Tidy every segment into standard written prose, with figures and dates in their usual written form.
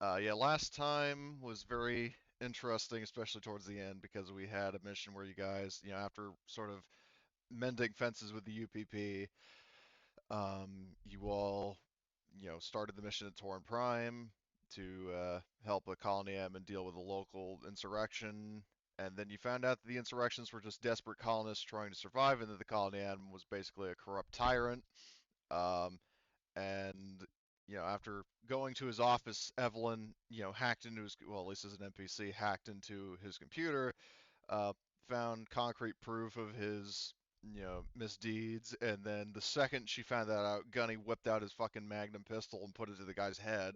Yeah, last time was very interesting, especially towards the end, because we had a mission where you guys, after sort of mending fences with the UPP, you all, started the mission at Torn Prime to help a Colony M and deal with a local insurrection. And then you found out that the insurrections were just desperate colonists trying to survive, and that the Colony M was basically a corrupt tyrant. Um, and after going to his office, Evelyn, hacked into his, well, at least as an NPC, hacked into his computer, uh, found concrete proof of his, misdeeds, and then the second she found that out, Gunny whipped out his fucking Magnum pistol and put it to the guy's head.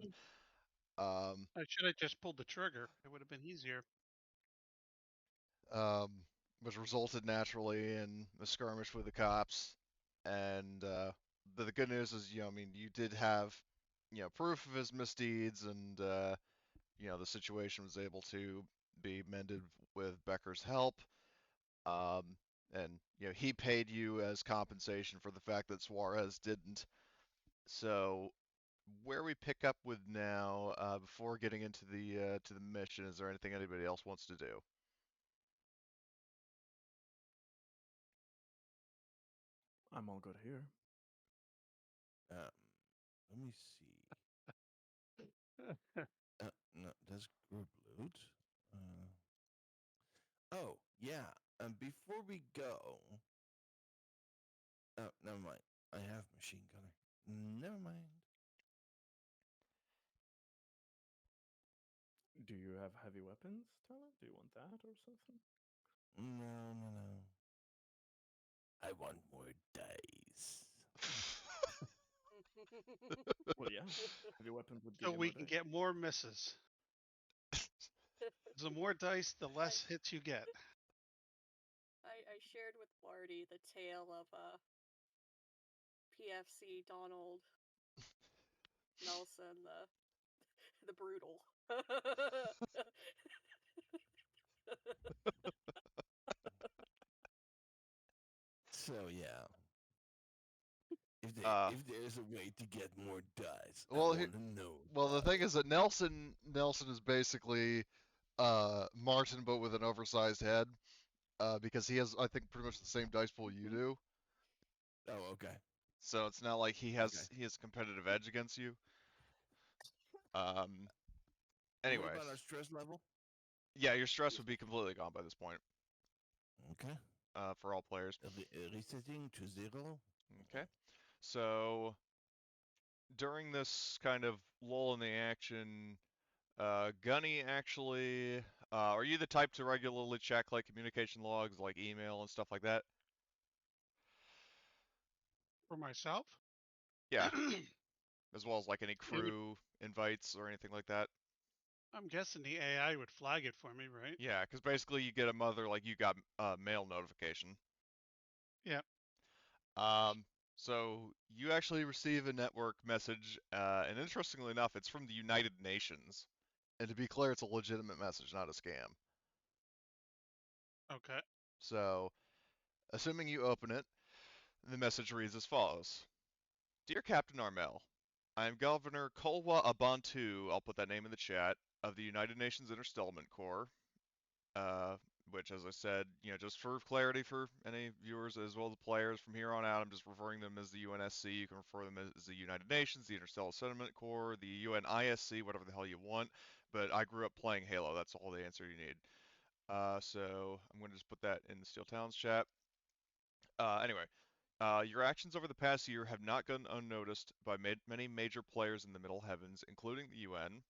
Um, I should have just pulled the trigger. It would have been easier. um, which resulted naturally in a skirmish with the cops. And the good news is, I mean, you did have, proof of his misdeeds, and the situation was able to be mended with Becker's help. Um, and he paid you as compensation for the fact that Suarez didn't. So where we pick up with now, before getting into the to the mission, is there anything anybody else wants to do? I'm all good here. Um, let me see. No, that's group loot. Oh yeah. Before we go, oh, never mind. I have machine gunner. Never mind. Do you have heavy weapons, Tyler? Do you want that or something? No. I want more dice. Well, yeah. Heavy weapons would give So you we more can dice. get more misses. The more dice, the less hits you get. I shared with Marty the tale of PFC Donald Nelson, the brutal. So yeah. uh, If there's a way to get more dice, I well, want to know well, the about thing it. is that Nelson is basically Martin, but with an oversized head, because he has, I think, pretty much the same dice pool you do. Oh, okay. So it's not like Okay. he has a competitive edge against you. Um, What about our anyways, stress level? yeah, your stress would be completely gone by this point, Okay. for all players. Resetting to 0. Okay, so during this kind of lull in the action, Gunny actually, are you the type to regularly check like communication logs, like email and stuff like that? For myself, Yeah, as well as like any it would. crew invites or anything like that. I'm guessing the AI would flag it for me, right? Yeah, because basically you get a mother like you got mail notification. Yeah. Um, so you actually receive a network message, and interestingly enough, it's from the United Nations. And to be clear, it's a legitimate message, not a scam. Okay. So, assuming you open it, the message reads as follows: Dear Captain Armel, I am Governor Kolwa Abantu, I'll put that name in the chat, of the United Nations Interstellament Corps, uh, which, as I said, just for clarity for any viewers as well as the players, from here on out, I'm just referring them as the UNSC. You can refer them as the United Nations, the Interstellar Settlement Corps, the UNISC, whatever the hell you want. But I grew up playing Halo. That's all the answer you need. So I'm going to just put that in the Steel Talons chat. Anyway, your actions over the past year have not gone unnoticed by many major players in the Middle Heavens, including the UN.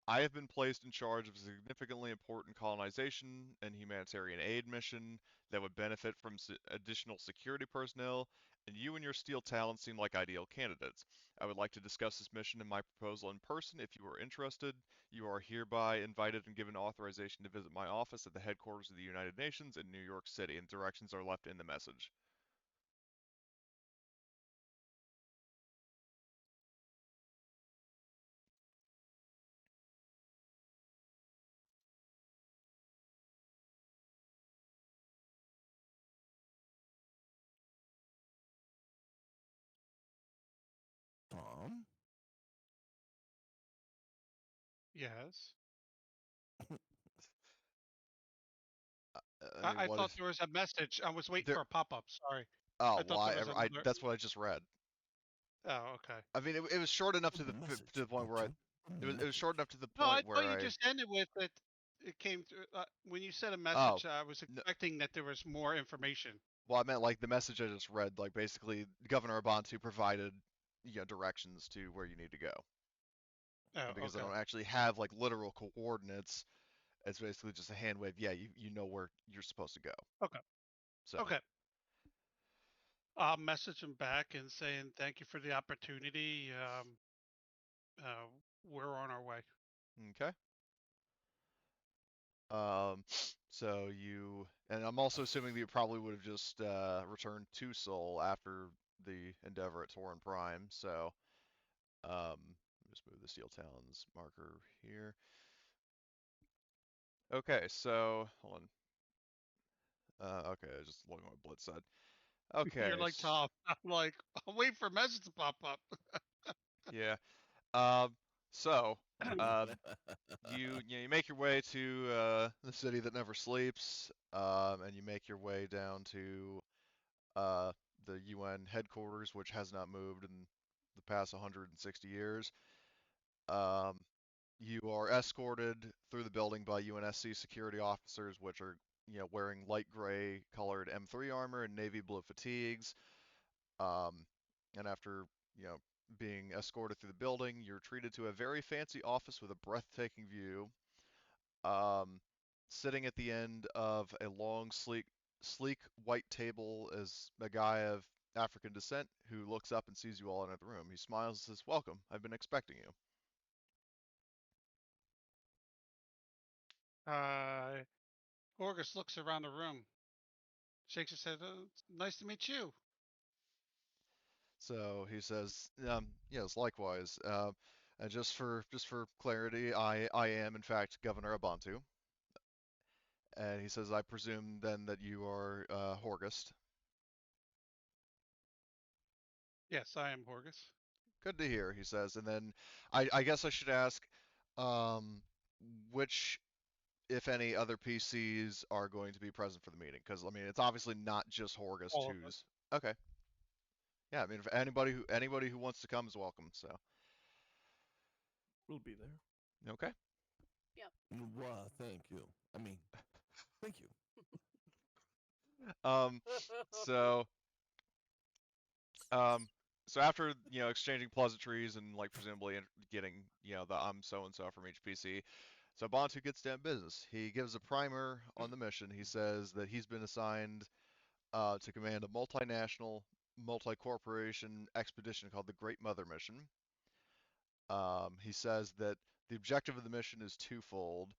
I have been placed in charge of a significantly important colonization and humanitarian aid mission that would benefit from additional security personnel, and you and your Steel Talons seem like ideal candidates. I would like to discuss this mission and my proposal in person if you are interested. You are hereby invited and given authorization to visit my office at the headquarters of the United Nations in New York City, and directions are left in the message. Tom? Yes. I mean, I what thought is there was a message. I was waiting there? for a pop-up. Sorry. Oh, I well, thought there was another. that's what I just read. Oh, okay. I mean, it was short enough A to the message, point where Archer. A it was short message. enough to the No, I point thought where you I just ended with it. It came through when you said a oh message. I was no, expecting that there was more information. well, I meant like the message I just read. Like basically, Governor Abantu provided directions to where you need to go. Oh, And because I okay. don't actually have like literal coordinates, it's basically just a hand wave. Yeah, you know where you're supposed to go. Okay. So Okay. I'll message him back and saying thank you for the opportunity. Uh, we're on our way. okay. So and I'm also assuming that you probably would have just returned to Seoul after the endeavor at Torin Prime. So just move the Steel Talons marker here. Okay, so hold on. Okay, just looking at what Blitz said. You're Okay, like Tom. I'm like, I'll wait for a message to pop up. yeah. Um, so um, you make your way to the city that never sleeps, and you make your way down to the UN headquarters, which has not moved in the past 160 years. Um, you are escorted through the building by UNSC security officers, which are wearing light gray colored M3 armor and navy blue fatigues. Um, and after being escorted through the building, you're treated to a very fancy office with a breathtaking view. Um, Sitting at the end of a long, sleek white table is a guy of African descent who looks up and sees you all in the room. He smiles and says, "Welcome. I've been expecting you." August looks around the room, shakes his head. It's nice to meet you. So he says, "Yes, likewise. And just for clarity, I am in fact Governor Abantu." And he says, "I presume then that you are Horgust." Yes, I am Horgus. Good to hear, he says. And then I guess I should ask, um, which, if any, other PCs are going to be present for the meeting? Because I mean, it's obviously not just Horgust All of us. who's okay. Yeah, I mean, if anybody who wants to come is welcome. So We'll be there. okay. Yep. Well, thank you. I mean, thank you. Um, so um, so after exchanging pleasantries and like presumably getting the I'm so and so from each PC, so Bantu gets down business. He gives a primer on the mission. He says that he's been assigned to command a multinational, multi-corporation expedition called the Great Mother Mission. He says that the objective of the mission is twofold.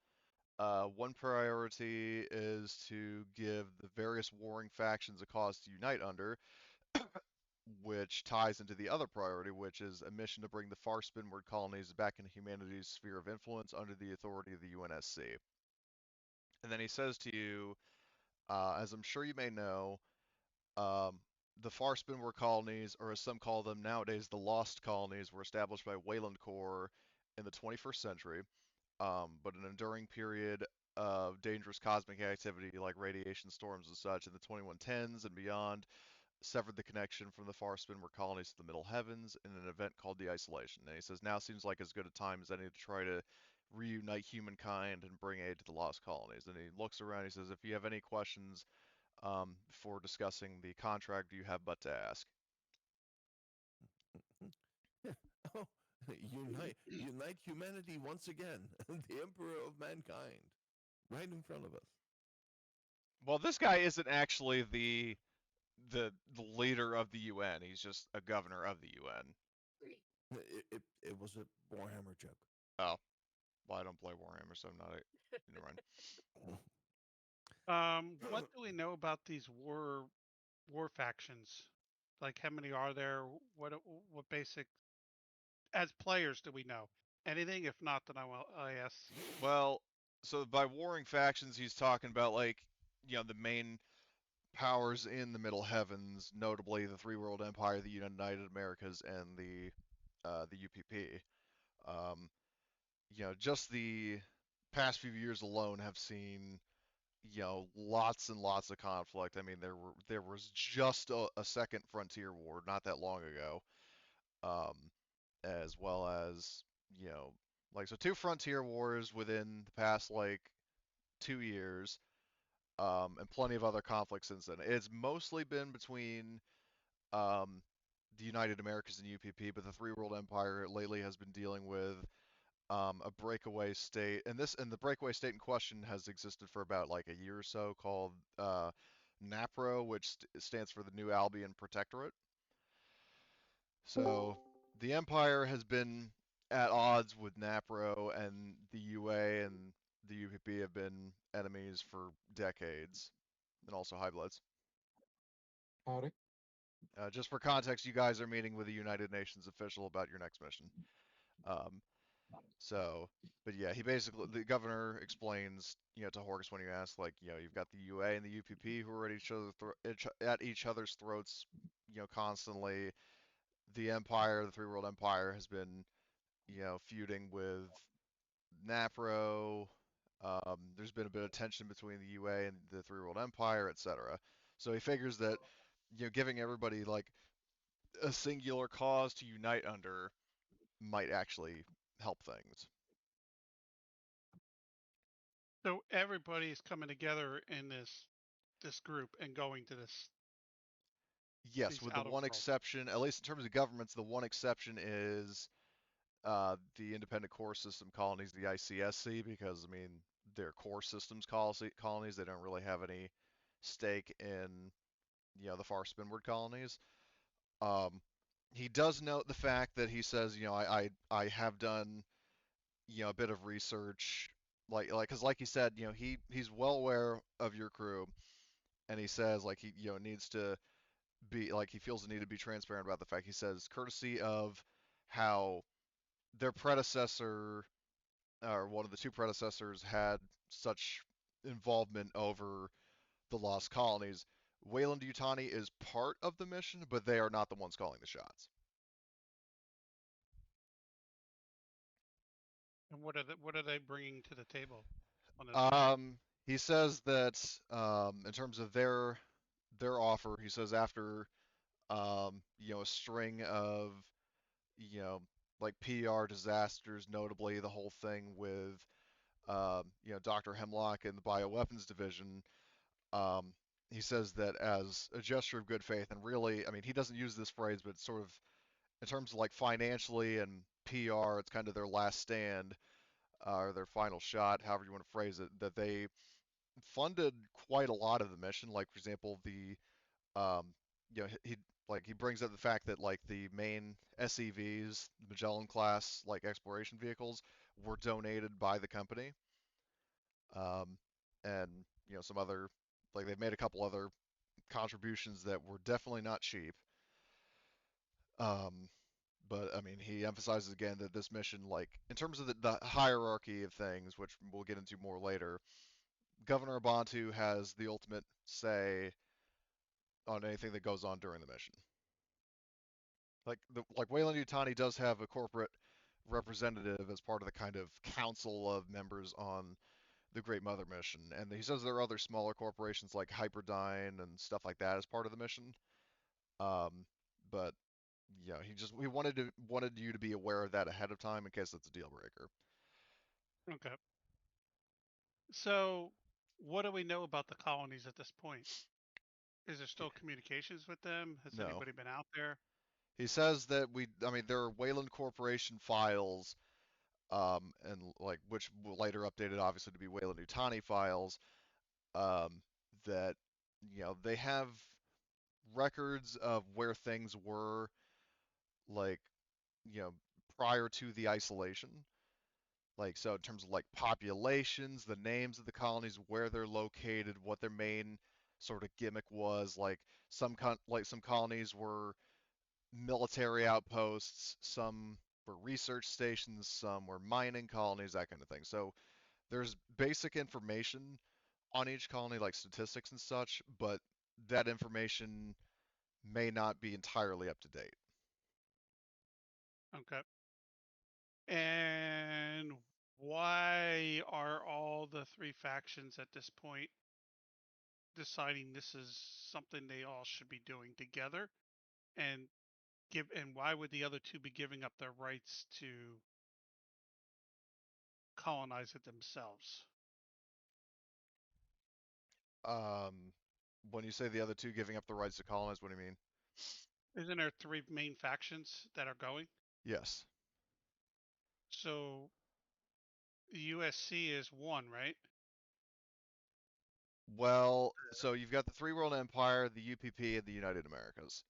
One priority is to give the various warring factions a cause to unite under, which ties into the other priority, which is a mission to bring the far spinward colonies back into humanity's sphere of influence under the authority of the UNSC. And then he says to you, as I'm sure you may know, um, the far spinward colonies, or as some call them nowadays, the Lost Colonies, were established by Wayland Corps in the 21st century, but an enduring period of dangerous cosmic activity like radiation storms and such in the 2110s and beyond severed the connection from the far spinward colonies to the middle heavens in an event called the Isolation. And he says now seems like as good a time as any to try to reunite humankind and bring aid to the lost colonies. And he looks around. He says, if you have any questions before discussing the contract, you have but to ask. Oh, unite humanity once again. The Emperor of Mankind, right in front of us. Well, this guy isn't actually the leader of the UN. He's just a governor of the UN. It was a Warhammer joke. Oh, well, I don't play Warhammer, so I'm not a. Never mind. What do we know about these war factions? Like, how many are there? What basic as players do we know? Anything? If not, then I ask. Well, so by warring factions, he's talking about like the main powers in the Middle Heavens, notably the Three World Empire, the United Americas, and the UPP. Um, just the past few years alone have seen, lots and lots of conflict. I mean, there was just a second frontier war not that long ago, um, as well as, so two frontier wars within the past like 2 years, and plenty of other conflicts since then. It's mostly been between um, the United Americas and UPP, but the Three World Empire lately has been dealing with a breakaway state, and the breakaway state in question has existed for about like a year or so, called NAPRO, which stands for the New Albion Protectorate. So the Empire has been at odds with NAPRO, and the UA and the UPP have been enemies for decades, and also High Bloods. Howdy. Just for context, you guys are meeting with a United Nations official about your next mission. Um, but yeah, the governor explains, to Horkus when you ask, like, you've got the UA and the UPP who are at each other's throats, constantly. The Empire, the Three World Empire, has been, feuding with NAPRO. There's been a bit of tension between the UA and the Three World Empire, etc. So he figures that, giving everybody like a singular cause to unite under might actually help things. So everybody's coming together in this group and going to Yes, these with the outer one worlds. exception, at least in terms of governments, the one exception is the Independent Core System colonies, the ICSC, because, I mean, they're core systems colonies. They don't really have any stake in, the far spinward colonies. Um, he does note the fact that he says, I have done, a bit of research, because like he said, he's well aware of your crew, and he says, like, he, needs to be, like, he feels the need to be transparent about the fact. He says, courtesy of how their predecessor, or one of the two predecessors, had such involvement over the Lost Colonies, Wayland Yutani is part of the mission, but they are not the ones calling the shots. And what are they bringing to the table on this mission? He says that, in terms of their offer, he says after, a string of, you know, like PR disasters, notably the whole thing with, Dr. Hemlock and the Bioweapons Division. Um, he says that as a gesture of good faith, and really, I mean, he doesn't use this phrase, but sort of in terms of like financially and PR, it's kind of their last stand, or their final shot, however you want to phrase it, that they funded quite a lot of the mission. Like, for example, um, he brings up the fact that like the main SEVs, Magellan class like exploration vehicles, were donated by the company, um, and some other, like, they've made a couple other contributions that were definitely not cheap. Um, but I mean, he emphasizes again that this mission, like in terms of the hierarchy of things, which we'll get into more later, Governor Abantu has the ultimate say on anything that goes on during the mission. Like Wayland Yutani does have a corporate representative as part of the kind of council of members on the Great Mother mission, and he says there are other smaller corporations like Hyperdyne and stuff like that as part of the mission. Um, but he wanted you to be aware of that ahead of time in case it's a deal breaker. Okay. So what do we know about the colonies at this point? Is there still communications with them? Has No. anybody been out there? He says that I mean, there are Wayland Corporation files, and like which were later updated obviously to be Wayland Yutani files, um, that they have records of where things were, like, you know, prior to the isolation. Like, so in terms of like populations, the names of the colonies, where they're located, what their main sort of gimmick was, like some colonies were military outposts, some were research stations, some were mining colonies, that kind of thing. So there's basic information on each colony, like statistics and such, but that information may not be entirely up to date. Okay. And why are all the three factions at this point deciding this is something they all should be doing together, and why would the other two be giving up their rights to colonize it themselves? When you say the other two giving up the rights to colonize, what do you mean? Isn't there three main factions that are going? Yes. So USC is one, right? Well, so you've got the Three World Empire, the UPP, and the United Americas.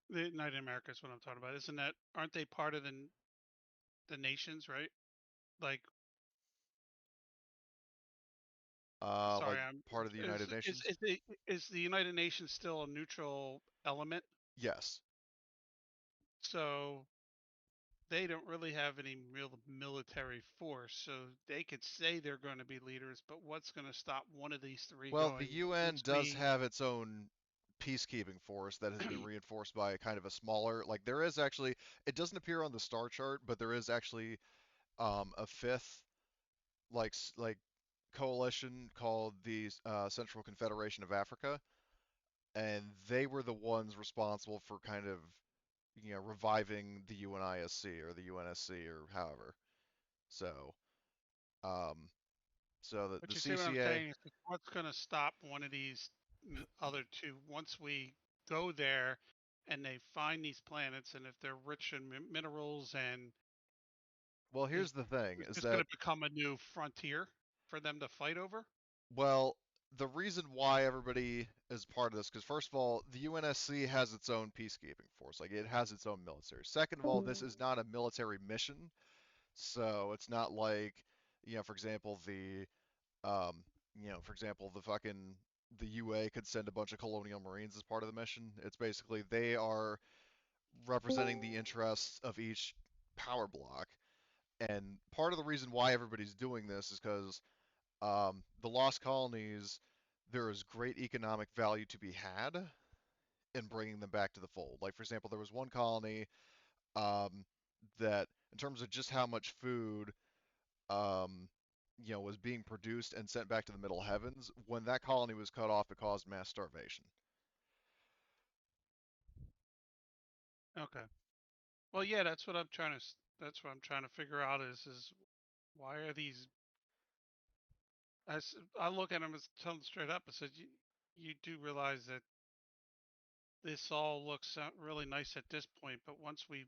The United America is what I'm talking about. Isn't that? Aren't they part of the nations, right? Like, sorry, Like I'm. part of the United Nations? Is the United Nations still a neutral element? Yes. So they don't really have any real military force, so they could say they're going to be leaders, but what's going to stop one of these three Well, the going? UN Once does we, have its own peacekeeping force that has been reinforced by kind of a smaller, like there is actually, it doesn't appear on the star chart, but there is actually a fifth like coalition called the Central Confederation of Africa, and they were the ones responsible for kind of reviving the UNISC or the UNSC or however. So um, so but the you see what I'm CCA. saying? Is like, what's going to stop one of these other two once we go there and they find these planets, and if they're rich in minerals, and Well, is here's the thing: is is this going that to become a new frontier for them to fight over? well, the reason why everybody is part of this, because first of all, the UNSC has its own peacekeeping force, like it has its own military. Second of all, this is not a military mission, so it's not like, for example, the fucking the UA could send a bunch of colonial marines as part of the mission. It's basically they are representing the interests of each power block, and part of the reason why everybody's doing this is because the Lost Colonies, there is great economic value to be had in bringing them back to the fold. Like, for example, there was one colony um, that, in terms of just how much food, um, was being produced and sent back to the Middle Heavens, when that colony was cut off, it caused mass starvation. Okay. Well, yeah, that's what I'm trying to. That's what I'm trying to figure out is why are these? I look at them and tell them straight up. I said, you do realize that this all looks really nice at this point, but once we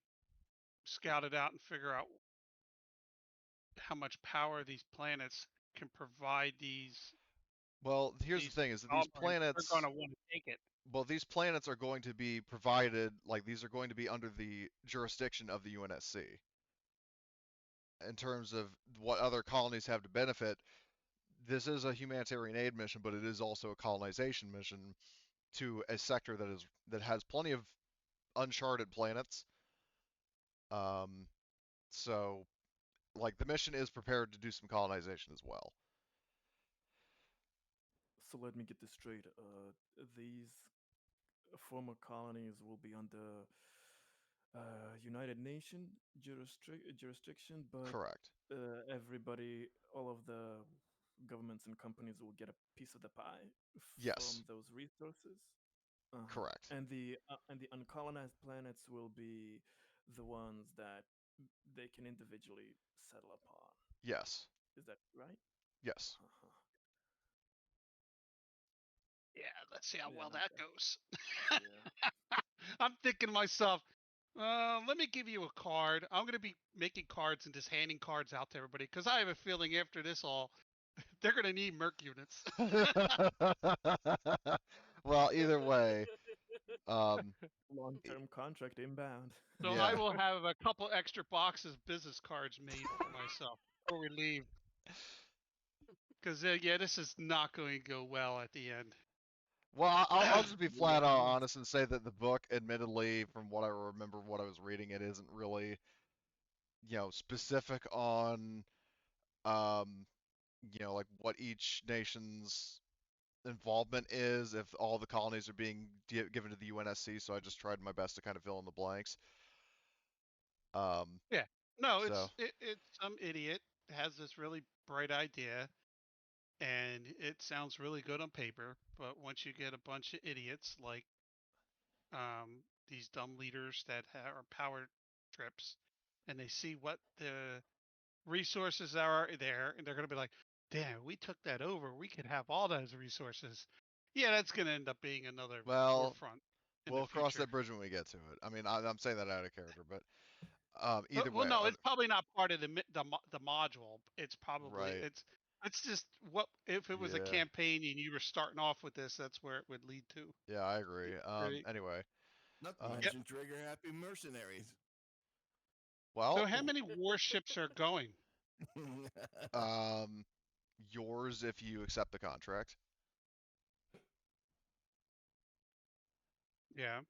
scout it out and figure out how much power these planets can provide Well, here's the these thing: is that these conglomerate, they're going planets, to want to take it. well, these planets are going to be provided, like these are going to be under the jurisdiction of the UNSC. In terms of what other colonies have to benefit, this is a humanitarian aid mission, but it is also a colonization mission to a sector that has plenty of uncharted planets. Um, so like the mission is prepared to do some colonization as well. So let me get this straight. These former colonies will be under United Nation jurisdiction, but Correct. everybody, all of the governments and companies will get a piece of the pie Yes. from those resources. Correct. And the uncolonized planets will be the ones that they can individually settle upon. Yes. Is that right? Yes. Uh-huh. Yeah, let's see how Yeah, well not that bad. goes. Yeah. I'm thinking to myself, let me give you a card. I'm going to be making cards and just handing cards out to everybody because I have a feeling after this all, they're going to need Merc units. Well, either way, um, Long-term contract inbound. So I yeah. will have a couple extra boxes of business cards made for myself before we leave. Because, yeah, this is not going to go well at the end. Well, I'll just be flat out Yeah. honest and say that the book, admittedly, from what I remember, what I was reading, it isn't really, specific on, um, like what each nation's involvement is if all the colonies are being given to the UNSC. So I just tried my best to kind of fill in the blanks. Yeah. No, So it's some idiot has this really bright idea, and it sounds really good on paper. But once you get a bunch of idiots like these dumb leaders that are power trips, and they see what the resources are there, and they're going to be like, "Damn, we took that over. We could have all those resources." Yeah, that's going to end up being another Well, forefront in the we'll cross future. that bridge when we get to it. I mean, I'm saying that out of character, but either Well, way, no, it's probably not part of the module. It's probably right? it's just what if it was a Yeah, campaign and you were starting off with this, that's where it would lead to. yeah, I agree. Right. Anyway, Not to um, Yep. mention trigger happy mercenaries. So well, how many warships are going? um, yours if you accept the contract. Yeah.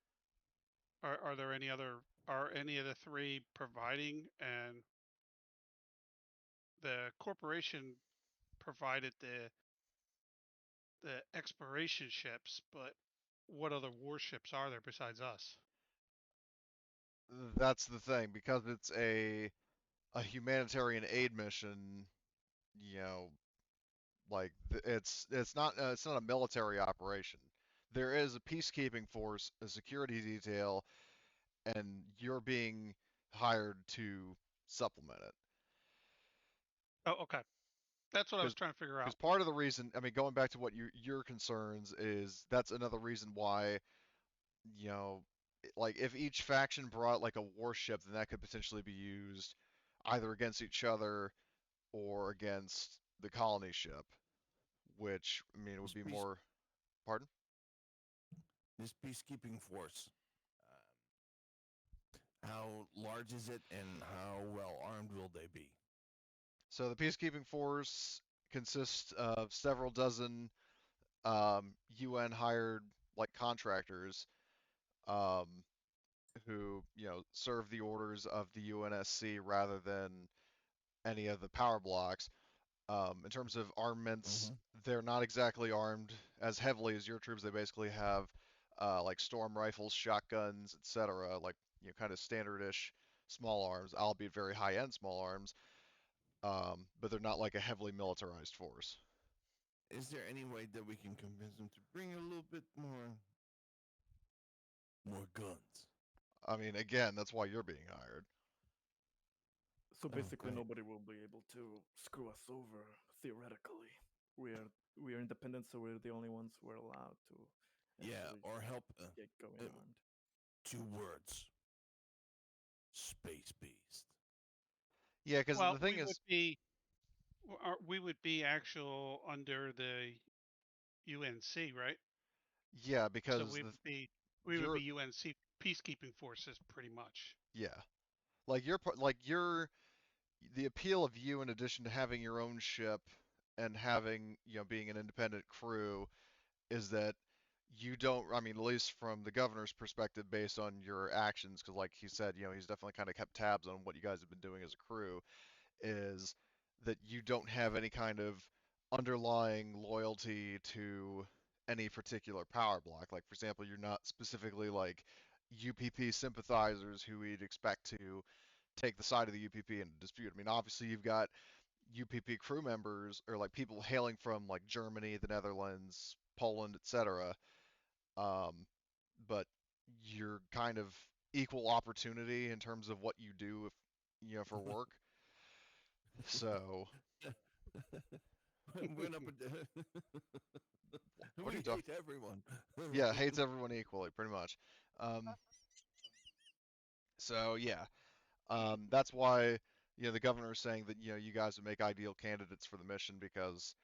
Are there any other are any of the three providing, and the corporation provided the exploration ships, but what other warships are there besides us? That's the thing, because it's a humanitarian aid mission. You know, like it's not a military operation. There is a peacekeeping force, a security detail, and you're being hired to supplement it. Oh, okay. That's what I was Because trying to figure out. part of the reason, I mean, going back to what your concerns is, that's another reason why, you know, like if each faction brought like a warship, then that could potentially be used either against each other or against the colony ship, which I mean it would this be peace, more. Pardon? this peacekeeping force. How large is it, and how well armed will they be? So the peacekeeping force consists of several dozen UN hired like contractors um, who serve the orders of the UNSC rather than any of the power blocks. In terms of armaments, Mm-hmm. they're not exactly armed as heavily as your troops. They basically have like storm rifles, shotguns, etc. Like kind of standardish small arms, albeit very high-end small arms. But they're not like a heavily militarized force. Is there any way that we can convince them to bring a little bit more guns? I mean, again, that's why you're being hired. So Oh, basically, great. nobody will be able to screw us over theoretically. We are we are independent, so we're the only ones who are allowed to Yeah, actually or help. get going Uh, armed. 2 words: space beast. Yeah, because Well, the thing is, we would be actual under the UNC, right? yeah, So because we would you're, be UNC peacekeeping forces pretty much. yeah, like you're the appeal of you, in addition to having your own ship and having being an independent crew, is that you don't, I mean, at least from the governor's perspective, based on your actions, because like he said, he's definitely kind of kept tabs on what you guys have been doing as a crew, is that you don't have any kind of underlying loyalty to any particular power block. Like, for example, you're not specifically like UPP sympathizers who we'd expect to take the side of the UPP in a dispute. I mean, obviously you've got UPP crew members or like people hailing from like Germany, the Netherlands, Poland, etc. Um, but you're kind of equal opportunity in terms of what you do if for work. So We're not. what are We you talking? hate everyone. Yeah, hates everyone equally, pretty much. Um, so yeah, that's why the governor is saying that you guys would make ideal candidates for the mission because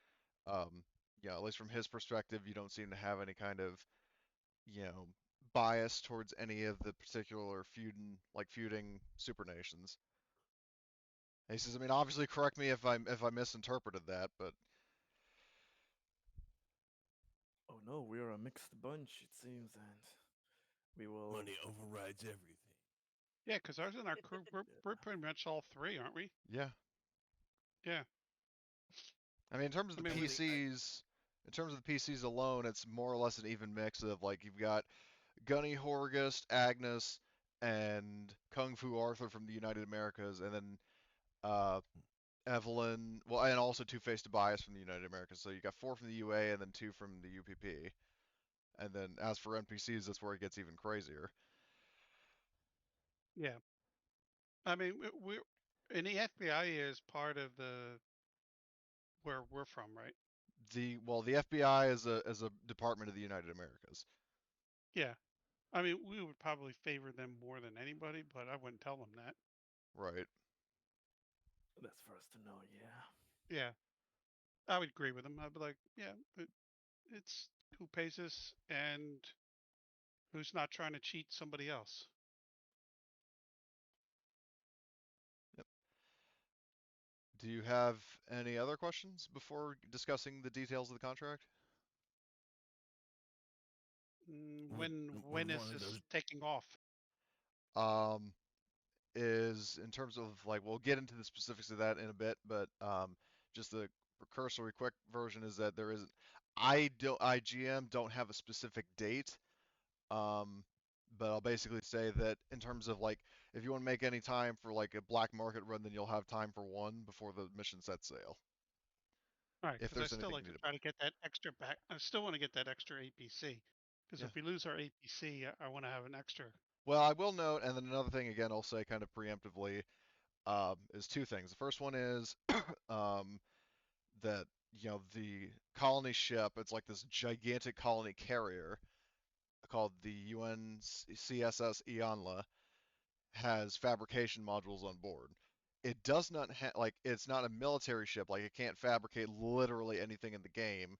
at least from his perspective, you don't seem to have any kind of you know bias towards any of the particular feuding super nations. And he says, I mean, obviously, correct me if I misinterpreted that, but Oh no, we are a mixed bunch, it seems, and we will. Money overrides everything. Yeah, because ours and our crew, we're pretty much all three, aren't we? yeah. Yeah. I mean, in terms of I the mean, PCs, in terms of the PCs alone, it's more or less an even mix of like you've got Gunny Horgust, Agnes, and Kung Fu Arthur from the United Americas, and then uh, Evelyn, well, and also 2 Face Tobias from the United Americas. So you got 4 from the UA and then 2 from the UPP. And then as for NPCs, that's where it gets even crazier. Yeah. I mean, we're and the FBI is part of the where we're from, right? The FBI is a department of the United Americas. Yeah. I mean, we would probably favor them more than anybody, but I wouldn't tell them that. Right. That's for us to know. Yeah. Yeah. I would agree with them. I'd be like, yeah, it's who pays us and who's not trying to cheat somebody else. Yep. Do you have any other questions before discussing the details of the contract? When is one of this those. taking off? Um, is in terms of like we'll get into the specifics of that in a bit, but just the cursory quick version is that there isn't. IGM don't have a specific date. Um, but I'll basically say that in terms of like if you want to make any time for like a black market run, then you'll have time for one before the mission sets sail. All right, If because I there's still anything like to needed. try to get that extra back. I still want to get that extra APC because Yeah. if we lose our APC, I want to have an extra. Well, I will note, and then another thing again, I'll say kind of preemptively, is 2 things. The first one is um, that the colony ship. It's like this gigantic colony carrier called the UNCSS Ionla has fabrication modules on board. It does not like it's not a military ship. Like it can't fabricate literally anything in the game.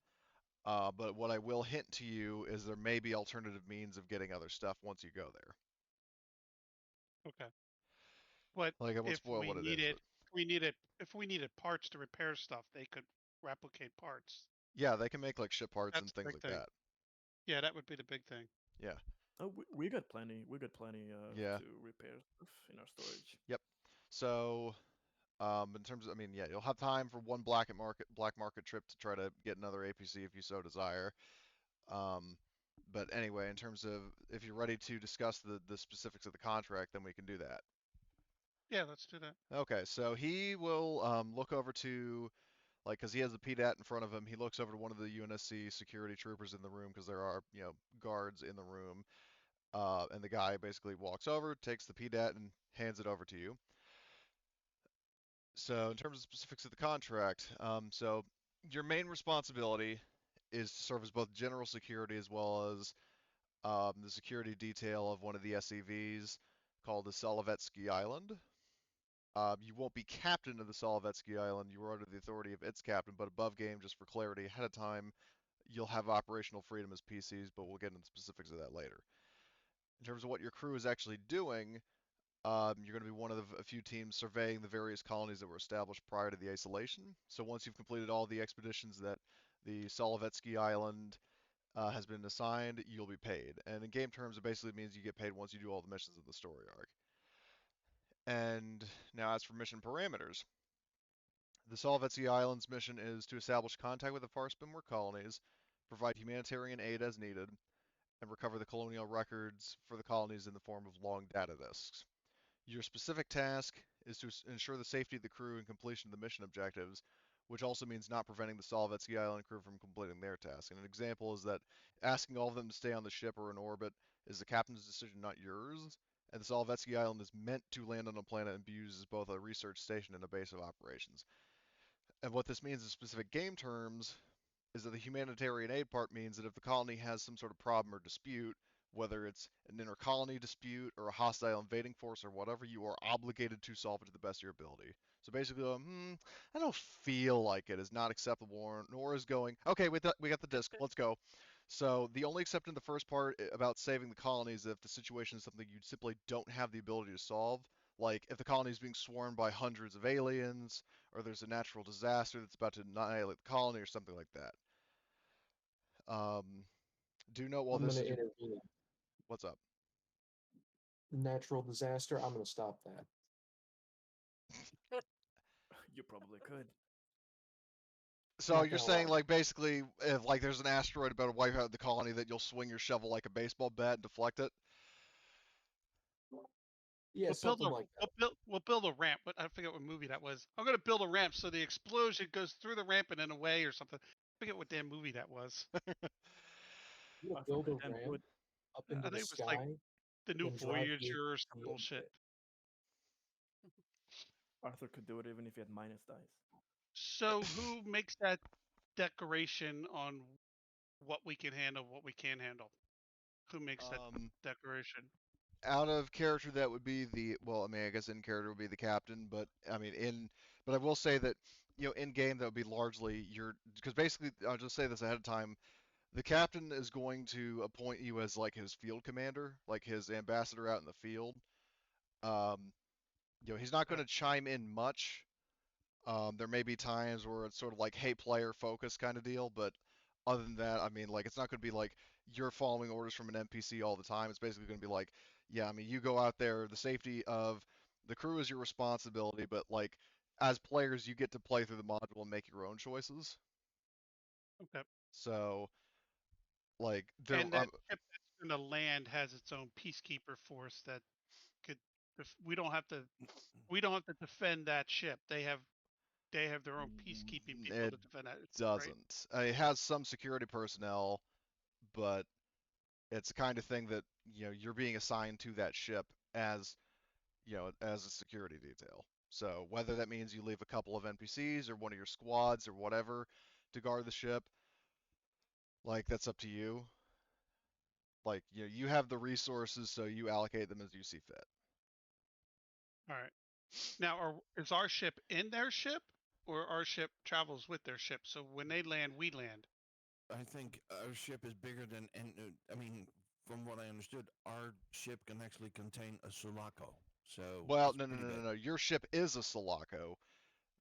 But what I will hint to you is there may be alternative means of getting other stuff once you go there. Okay. But Like I won't if spoil we what it is, needed, but if we needed parts to repair stuff, they could replicate parts. yeah, they can make like ship parts and That's the things big like thing. that. Yeah, that would be the big thing. Yeah. Oh, we got plenty. We got plenty Yeah. to repair stuff in our storage. Yep. So in terms of, I mean, yeah, you'll have time for one black market trip to try to get another APC if you so desire. Um, but anyway, in terms of if you're ready to discuss the specifics of the contract, then we can do that. Yeah, let's do that. Okay, so he will look over to, like, because he has the PDAT in front of him, he looks over to one of the UNSC security troopers in the room because there are, guards in the room. And the guy basically walks over, takes the PDAT, and hands it over to you. So in terms of specifics of the contract, so your main responsibility is to serve as both general security as well as the security detail of one of the SEVs called the Solovetsky Island. You won't be captain of the Solovetsky Island. You are under the authority of its captain, but above game, just for clarity ahead of time, you'll have operational freedom as PCs, but we'll get into the specifics of that later. In terms of what your crew is actually doing, you're going to be one of a few teams surveying the various colonies that were established prior to the isolation. So once you've completed all the expeditions that the Solovetsky Island has been assigned, you'll be paid. And in game terms, it basically means you get paid once you do all the missions of the story arc. And now as for mission parameters, the Solovetsky Islands mission is to establish contact with the far Spinmore colonies, provide humanitarian aid as needed, and recover the colonial records for the colonies in the form of long data disks. Your specific task is to ensure the safety of the crew and completion of the mission objectives, which also means not preventing the Solovetsky Island crew from completing their task. And an example is that asking all of them to stay on the ship or in orbit is the captain's decision, not yours. And the Solovetsky Island is meant to land on a planet and be used as both a research station and a base of operations. And what this means in specific game terms is that the humanitarian aid part means that if the colony has some sort of problem or dispute, whether it's an inter-colony dispute or a hostile invading force or whatever, you are obligated to solve it to the best of your ability. So basically, I don't feel like it is not acceptable, nor is going, okay, we got the disc, let's go. So the only exception in the first part about saving the colonies is if the situation is something you simply don't have the ability to solve, like if the colony is being swarmed by hundreds of aliens, or there's a natural disaster that's about to annihilate the colony or something like that. Do note while I'm this going is to intervene. what's up? Natural disaster. I'm going to stop that. You probably could. So Not you're gonna saying lie. like basically if like there's an asteroid about to wipe out the colony that you'll swing your shovel like a baseball bat and deflect it? Yeah, something like that. We'll build a ramp, but I forget what movie that was. I'm gonna build a ramp so the explosion goes through the ramp and then away or something. I forget what damn movie that was. You gonna Arthur build could a then put ramp up into I the think it was like sky, the new then drive the Voyager or some AT into bullshit. it. Arthur could do it even if he had minus dice. So who makes that declaration on what we can handle, what we can't handle? Who makes that declaration? Out of character, that would be well, I mean, I guess in character would be the captain, but I mean, but I will say that, in game, that would be largely because basically, I'll just say this ahead of time, the captain is going to appoint you as like his field commander, like his ambassador out in the field. Um, he's not going to chime in much. There may be times where it's sort of like, hey, player, focus kind of deal, but other than that, I mean, like, it's not going to be like you're following orders from an NPC all the time. It's basically going to be like, yeah, I mean, you go out there, the safety of the crew is your responsibility, but like, as players, you get to play through the module and make your own choices. Okay. So, like, And that ship that's going to land has its own peacekeeper force that could. We don't have to. We don't have to defend that ship. They have their own peacekeeping people it to defend that, right? doesn't. It has some security personnel, but it's the kind of thing that you're being assigned to that ship as as a security detail. So whether that means you leave a couple of NPCs or one of your squads or whatever to guard the ship, like that's up to you. Like you have the resources, so you allocate them as you see fit. All right. Now, is our ship in their ship, or our ship travels with their ship? So when they land, we land. I think our ship is bigger than, and I mean, from what I understood, our ship can actually contain a Sulaco. So Well, it's no, no, pretty no, big. no, no. Your ship is a Sulaco.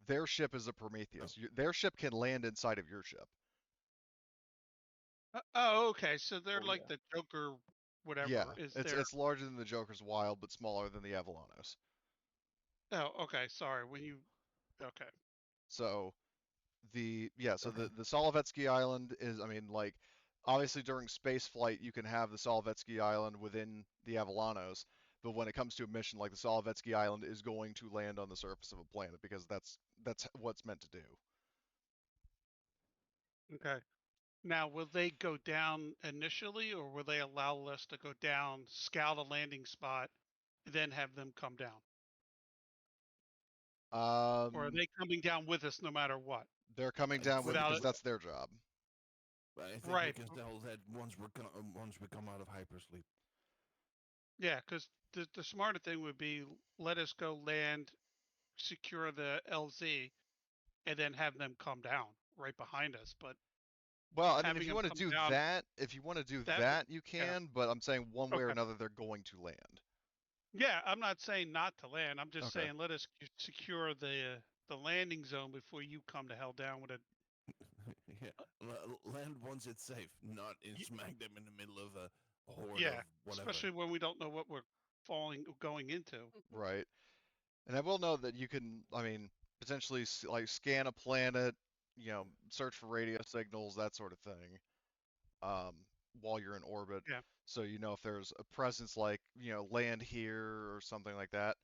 Their ship is a Oh. Prometheus. Their ship can land inside of your ship. Oh, okay. So they're Oh like yeah. the Joker, Yeah, whatever is it's there. it's larger than the Joker's Wild, but smaller than the Avalanos. Oh, okay. Sorry. Okay. So so Okay. the Solovetsky Island is, I mean, like, obviously during space flight you can have the Solovetsky Island within the Avalanos, but when it comes to a mission, like the Solovetsky Island is going to land on the surface of a planet because that's what's meant to do. Okay. Now, will they go down initially, or will they allow us to go down, scout a landing spot, then have them come down? Or are Um, they coming down with us no matter what? they're coming I down with think Without because it, that's their job. I think we right? can tell that once we come out of hypersleep. Yeah, because the smarter thing would be let us go land, secure the LZ, and then have them come down right behind us. But Well, I mean, if having you them want to come do down, that, if you want to do that that, you yeah, can, but I'm saying one way or okay. another they're going to land. Yeah, I'm not saying not to land. I'm just Okay. saying let us secure the landing zone before you come to hell down with it. Yeah, land once it's safe, not in smack them in the middle of a horde Yeah, of whatever. especially when we don't know what we're going into. Right. And I will note that you can, I mean, potentially like scan a planet, search for radio signals, that sort of thing, um, while you're in orbit. Yeah. So you know if there's a presence like, land here or something like that.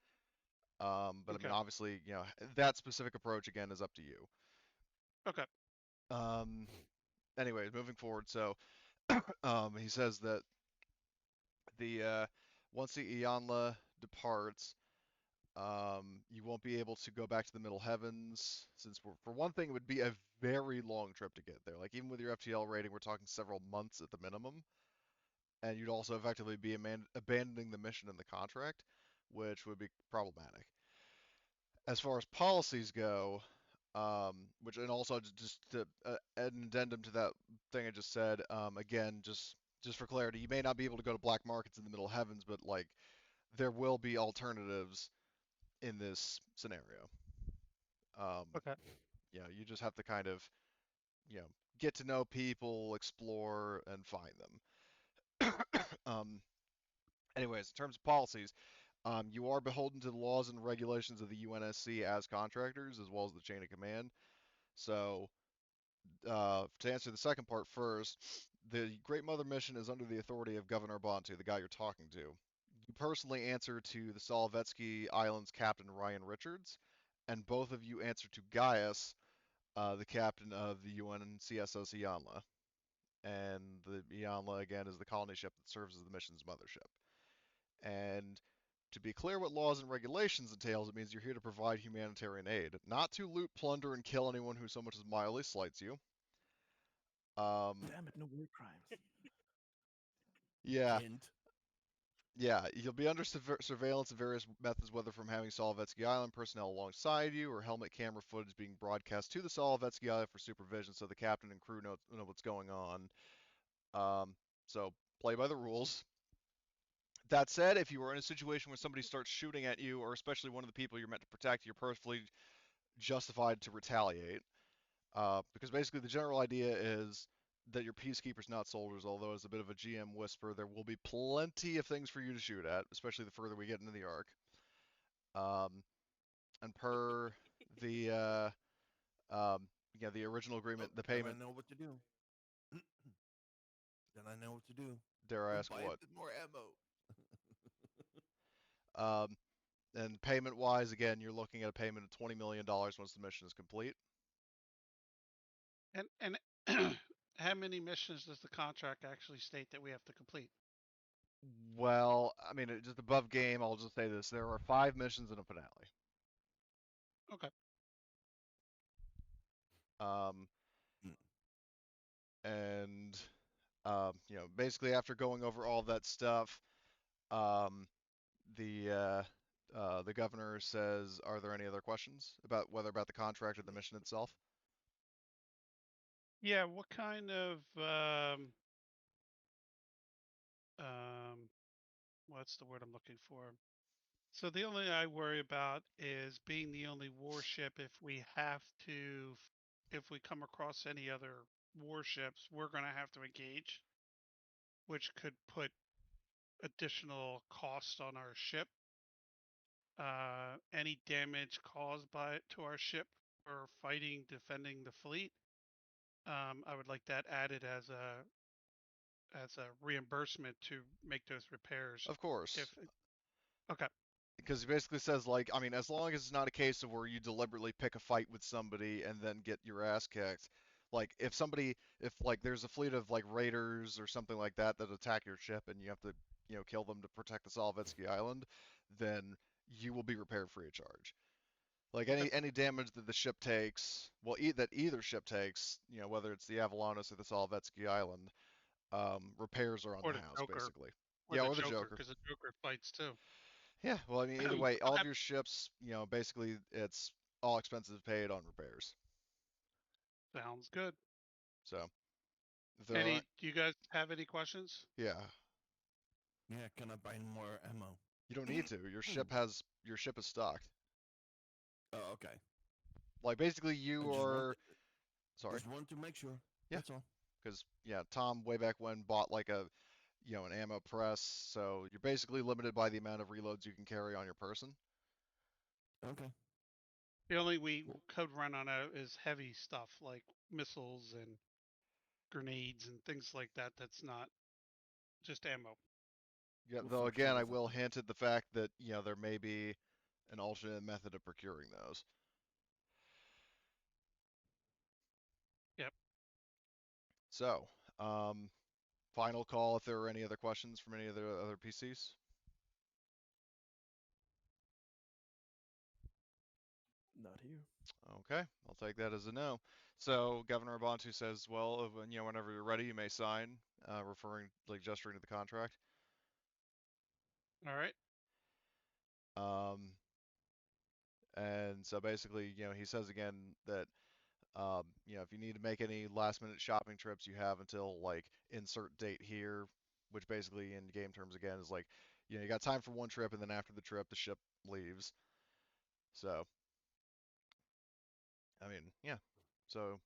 But I mean, Okay. obviously, that specific approach again is up to you. Okay. Um, anyways, moving forward, so he says that once the Ianla departs, you won't be able to go back to the Middle Heavens, since for one thing, it would be a very long trip to get there. Like, even with your FTL rating, we're talking several months at the minimum. And you'd also effectively be abandoning the mission and the contract, which would be problematic. As far as policies go, and also just to add an addendum to that thing I just said, again, just for clarity, you may not be able to go to black markets in the Middle Heavens, but like there will be alternatives in this scenario. Um, Okay. you just have to kind of, you know, get to know people, explore, and find them. um, anyways, in terms of policies, you are beholden to the laws and regulations of the UNSC as contractors, as well as the chain of command. So, to answer the second part first, the Great Mother mission is under the authority of Governor Bantu, the guy you're talking to. you personally answer to the Solovetsky Islands captain Ryan Richards, and both of you answer to Gaius, the captain of the UNCSS Ianla. And the Ianla, again, is the colony ship that serves as the mission's mothership. And to be clear what laws and regulations entails, it means you're here to provide humanitarian aid, not to loot, plunder, and kill anyone who so much as mildly slights you. Damn it, no war crimes. Yeah, Hint. yeah, you'll be under surveillance of various methods, whether from having Solovetsky Island personnel alongside you or helmet camera footage being broadcast to the Solovetsky Island for supervision so the captain and crew know what's going on. So play by the rules. That said, if you are in a situation where somebody starts shooting at you, or especially one of the people you're meant to protect, you're perfectly justified to retaliate. Because basically the general idea is that you're peacekeepers, not soldiers, although as a bit of a GM whisper, there will be plenty of things for you to shoot at, especially the further we get into the arc. And per the the original agreement, the Then I payment, know what to do. Then I know what to do. dare I ask Buy what? a bit more ammo. And payment-wise, again, you're looking at a payment of $20 million once the mission is complete. And how many missions does the contract actually state that we have to complete? Well, I mean, just above game, I'll just say this. There are 5 missions in a finale. Okay. Um, Mm. and basically after going over all that stuff, um, the governor says, "Are there any other questions about about the contract or the mission itself?" Yeah, what kind of um what's the word I'm looking for? So the only thing I worry about is being the only warship. If we come across any other warships, we're going to have to engage, which could put additional cost on our ship. Any damage caused by it to our ship or fighting, defending the fleet, I would like that added as a reimbursement to make those repairs. Of course. Okay. Because he basically says, like, I mean, as long as it's not a case of where you deliberately pick a fight with somebody and then get your ass kicked. Like, if like, there's a fleet of, like, raiders or something like that that attack your ship and you have to, kill them to protect the Solovetsky Island, then you will be repaired free of charge. Like, any damage that the ship takes, well, that either ship takes, whether it's the Avalanus or the Solovetsky Island, repairs are on Or the the house, Joker. basically. Or Yeah, the or the Joker, Joker. because the Joker fights too. Yeah, well, I mean, either way, all of Okay. your ships, basically it's all expenses paid on repairs. Sounds good. So, if there are, Do you guys have any questions? yeah, Yeah, can I buy more ammo? you don't need to. Your ship is stocked. Oh, okay. Like basically, I you just want are. Sorry. just want to make sure. Yeah. That's all. Because Tom way back when bought like an ammo press, so you're basically limited by the amount of reloads you can carry on your person. Okay. The only we could run on is heavy stuff like missiles and grenades and things like that. That's not just ammo. Yeah, Well, though for again, sure, I it's will hint at the fact that there may be an alternate method of procuring those. Yep. So, final call if there are any other questions from any of the other PCs. not here. Okay, I'll take that as a no. So Governor Abantu says, well, whenever you're ready, you may sign, referring, like, gesturing to the contract. All right. Um, and so basically, he says again that, if you need to make any last minute shopping trips, you have until, like, insert date here, which basically in game terms again is like, you got time for one trip, and then after the trip, the ship leaves. So, I mean, yeah. So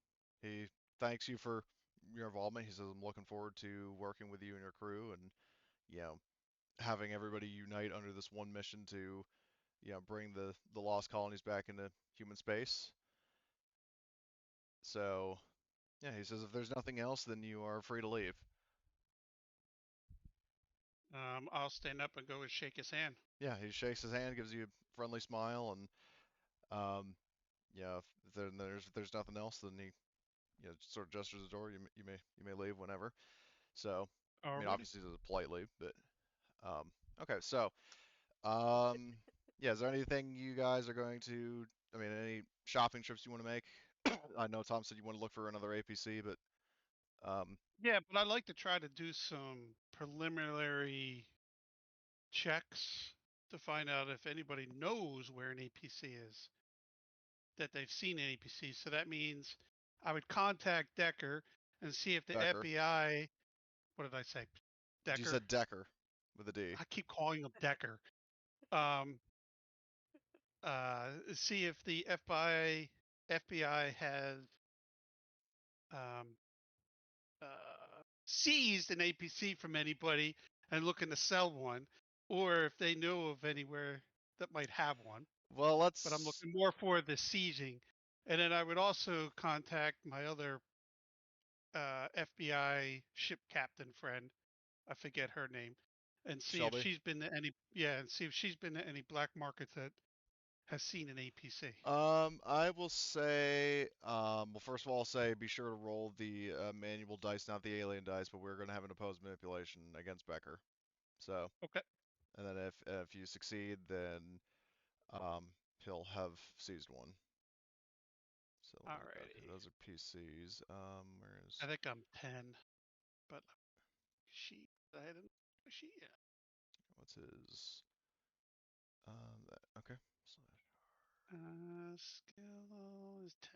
he thanks you for your involvement. He says, I'm looking forward to working with you and your crew and, you know, having everybody unite under this one mission to, bring the Lost Colonies back into human space. So, yeah, he says, if there's nothing else, then you are free to leave. I'll stand up and go and shake his hand. Yeah, he shakes his hand, gives you a friendly smile, and yeah, if then there's nothing else, then he sort of gestures the door. You may leave whenever. So I mean, Alrighty. obviously does it politely, but okay. So yeah, is there anything you guys are going to? I mean, any shopping trips you want to make? I know Tom said you want to look for another APC, but Yeah, but I'd like to try to do some preliminary checks to find out if anybody knows where an APC is, that they've seen an APC. So that means I would contact Decker and see if the Decker. FBI. What did I say? Decker. You said Decker with a D. I keep calling him Decker. See if the FBI has um, seized an APC from anybody and looking to sell one, or if they know of anywhere that might have one. Well, But I'm looking more for the seizing. And then I would also contact my other FBI ship captain friend. I forget her name, and see Shelby. if she's been to any and see if she's been to any black markets that has seen an APC. I will say, well, first of all, I'll say be sure to roll the manual dice, not the alien dice, but we're going to have an opposed manipulation against Becker. So, Okay. and then if you succeed, then he'll have seized one. So let me look. Alrighty. Those are PCs. Where is? I think I'm 10, but she. I hadn't. She. Yeah. What's his? Okay. Skill is 10.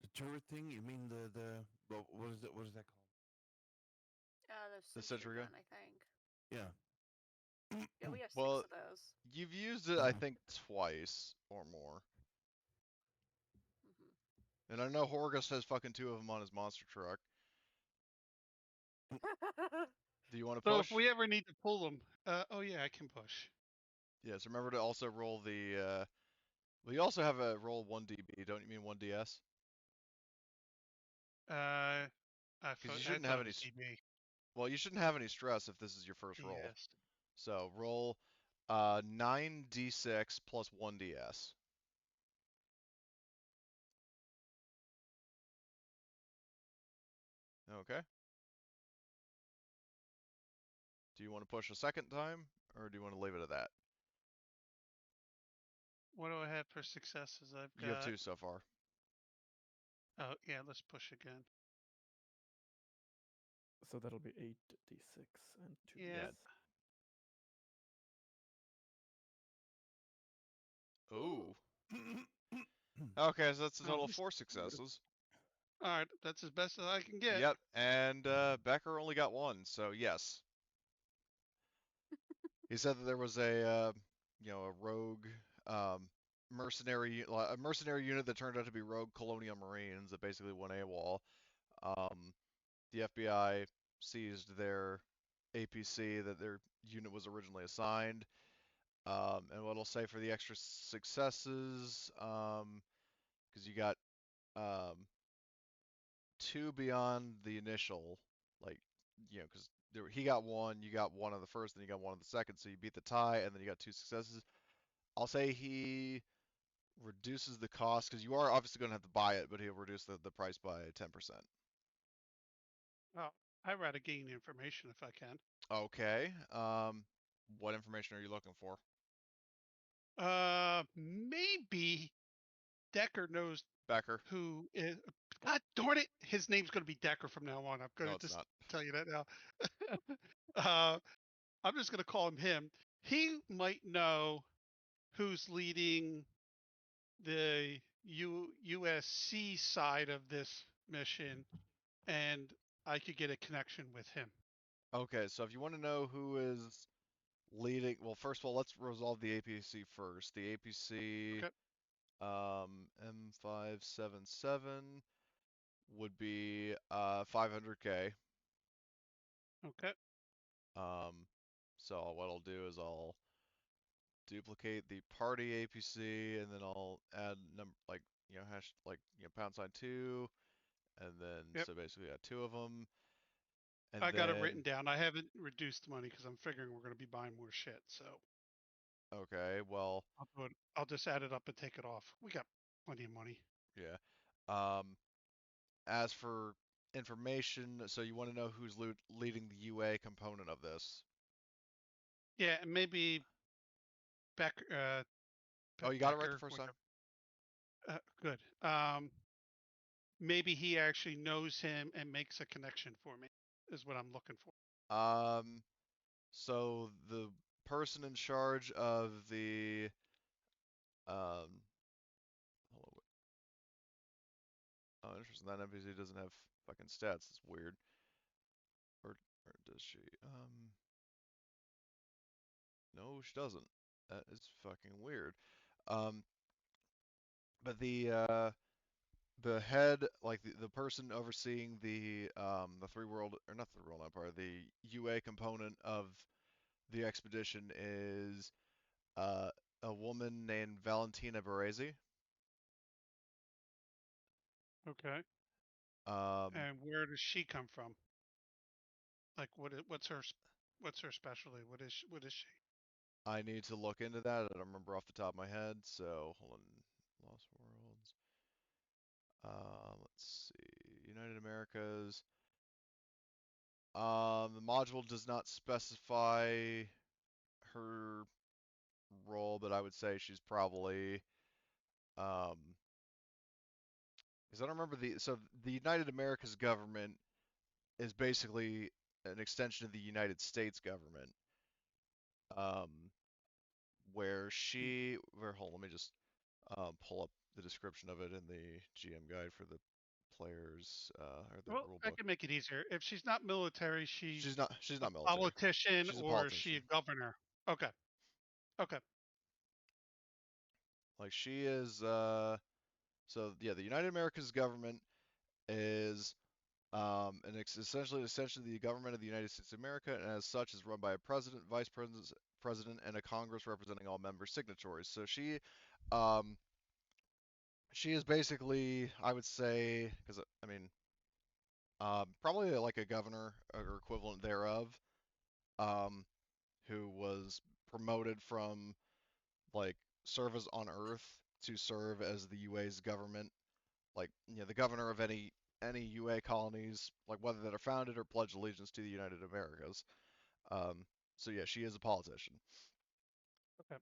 The turret thing? You mean well, what is that called? The sentry gun? I think. Yeah. Yeah, we have Well, 6 of those. you've used it, I think, twice or more. Hmm. And I know Horgus has fucking 2 of them on his monster truck. Do you want to So push? if we ever need to pull them, oh yeah, I can push. Yes, remember to also roll the, well, you also have a roll 1DB, don't you mean 1DS? I Because you I shouldn't thought have it any, was DB. well, you shouldn't have any stress if this is your first roll. Yes. So roll 9d6 plus 1ds. Okay. Do you want to push a second time, or do you want to leave it at that? What do I have for successes? I've got. You have 2 so far. Oh yeah, let's push again. So that'll be 8d6 and 2 Yeah. Ooh. Okay, so that's a Oh, total of this- 4 successes. All right, that's as best as I can get. Yep, and Becker only got 1, so yes. He said that there was a rogue mercenary unit that turned out to be rogue Colonial Marines that basically went AWOL. The FBI seized their APC that their unit was originally assigned. And what I'll say for the extra successes, because you got 2 beyond the initial, like, because he got 1, you got 1 on the first, then you got 1 on the second, so you beat the tie, and then you got 2 successes. I'll say he reduces the cost, because you are obviously going to have to buy it, but he'll reduce the price by 10%. Oh, I'd rather gain information if I can. Okay. What information are you looking for? Maybe Decker knows Becker. who is. God darn it! His name's going to be Decker from now on. I'm going No, to it's just not. tell you that now. I'm just going to call him him. He might know who's leading the USC side of this mission, and I could get a connection with him. Okay, so if you want to know who is leading, well, first of all, let's resolve the APC first. The APC Okay. M577 would be 500K. Okay. So what I'll do is I'll duplicate the party APC, and then I'll add number like #2, And then, Yep. so basically, got two of them. And I got it then, written down. I haven't reduced money because I'm figuring we're going to be buying more shit. So okay, well, I'll just add it up and take it off. We got plenty of money. yeah. As for information, so you want to know who's leading the UA component of this? Yeah, and maybe Beck. Oh, you got it right the Becker, first time? good. Maybe he actually knows him and makes a connection for me. Is what I'm looking for. So the person in charge of the hold on, oh, interesting. That NPC doesn't have fucking stats. That's weird. Or does she? No, she doesn't. That is fucking weird. Um, but the head, like the person overseeing the three world, or not the world empire, the UA component of the expedition is a woman named Valentina Baresi. Okay. Um, And where does she come from? Like, what's her specialty? What is she? I need to look into that. I don't remember off the top of my head. So hold on. Lost Worlds. Let's see. United Americas. The module does not specify her role, but I would say she's probably because I don't remember the United Americas government is basically an extension of the United States government. Um, hold on, let me just pull up the description of it in the GM guide for the players or the Well, rule I book. can make it easier. If she's not military, she's She's a not military. politician, She's a or is she a politician. governor? Okay. Okay. Like she is so yeah, the United Americas government is and it's essentially the government of the United States of America, and as such is run by a president, vice president, and a Congress representing all member signatories. So um, she is basically, I would say, because I mean, probably like a governor or equivalent thereof, um, who was promoted from like service on Earth to serve as the UA's government, like the governor of any UA colonies, like whether that are founded or pledge allegiance to the United Americas. So yeah, she is a politician. Okay.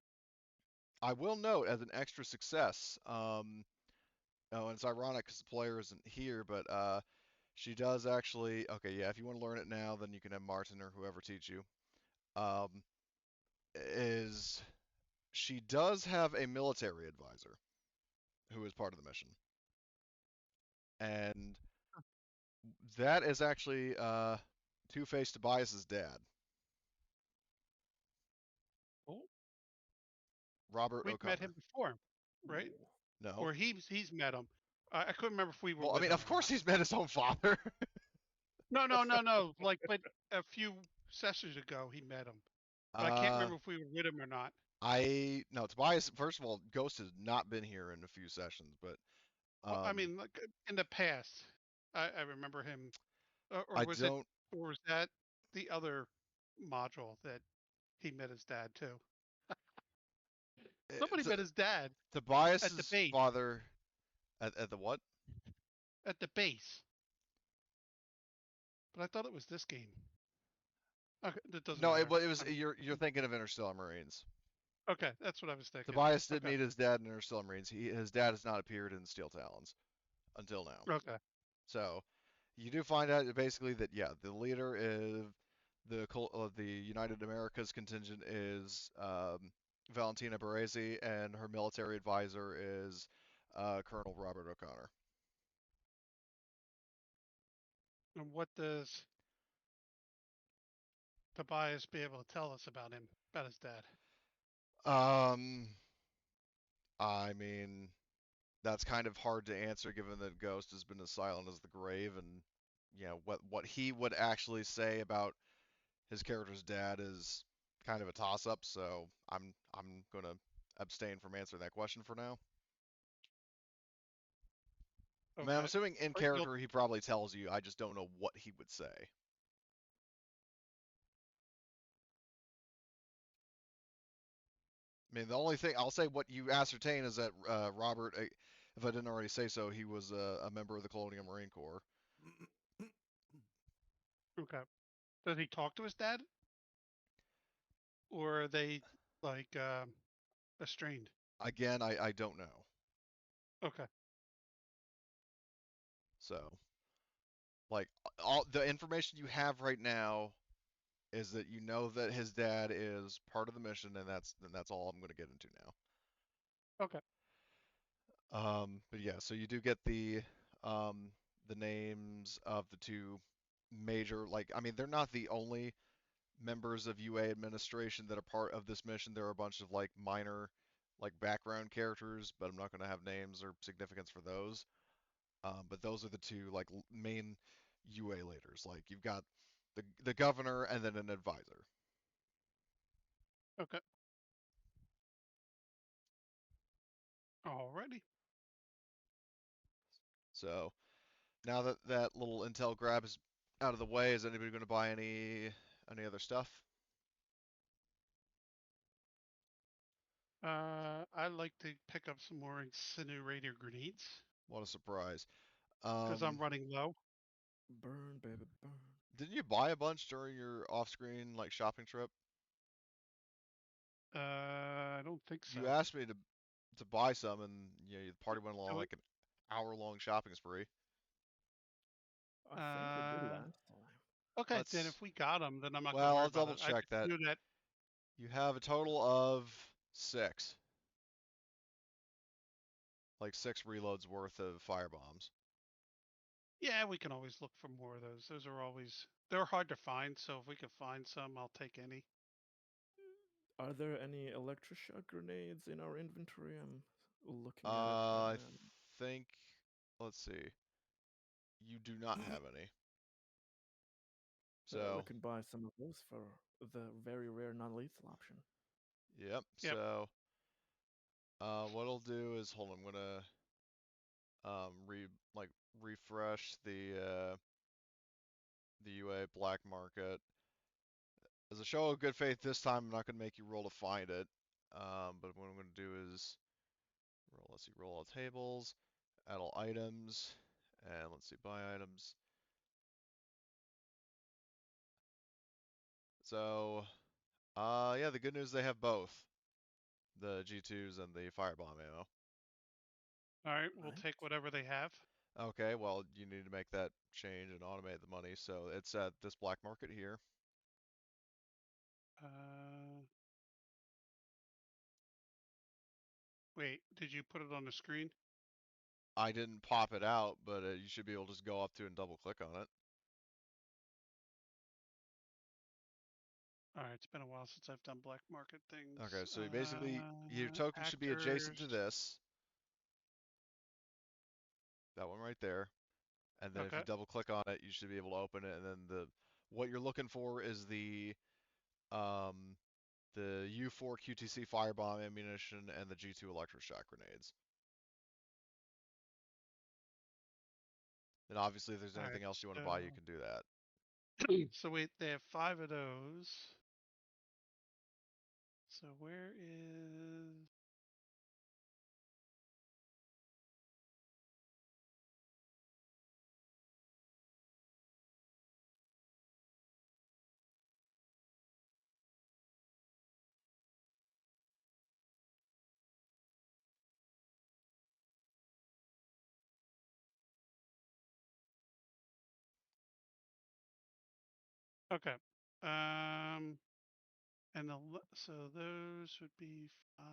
I will note as an extra success, oh, and it's ironic because the player isn't here, but she does actually. Okay, yeah, if you want to learn it now, then you can have Martin or whoever teach you. Um, is she does have a military advisor who is part of the mission, and that is actually Two-Face Tobias's dad, Oh, Robert we've met O'Connor. him before, right? Ooh. No. Or he's met him. I couldn't remember if we were Well, I with mean, him of or course not. he's met his own father. No. Like, but a few sessions ago he met him, but I can't uh, remember if we were with him or not. no, Tobias. First of all, Ghost has not been here in a few sessions, but Well, I mean, like in the past, I remember him. Or I was it? don't. Or was that the other module that he met his dad too? Somebody T- met his dad at the Tobias's base. father at the what? At the base. But I thought it was this game. Okay, that doesn't No, matter. it was you're thinking of Interstellar Marines. Okay, that's what I was thinking. Tobias did Okay. meet his dad in Interstellar Marines. His dad has not appeared in Steel Talons until now. Okay. So you do find out basically that yeah, the leader is the United Americas contingent is Valentina Baresi, and her military advisor is Colonel Robert O'Connor. And what does Tobias be able to tell us about him, about his dad? Um, I mean, that's kind of hard to answer given that Ghost has been as silent as the grave, and what he would actually say about his character's dad is kind of a toss-up. So I'm gonna abstain from answering that question for now. I mean, I'm Okay. assuming in Or you'll- character he probably tells you. I just don't know what he would say. I mean, the only thing I'll say what you ascertain is that Robert, if I didn't already say so, he was a member of the Colonial Marine Corps. Okay. Does he talk to his dad? Or are they like estranged? Again, I don't know. Okay. So, like, all the information you have right now is that you know that his dad is part of the mission, and that's all I'm going to get into now. Okay. But yeah, so you do get the names of the two major, like, I mean, they're not the only members of UA administration that are part of this mission. There are a bunch of like minor, like background characters, but I'm not going to have names or significance for those. But those are the two like main UA leaders. Like you've got the governor and then an advisor. Okay. Alrighty. So now that that little intel grab is out of the way, is anybody going to buy any other stuff? I'd like to pick up some more incinerator grenades What a surprise. because I'm running low. Burn, baby, burn. Didn't you buy a bunch during your off-screen like shopping trip? I don't think so. You asked me to buy some, and you know, the party went along we- like an hour-long shopping spree. I think we did Uh, last time. Okay, then Let's. if we got them, then I'm not gonna Well, worry I'll about double it. I check just that. knew that. You have a total of 6, like 6 reloads worth of fire bombs. Yeah, we can always look for more of those. Those are always they're hard to find, so if we can find some, I'll take any. Are there any electroshock grenades in our inventory? I'm looking at it I right now. think. Let's see. You do not have any. We So, could buy some of those for the very rare non-lethal option. yep. Yep. So, what I'll do is hold on. I'm gonna refresh the UA black market. As a show of good faith this time, I'm not gonna make you roll to find it. But what I'm gonna do is roll. Let's see, roll all tables, add all items, and let's see, buy items. So, yeah, the good news they have both the G2s and the firebomb ammo. All right, we'll Right. take whatever they have. Okay, well, you need to make that change and automate the money, so it's at this black market here. Wait, did you put it on the screen? I didn't pop it out, but you should be able to just go up to and double click on it. All right, it's been a while since I've done black market things. Okay, so basically, your token should be adjacent to Actors. this. That one right there. And then if Okay. you double click on it, you should be able to open it. And then what you're looking for is the U4 QTC firebomb ammunition and the G2 electroshock grenades. And obviously, if there's All anything right, else you want to buy, you can do that. so wait, they have 5 of those. So where is? Okay. And so those would be 5.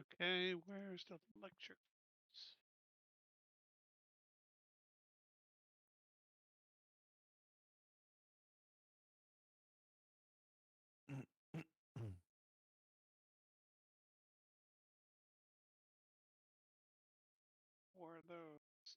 Okay, where's the lecture? Or those?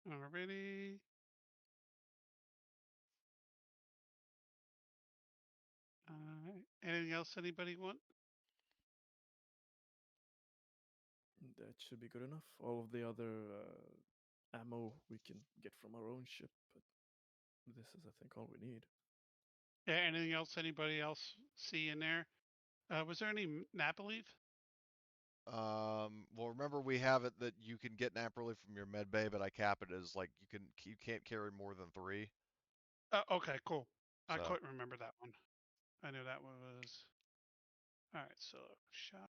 Alrighty. Anything else anybody want? That should be good enough. All of the other ammo we can get from our own ship, but this is, I think, all we need. Yeah, anything else anybody else see in there? Was there any nap leave? Well, remember we have it that you can get nap relief from your med bay, but I cap it as like you can't carry more than 3. Okay, cool. I So couldn't remember that one. I knew that one was. All right, so shot.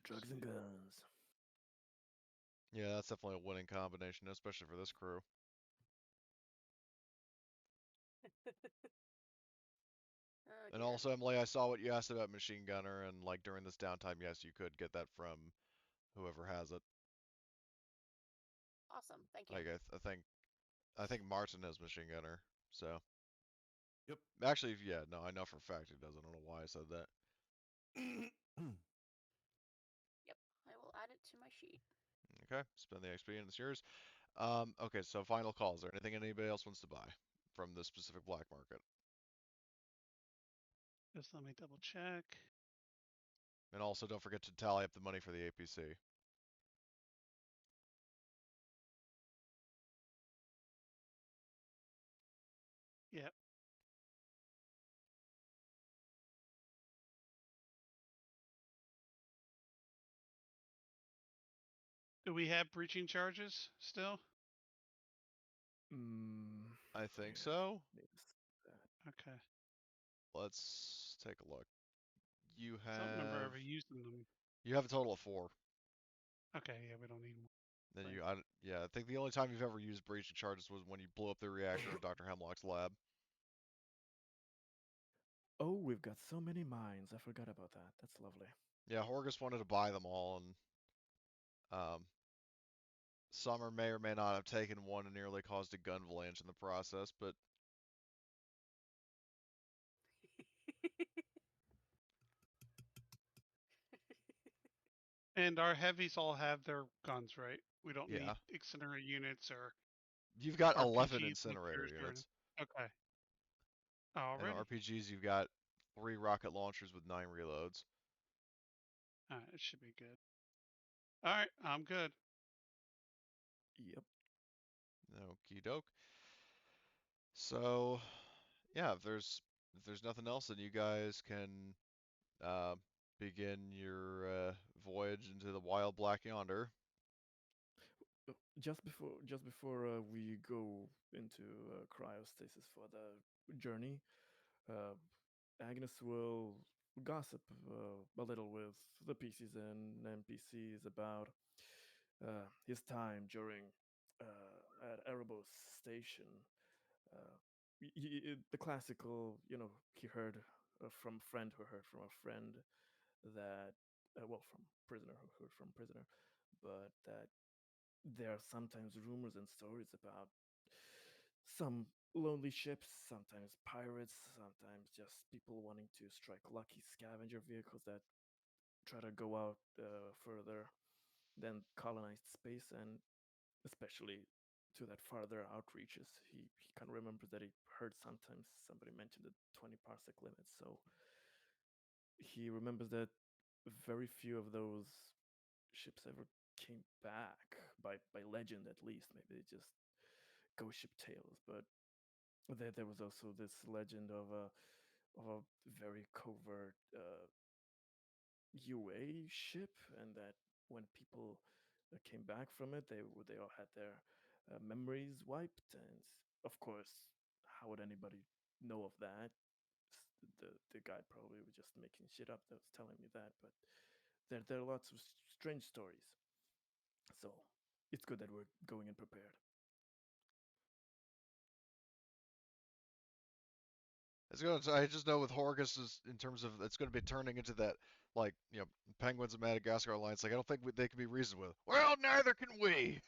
Drugs and guns. yeah, that's definitely a winning combination, especially for this crew. Oh, And dear. also, Emily, I saw what you asked about machine gunner, and like during this downtime, yes, you could get that from whoever has it. Awesome. Thank you. Like I think Martin has machine gunner, so. Yep. Actually, yeah, no, I know for a fact he does. I don't know why I said that. Yep. I will add it to my sheet. Okay, spend the XP and it's yours. Okay, so final call. Is there anything anybody else wants to buy from the specific black market? Just let me double check. And also, don't forget to tally up the money for the APC. Yep. Do we have breaching charges still? I think Yeah, so. need to see that. Okay. Let's take a look. You I don't remember have ever using them. a total of 4. Okay, yeah, we don't need more. Then Right. yeah, I think the only time you've ever used breaching charges was when you blew up the reactor in Dr. Hemlock's lab. Oh, we've got so many mines. I forgot about that. That's lovely. Yeah, Horgus wanted to buy them all, and Summer may or may not have taken one and nearly caused a gun avalanche in the process, but And our heavies all have their guns, right? We don't yeah. need incinerator units or You've got 11 RPG incinerator boosters or units. okay. And Already. RPGs, you've got 3 rocket launchers with 9 reloads. Alright, it should be good. Alright, I'm good. Yep. Okie doke. So, yeah, if there's nothing else, then you guys can begin your voyage into the wild black yonder. Just before we go into cryostasis for the journey, uh, Agnes will gossip a little with the PCs and NPCs about his time during at Erebos Station. The classical, he heard from a friend who heard from a friend that, well, from prisoner who heard from prisoner, but that there are sometimes rumors and stories about some lonely ships, sometimes pirates, sometimes just people wanting to strike lucky scavenger vehicles that try to go out further than colonized space, and especially to that farther outreaches. He kind of remembers that he heard sometimes somebody mention the 20 parsec limit, so he remembers that very few of those ships ever came back by legend, at least. Maybe they just ghost ship tales, but there was also this legend of a very covert UA ship, and that when people came back from it, they all had their memories wiped, and of course, how would anybody know of that? The guy probably was just making shit up that was telling me that, but there are lots of strange stories. So it's good that we're going in prepared. I just know with Horgus is in terms of it's going to be turning into that like Penguins of Madagascar alliance. Like I don't think they can be reasoned with. Well, neither can we.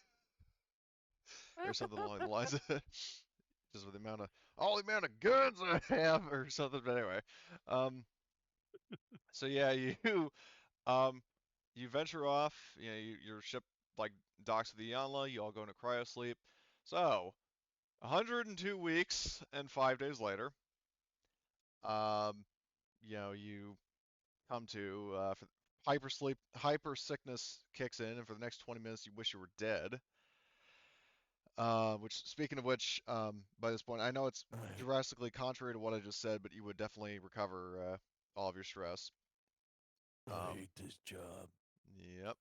Or something along the lines of just with the amount of guns I have or something. But anyway, um, so yeah, um, you venture off. Your ship like docks of the Yanla. You all go into cryosleep. So 102 weeks and 5 days later, um, you come to hyper sickness kicks in, and for the next 20 minutes you wish you were dead. Which, speaking of which, by this point, I know it's drastically contrary to what I just said, but you would definitely recover all of your stress. I hate this job. Yep,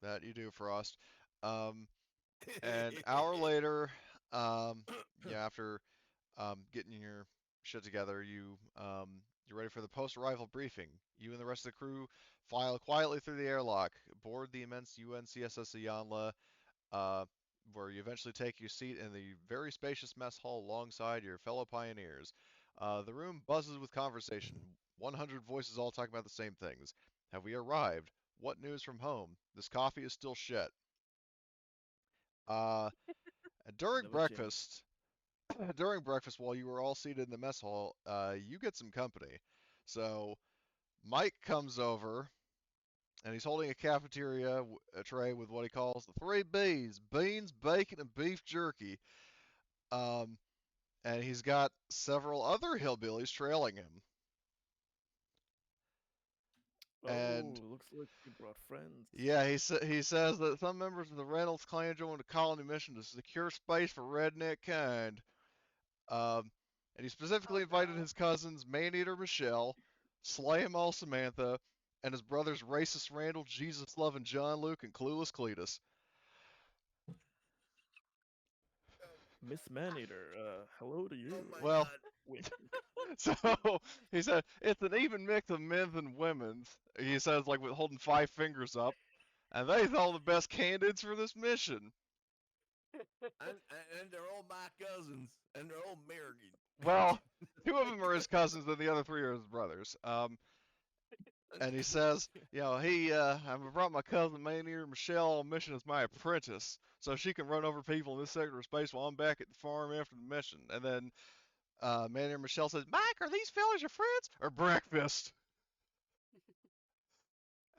that you do, Frost. Um, an hour later, after getting your shit together, you're ready for the post-arrival briefing. You and the rest of the crew file quietly through the airlock, board the immense UNCSS Ayanla, where you eventually take your seat in the very spacious mess hall alongside your fellow pioneers. The room buzzes with conversation. 100 voices all talking about the same things. Have we arrived? What news from home? This coffee is still shit. Uh, during Never change. breakfast, during breakfast, while you were all seated in the mess hall, you get some company. So Mike comes over, and he's holding a cafeteria a tray with what he calls the 3 Bs: beans, bacon, and beef jerky. Um, and he's got several other hillbillies trailing him. And Oh, looks like you brought friends. yeah, he says that some members of the Reynolds clan joined a colony mission to secure space for redneck kind. And he specifically invited his cousins Maneater Michelle, Slay 'em all Samantha, and his brothers Racist Randall, Jesus loving John Luke, and Clueless Cletus. Miss Maneater, hello to you. Oh my Well, god. Wink. so he said it's an even mix of men's and women's. He says, like, with holding 5 fingers up, and they's all the best candidates for this mission. And they're all my cousins, and they're all married. Well, 2 of them are his cousins, and the other 3 are his brothers. And he says, I brought my cousin Maneater Michelle on a mission as my apprentice, so she can run over people in this sector of space while I'm back at the farm after the mission. And then Maneater Michelle says, Mike, are these fellas your friends or breakfast?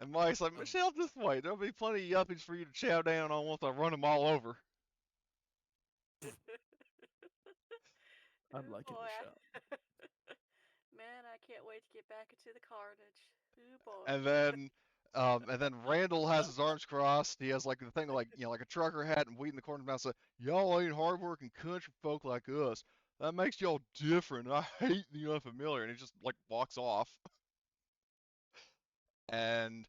And Mike's like, Michelle, just wait. There'll be plenty of yuppies for you to chow down on once I run them all over. I'm liking boy. the shot. Man, I can't wait to get back into the carnage. Ooh boy. And then Randall has his arms crossed. He has like the thing like like a trucker hat and weed in the corner of his mouth. Says, y'all ain't hardworking country folk like us. That makes y'all different. I hate the unfamiliar. And he just like walks off. And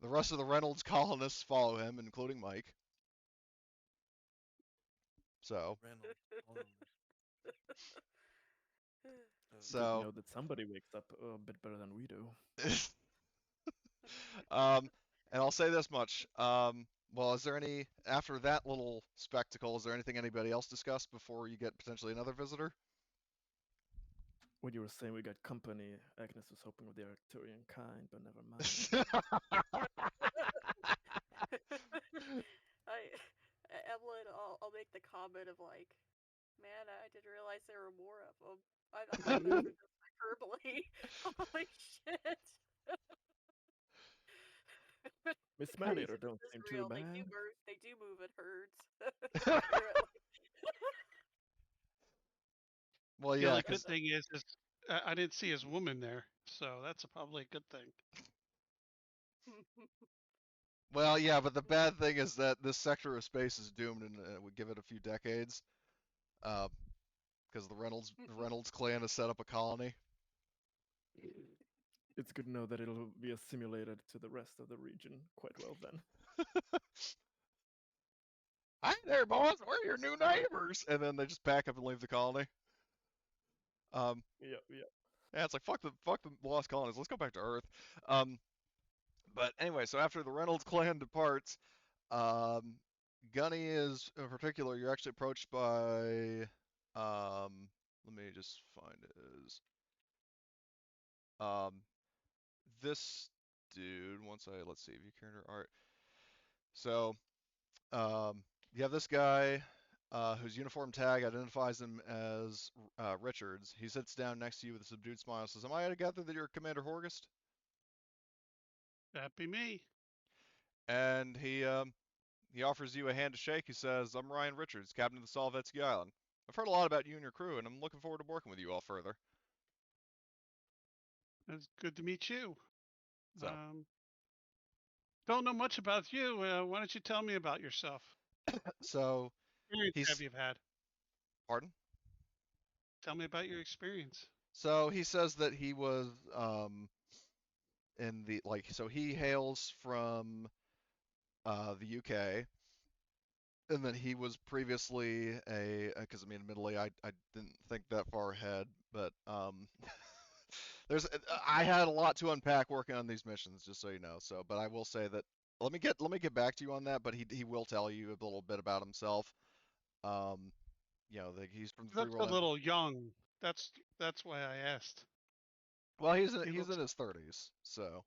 the rest of the Reynolds colonists follow him, including Mike. So. Reynolds. Good to know that somebody wakes up a bit better than we do. And I'll say this much. Well, is there any, after that little spectacle, is there anything anybody else discussed before you get potentially another visitor? When you were saying we got company, Agnes was hoping with the Arcturian kind, but never mind. Evelyn, I'll make the comment of like, man, I didn't realize there were more of them. I thought those were just hyperbole. Holy shit. Miss Maneater don't This is seem too real. bad. They do move in herds. Well, The yeah, only 'cause good thing is I didn't see his woman there, so that's probably a good thing. well, yeah, but the bad thing is that this sector of space is doomed, and it would give it a few decades, because the Reynolds clan has set up a colony. It's good to know that it'll be assimilated to the rest of the region quite well then. Hi there, boys. We're your new neighbors. And then they just pack up and leave the colony. Yeah. Yeah, it's like fuck the Lost Colonies. Let's go back to Earth. But anyway, so after the Reynolds clan departs, Gunny is in particular. You're actually approached by. Let me just find his. This dude. Let's see if you character art. So, you have this guy. Whose uniform tag identifies him as Richards. He sits down next to you with a subdued smile and says, am I to gather that you're Commander Horgust? That'd be me. And he He offers you a hand to shake. He says, "I'm Ryan Richards, captain of the Solvetsky Island. I've heard a lot about you and your crew, and I'm looking forward to working with you all further." It's good to meet you. So, Don't know much about you. Why don't you tell me about yourself? so Experience have he's you had? pardon. Tell me about your experience. So he says that he was in the so he hails from the UK, and then he was previously because I mean admittedly I didn't think that far ahead, but there's I had a lot to unpack working on these missions, just so you know. So, but I will say that let me get back to you on that, but he will tell you a little bit about himself. Um, he's from the Three That's a World Empire. little young. That's why I asked. Well, He he's looks in his 30s, so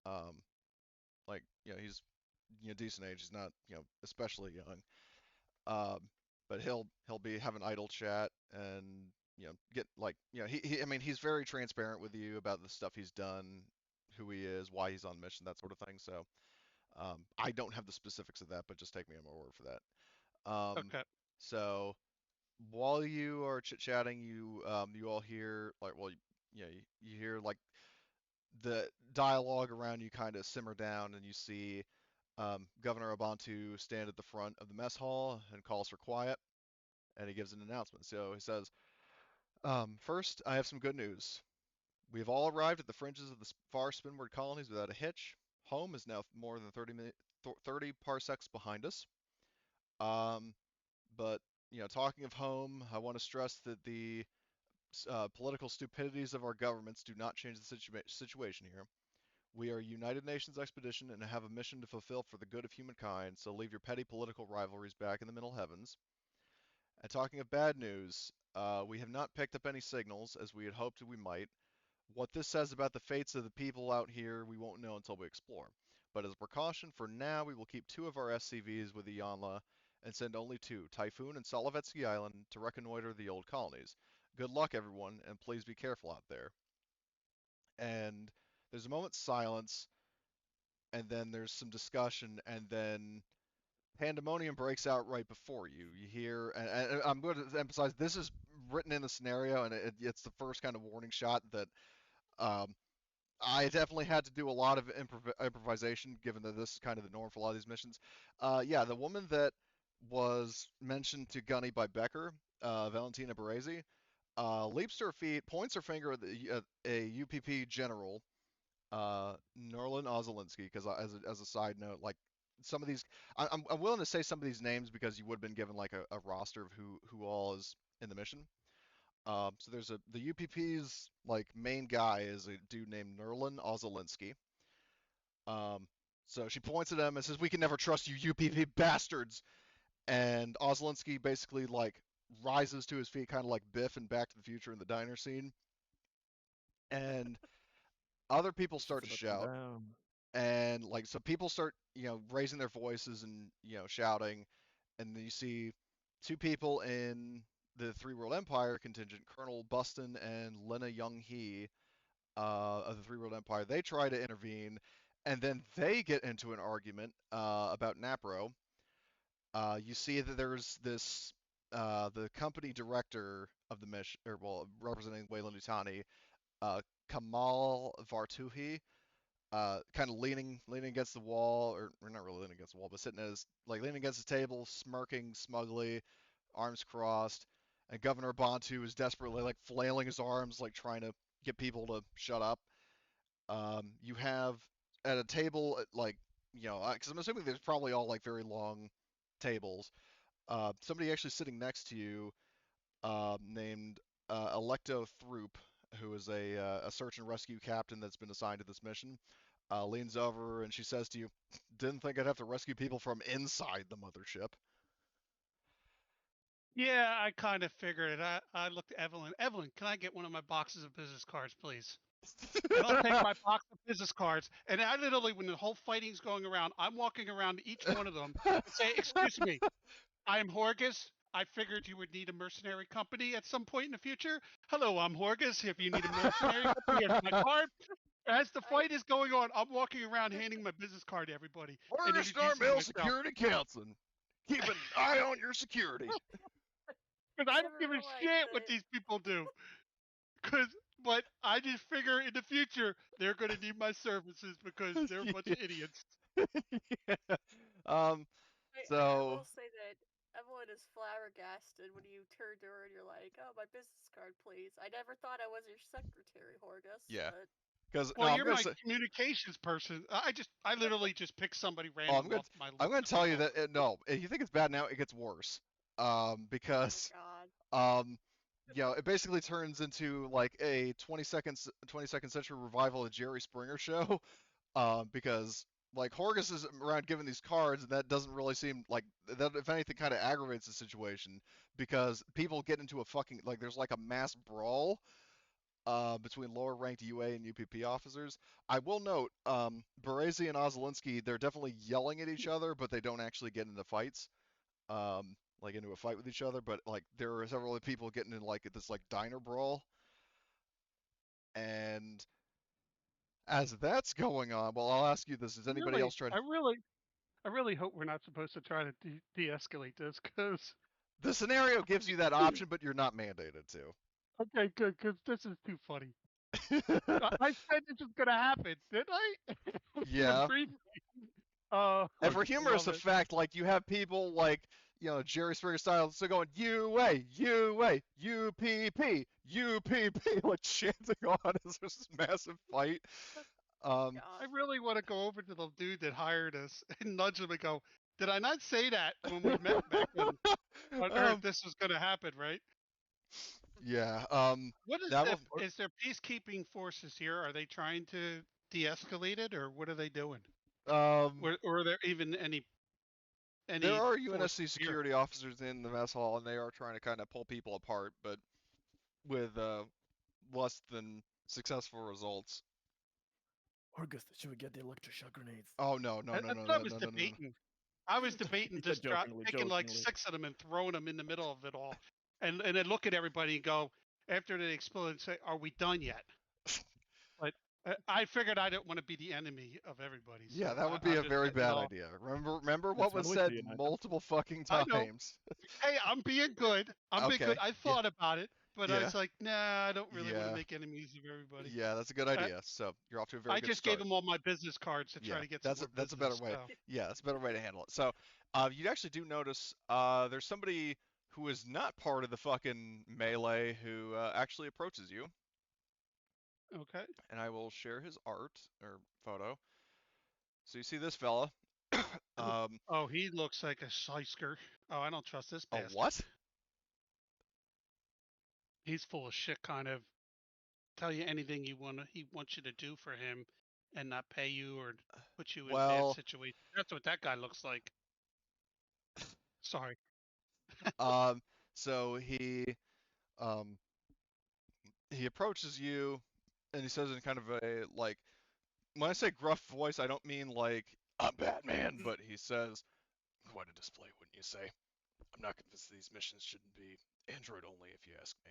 um, he's decent age. He's not especially young. Um, but he'll be have an idle chat and get he I mean he's very transparent with you about the stuff he's done, who he is, why he's on mission, that sort of thing. So I don't have the specifics of that, but just take me on my word for that. okay. So while you are chit chatting, you all hear you hear like the dialogue around you kind of simmer down, and you see Governor Abantu stand at the front of the mess hall and calls for quiet, and he gives an announcement. So he says, "First, I have some good news. We have all arrived at the fringes of the far Spinward colonies without a hitch. Home is now more than 30 parsecs behind us. Um, but talking of home, I want to stress that the political stupidities of our governments do not change the situation here. We are a United Nations expedition and have a mission to fulfill for the good of humankind, so leave your petty political rivalries back in the Middle Heavens. And talking of bad news, we have not picked up any signals, as we had hoped we might. What this says about the fates of the people out here, we won't know until we explore. But as a precaution, for now, we will keep 2 of our SCVs with the Yanla and send only 2, Typhoon and Solovetsky Island, to reconnoiter the old colonies. Good luck, everyone, and please be careful out there." And there's a moment's silence, and then there's some discussion, and then pandemonium breaks out right before you. You hear, and I'm going to emphasize this is written in the scenario, and it's the first kind of warning shot that um, I definitely had to do a lot of improvisation, given that this is kind of the norm for a lot of these missions. Yeah, the woman that was mentioned to Gunny by Becker, Valentina Baresi, leaps to her feet, points her finger at a UPP general, Norlin Ozolinsky, because as a side note, like some of these, I'm willing to say some of these names because you would have been given like a roster of who all is in the mission. So there's the UPP's like main guy is a dude named Nerlin Ozolinsky. Um, so she points at him and says, "We can never trust you, UPP bastards." And Ozolinsky basically like rises to his feet, kind of like Biff in Back to the Future in the diner scene, and other people start Shoots to it up and shout. down. And like so people start raising their voices and shouting, and then you see 2 people in the Three World Empire contingent, Colonel Buston and Lena Young Hee, of the Three World Empire. They try to intervene, and then they get into an argument about Napro. You see that there's this the company director of the mission, or well, representing Wayland Utani, Kamal Vartuhi, kind of leaning against the wall, or not really leaning against the wall, but sitting as like leaning against the table, smirking smugly, arms crossed. And Governor Bantu is desperately like flailing his arms, like trying to get people to shut up. You have at a table, like because I'm assuming there's probably all like very long tables. Somebody actually sitting next to you, named Electo Throop, who is a search and rescue captain that's been assigned to this mission, leans over and she says to you, "Didn't think I'd have to rescue people from inside the mothership." Yeah, I kind of figured it. I looked at Evelyn. Evelyn, can I get one of my boxes of business cards, please? And I'll take my box of business cards. And I literally, when the whole fighting's going around, I'm walking around to each one of them and say, "Excuse me, I'm Horgus. I figured you would need a mercenary company at some point in the future. Hello, I'm Horgus. If you need a mercenary company, here's my card. As the fight is going on, I'm walking around handing my business card to everybody and Forest introducing Armel myself. Security Counseling. Keep an eye on your security. Because I Never don't give a realized shit what that- these people do. But I just figure in the future they're going to need my services because they're a bunch of idiots. Yeah. I So will say that Evelyn is flabbergasted when you turn to her and you're like, "Oh, my business card, please." I never thought I was your secretary, Horgus. Yeah. But because Well, I'm you're gonna my say, communications person. I literally just pick somebody oh, random off my list. I'm gonna of tell you people. that no, if you think it's bad now, it gets worse. Because God, it basically turns into like a 22nd century revival of Jerry Springer show. Because like Horgus is around giving these cards, and that doesn't really seem like that. If anything, kind of aggravates the situation because people get into a fucking like there's like a mass brawl between lower ranked UA and UPP officers. I will note, Berezi and Ozolinsky, they're definitely yelling at each other, but they don't actually get into fights. Like into a fight with each other, but like there are several other people getting in like this like diner brawl, and as that's going on, well, I'll ask you this: Is anybody else trying? I really hope we're not supposed to try to de-escalate this, because The scenario gives you that option, but you're not mandated to. okay, good, because this is too funny. I said this was gonna happen, didn't I? Yeah. Briefly. And for I humorous love it. effect, like you have people like Jerry Springer style, so going UA, UA, UPP, UPP, like chanting on as there's this massive fight. I God. really want to go over to the dude that hired us and nudge him and go, "Did I not say that when we met back on Earth? Um, This was gonna happen, right?" yeah. What is That the will, is there peacekeeping forces here? Are they trying to de-escalate it, or what are they doing? Or are there even there any are forces UNSC here? security officers in the mess hall, and they are trying to kind of pull people apart, but with less than successful results. Horgus, should we get the electroshock grenades? Oh no, no, no, That's no, what I no, was no, no, no, no. debating. I was debating He just said jokingly, taking like jokingly. 6 of them and throwing them in the middle of it all, and then look at everybody and go after they explode and say, "Are we done yet?" But I figured I didn't want to be the enemy of everybody, so Yeah, that would be I'm a just very letting it bad all. idea. Remember what That's was one way said to unite them. multiple fucking I know. times. Hey, I'm being good. I'm being Okay. good. I thought about it, but I Yeah. was like, nah, I don't really want Yeah. to make enemies of everybody. Yeah, that's a good idea. So you're off to a very I good just start. gave them all my business cards to Yeah, try to get some more that's a better business. way. So. Yeah, that's a better way to handle it. So, you actually do notice there's somebody who is not part of the fucking melee who actually approaches you, Okay. and I will share his art or photo. So you see this fella. Oh, he looks like a shyster. Oh, I don't trust this A bastard. what? He's full of shit. Kind of tell you anything he wants you to do for him, and not pay you or put you in bad Well, situations. That's what that guy looks like. Sorry. um, so um, he approaches you, and he says in kind of a like, when I say gruff voice, I don't mean like I'm Batman, but he says, quite a display, wouldn't you say? I'm not convinced these missions shouldn't be Android only, if you ask me.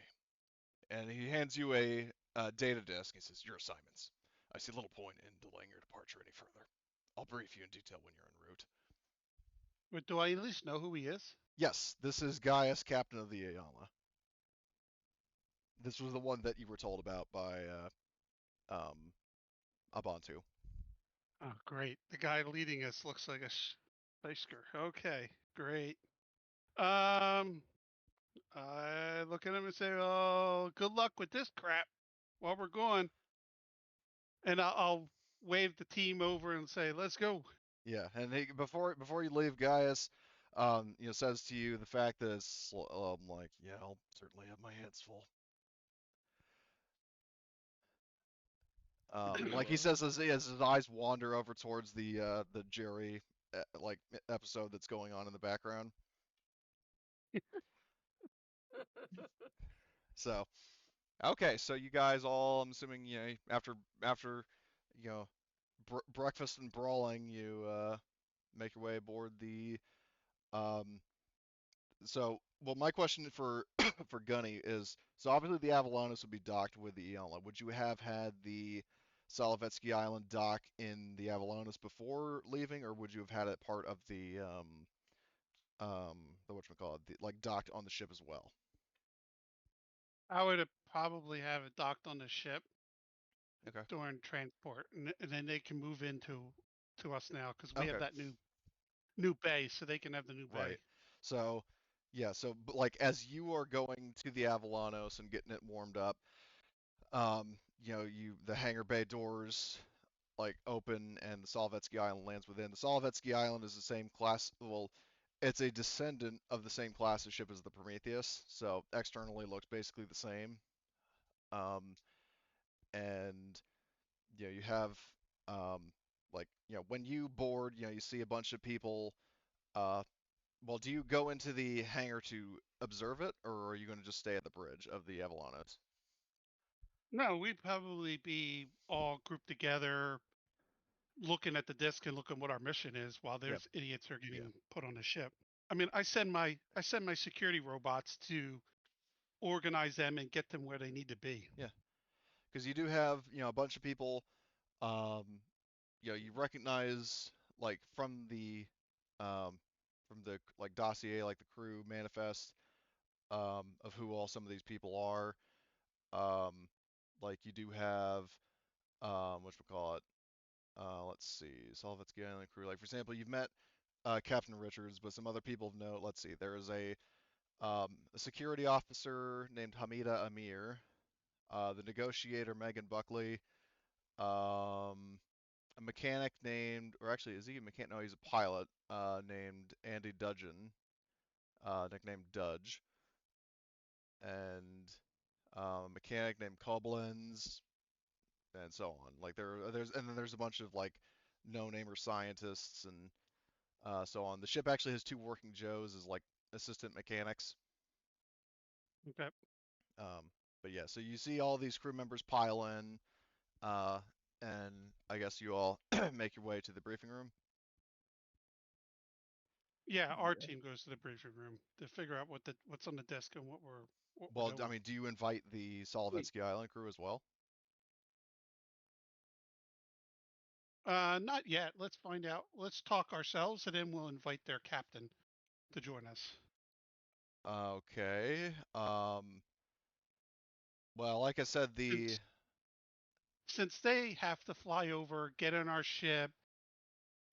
And he hands you a data disk. He says, your assignments. I see little point in delaying your departure any further. I'll brief you in detail when you're en route. But do I at least know who he is? Yes, this is Gaius, captain of the Ayala. This was the one that you were told about by Abantu. Oh, great. The guy leading us looks like a shyster. Okay, great. I look at him and say, "Oh, good luck with this crap while we're going." And I'll wave the team over and say, "Let's go." Yeah, and he, before you leave, Gaius, says to you the fact that it's like, yeah, I'll certainly have my hands full. Like he says as his eyes wander over towards the Jerry episode that's going on in the background. So, okay, so you guys all, I'm assuming, after breakfast and brawling, you make your way aboard the well, my question for for Gunny is, so obviously the Avalanus would be docked with the Eola. Would you have had the Solovetsky Island dock in the Avalonis before leaving, or would you have had it part of the whatchamacallit, like docked on the ship as well? I would have probably have it docked on the ship Okay. during transport, and then they can move into us now because we have Okay. that new bay, so they can have the new bay. Right. So, yeah. So, like, as you are going to the Avalanos and getting it warmed up, the hangar bay doors like open and the Solovetsky Island lands within. The Solovetsky Island is the same class. Well, it's a descendant of the same class of ship as the Prometheus, so externally looks basically the same. Um, and you have when you board, you see a bunch of people. Uh, well, do you go into the hangar to observe it, or are you going to just stay at the bridge of the Avalonis? No, we'd probably be all grouped together, looking at the disc and looking what our mission is, while Yep. there's idiots are Yeah. getting put on the ship. I mean, I send my security robots to organize them and get them where they need to be. Yeah. Because you do have a bunch of people. Um, you recognize like from the like dossier, like the crew manifest, of who all some of these people are. Um, like you do have whatchamacallit, let's see, Solovetsky Island crew. Like for example, you've met Captain Richards, but some other people of note. Let's see, there is a security officer named Hamida Amir, the negotiator Megan Buckley, a mechanic named, or actually, is he a mechanic? No, he's a pilot, named Andy Dudgeon, nicknamed Dudge, and a mechanic named Koblenz, and so on. Like and then there's a bunch of like no-namer scientists and so on. The ship actually has two working Joes as like assistant mechanics. Okay. But yeah, so you see all these crew members pile in, uh, and I guess you all make your way to the briefing room. Yeah, our Yeah. team goes to the briefing room to figure out what's on the desk and what we're Well, doing. I mean, do you invite the Solovetsky Island crew as well? Not yet. Let's find out. Let's talk ourselves, and then we'll invite their captain to join us. Okay. Well, like I said, Since they have to fly over, get on our ship,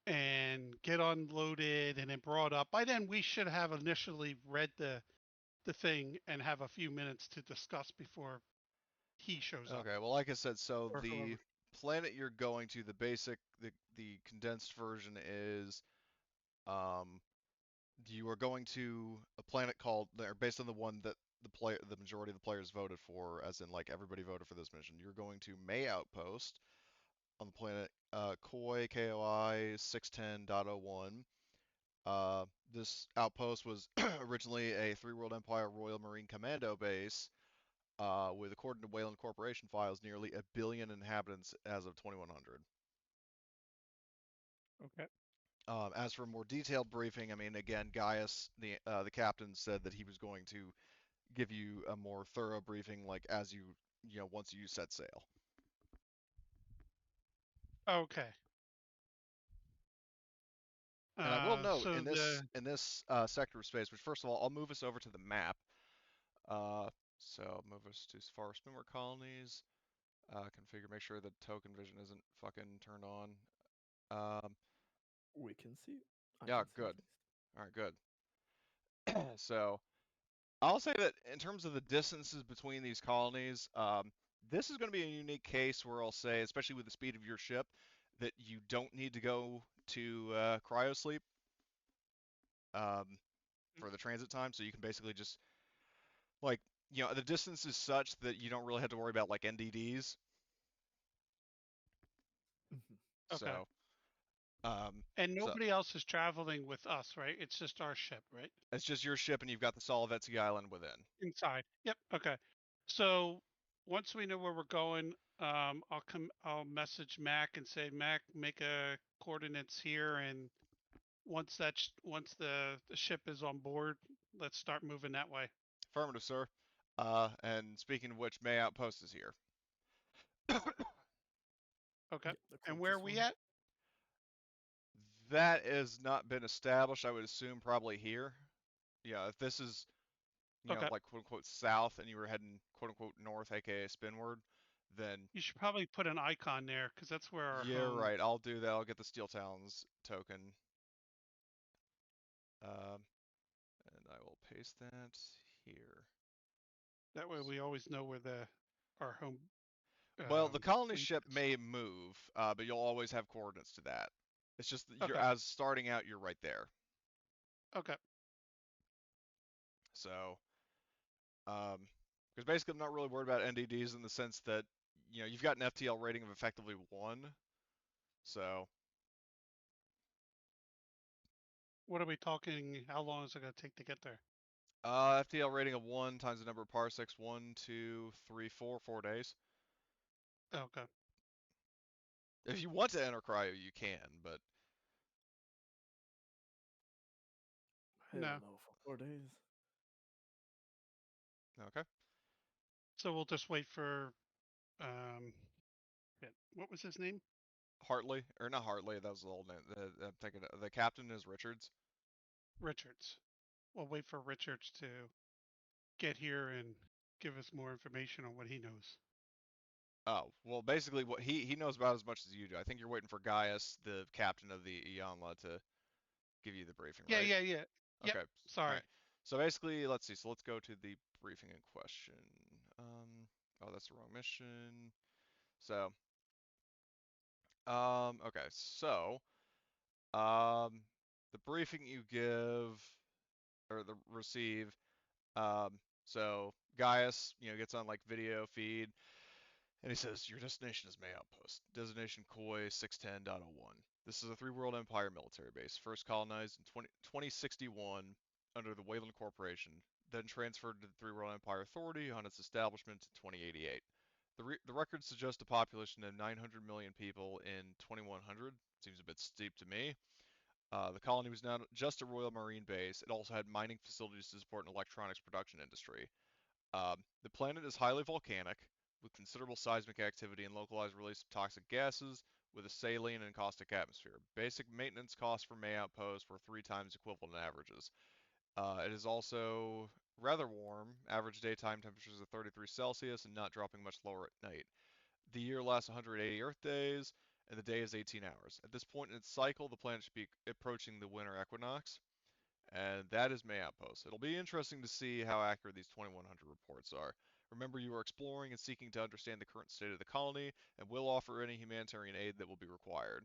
and get unloaded and then brought up, by then we should have initially read the thing and have a few minutes to discuss before he shows up. okay. Well, like I said, so Or the whoever. planet you're going to, the condensed version is, um, you are going to a planet called, or based on the one that the majority of the players voted for, as in like everybody voted for this mission. You're going to May Outpost on the planet Koi 610.01. This outpost was originally a Three World Empire Royal Marine Commando base, with, according to Wayland Corporation files, nearly a billion inhabitants as of 2100. Okay. As for a more detailed briefing, I mean, again, Gaius, the captain, said that he was going to give you a more thorough briefing, like as once you set sail. Okay. And I will note So in this sector of space, which first of all, I'll move us over to the map. So move us to Forest Member Colonies. Configure, make sure that token vision isn't fucking turned on. We can see. I Yeah, can see good. at least. All right, good. So I'll say that in terms of the distances between these colonies, this is going to be a unique case where I'll say, especially with the speed of your ship, that you don't need to go to cryosleep for the transit time. So you can basically just, like, the distance is such that you don't really have to worry about like NDDs. Mhm. okay. So, um, And so nobody else is traveling with us, right? It's just our ship, right? it's just your ship, and you've got the Solovetsky Island within. Inside. Yep. Okay. So once we know where we're going, I'll message Mac and say, Mac, make a coordinates here, and once the ship is on board, let's start moving that way. Affirmative, sir. And speaking of which, May Outpost is here. Okay. Yep, the And where are closest we one. at? That has not been established. I would assume probably here. Yeah, if this is, Okay. like quote unquote south, and you were heading quote unquote north, aka spinward, then You should probably put an icon there because that's where our yeah, home. right. I'll do that. I'll get the Steel Talons token. Um, and I will paste that here. That way we always know where our home. Well, the colony fleet ship is. may move, but you'll always have coordinates to that. It's just that you're Okay. as starting out, you're right there. Okay. So, because basically I'm not really worried about NDDs in the sense that you've got an FTL rating of effectively 1. So, What are we talking? How long is it going to take to get there? FTL rating of 1 times the number of parsecs, 1, 2, 3, 4, 4 days. Okay. If you want to enter cryo, you can, but Hell No. no, for 4 days. okay. So we'll just wait for. What was his name? Hartley, or not Hartley, that was the old name. I'm thinking the captain is Richards. Richards. We'll wait for Richards to get here and give us more information on what he knows. Oh, well, basically, what he knows about as much as you do. I think you're waiting for Gaius, the captain of the Ianla, to give you the briefing, Yeah, right? yeah, yeah. Yep. Okay. All Sorry. right. So basically, let's see. So let's go to the briefing in question. Oh, that's the wrong mission. So, okay. So, the briefing you give or the receive. So Gaius, gets on like video feed. And he says, your destination is May Outpost. Designation Koi 610.01. This is a three-world empire military base, first colonized in 2061 under the Wayland Corporation, then transferred to the Three-World Empire Authority on its establishment in 2088. The records suggest a population of 900 million people in 2100. Seems a bit steep to me. The colony was not just a Royal Marine base, it also had mining facilities to support an electronics production industry. The planet is highly volcanic, with considerable seismic activity and localized release of toxic gases, with a saline and caustic atmosphere. Basic maintenance costs for May Outpost were 3 times equivalent averages. It is also rather warm, average daytime temperatures of 33 Celsius and not dropping much lower at night. The year lasts 180 Earth days, and the day is 18 hours. At this point in its cycle, the planet should be approaching the winter equinox. And that is May Outpost. It'll be interesting to see how accurate these 2100 reports are. Remember, you are exploring and seeking to understand the current state of the colony, and will offer any humanitarian aid that will be required.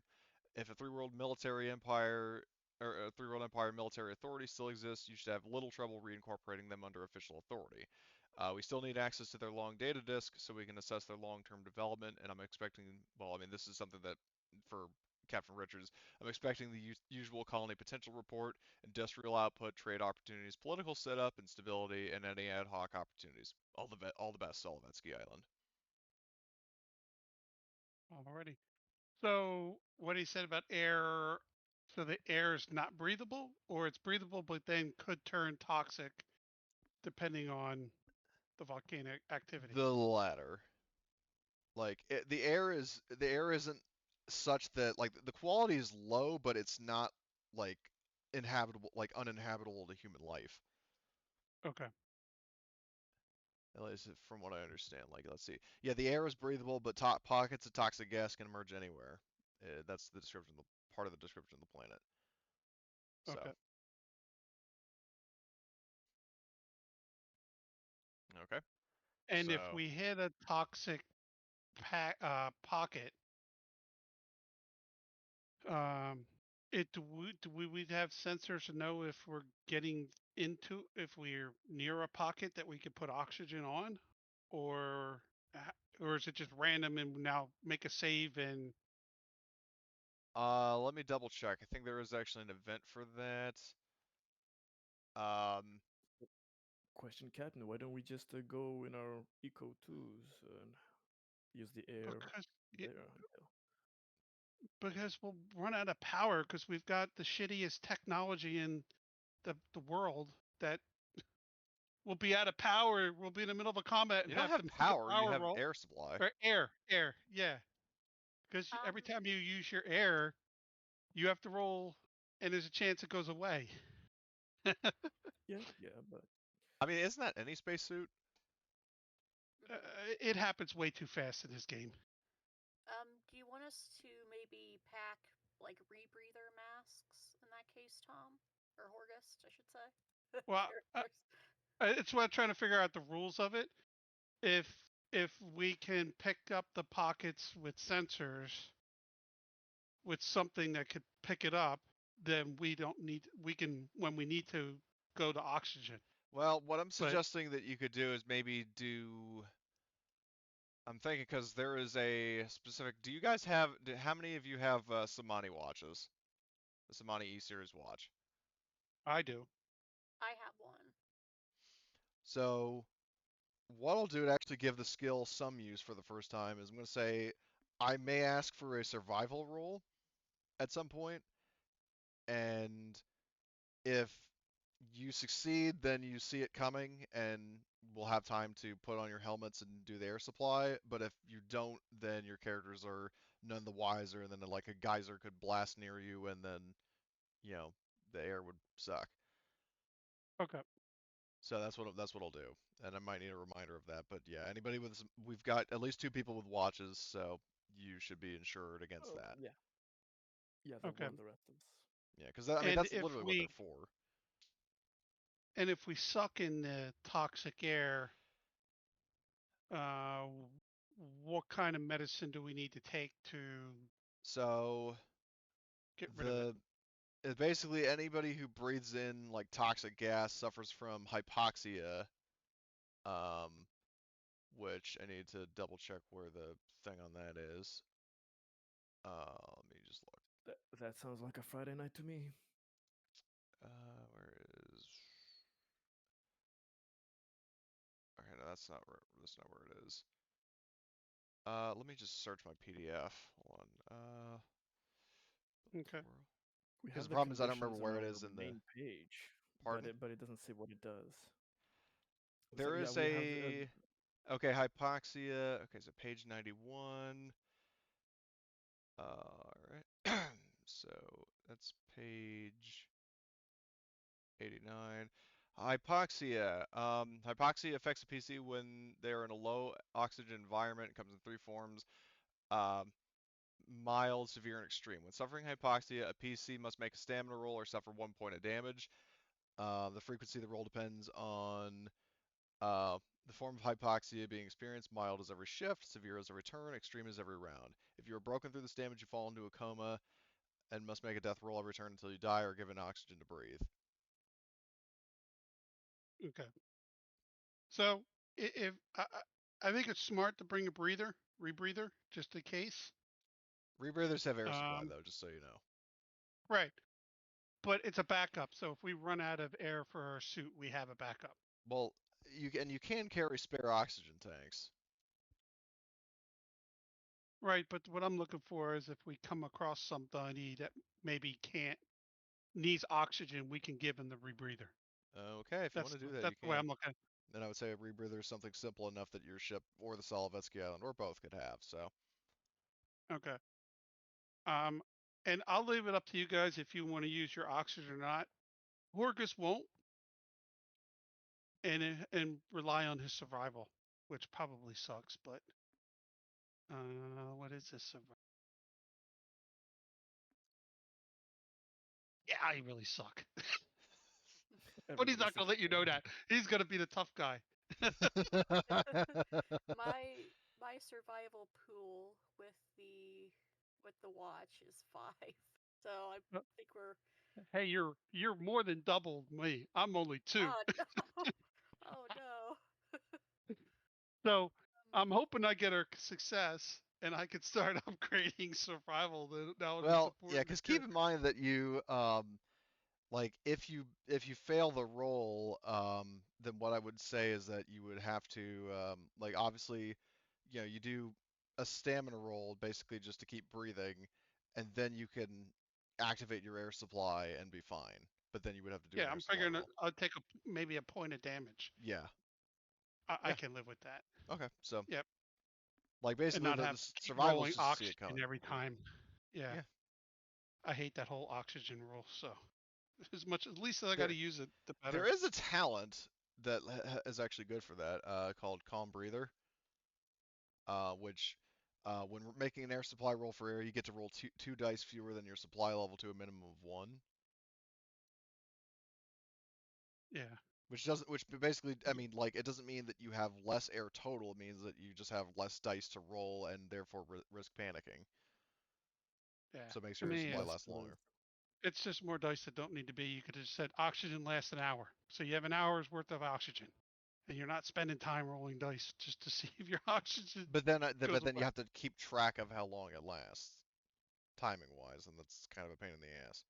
If a three-world military empire or a three-world empire military authority still exists, you should have little trouble reincorporating them under official authority. We still need access to their long data disk so we can assess their long-term development, and I'm expecting, well, I mean, this is something that for Captain Richards, I'm expecting the usual colony potential report, industrial output, trade opportunities, political setup and stability, and any ad hoc opportunities. All the best, Solovetsky Island. Alrighty. So what he said about air. So the air is not breathable, or it's breathable but then could turn toxic depending on the volcanic activity. The latter. Like the air isn't such that like the quality is low, but it's not like uninhabitable to human life. Okay. At least from what I understand. Like, let's see. Yeah, the air is breathable, but pockets of toxic gas can emerge anywhere. That's the description, part of the description of the planet. So, Okay. okay. And So, if we hit a toxic pocket, um, we'd have sensors to know if we're getting if we're near a pocket that we could put oxygen on, or or is it just random and now make a save and let me double check. I think there is actually an event for that. Um, Question, Captain. Why don't we just go in our Eco 2s and use the air because there? it, because we'll run out of power because we've got the shittiest technology in the world that we'll be out of power. We'll be in the middle of a combat and you don't have to have make a power, you power have roll air supply. or air. Yeah. Because every Um, time you use your air, you have to roll, and there's a chance it goes away. Yeah, but I mean, isn't that any spacesuit? Uh, it happens way too fast in this game. do you want us to maybe pack like rebreather masks in that case, Tom? Or Horgust, I should say. Well, Characters. it's what I'm trying to figure out the rules of it. If we can pick up the pockets with sensors with something that could pick it up, then we don't need. We can when we need to go to oxygen. Well, what I'm But suggesting that you could do is maybe do. I'm thinking because there is a specific. Do you guys have? How many of you have Samani watches? The Samani E series watch. I do. I have one. So what I'll do to actually give the skill some use for the first time is I'm going to say I may ask for a survival roll at some point, and if you succeed, then you see it coming, and we'll have time to put on your helmets and do the air supply. But if you don't, then your characters are none the wiser, and then like a geyser could blast near you, and then you know the air would suck. Okay. So that's what I'll do, and I might need a reminder of that. But yeah, anybody with we've got at least 2 people with watches, so you should be insured against that. yeah, the Okay. one the rest of us. Yeah, because I mean And that's literally what they're for. if we suck in the toxic air, uh, what kind of medicine do we need to take to So get rid of it? basically anybody who breathes in like toxic gas suffers from hypoxia, um, which I need to double check where the thing on that is. Let me just look. That sounds like a Friday night to me. Where is? Okay, no, that's not where it is. Let me just search my PDF. Hold on. Okay. We Because have the the problem is I don't conditions remember where on it our is in the. main page, Pardon? but it doesn't say what it does. So There yeah, is we have a. Okay, hypoxia. Okay, so page 91. All right. So that's page 89. Hypoxia. Hypoxia affects a PC when they're in a low oxygen environment. It comes in 3 forms. Um, mild, severe, and extreme. When suffering hypoxia, a PC must make a stamina roll or suffer 1 point of damage. The frequency of the roll depends on the form of hypoxia being experienced. Mild is every shift, severe is every turn, extreme is every round. If you are broken through this damage, you fall into a coma and must make a death roll every turn until you die or given oxygen to breathe. Okay. So if I think it's smart to bring a rebreather, just in case. Rebreathers have air supply Um, though, just so you know. right. But it's a backup. So if we run out of air for our suit, we have a backup. Well, you can carry spare oxygen tanks. Right. But what I'm looking for is if we come across somebody that maybe needs oxygen, we can give them the rebreather. Okay, if you want to do that, you That's the way can. I'm looking. Then I would say a rebreather is something simple enough that your ship or the Solovetsky Island or both could have. So. Okay. Um, and I'll leave it up to you guys if you want to use your oxygen or not. Horgus won't, and rely on his survival, which probably sucks. But what is this survival? Yeah, I really suck. But he's not gonna let you know that. He's gonna be the tough guy. My survival pool with the watch is 5. So I think we're. Hey, you're more than double me. I'm only 2. Oh no! Oh no! So I'm hoping I get a success and I can start upgrading survival. That would be Well, yeah, supporting the because keep crew. in mind that you like if you fail the roll, then what I would say is that you would have to like obviously, you do a stamina roll basically just to keep breathing, and then you can activate your air supply and be fine. But then you would have to do Yeah, an air I'm supply figuring roll. I'll take maybe a point of damage. Yeah. I Yeah. can live with that. Okay. So Yep. Like and basically not the have to keep survival rolling is just to see it oxygen coming. every time. Yeah. Yeah. I hate that whole oxygen rule. So at least I got There, to use it, the better. there is a talent that is actually good for that, called Calm Breather, which when we're making an air supply roll for air, you get to roll two dice fewer than your supply level to a minimum of 1. Yeah. Which basically, I mean, like, it doesn't mean that you have less air total. It means that you just have less dice to roll and therefore risk panicking. Yeah. So it makes I your air mean, supply last longer. it's just more dice that don't need to be. You could have said oxygen lasts an hour. So you have an hour's worth of oxygen. And you're not spending time rolling dice just to see if your oxygen But then, goes you away. have to keep track of how long it lasts, timing wise, and that's kind of a pain in the ass.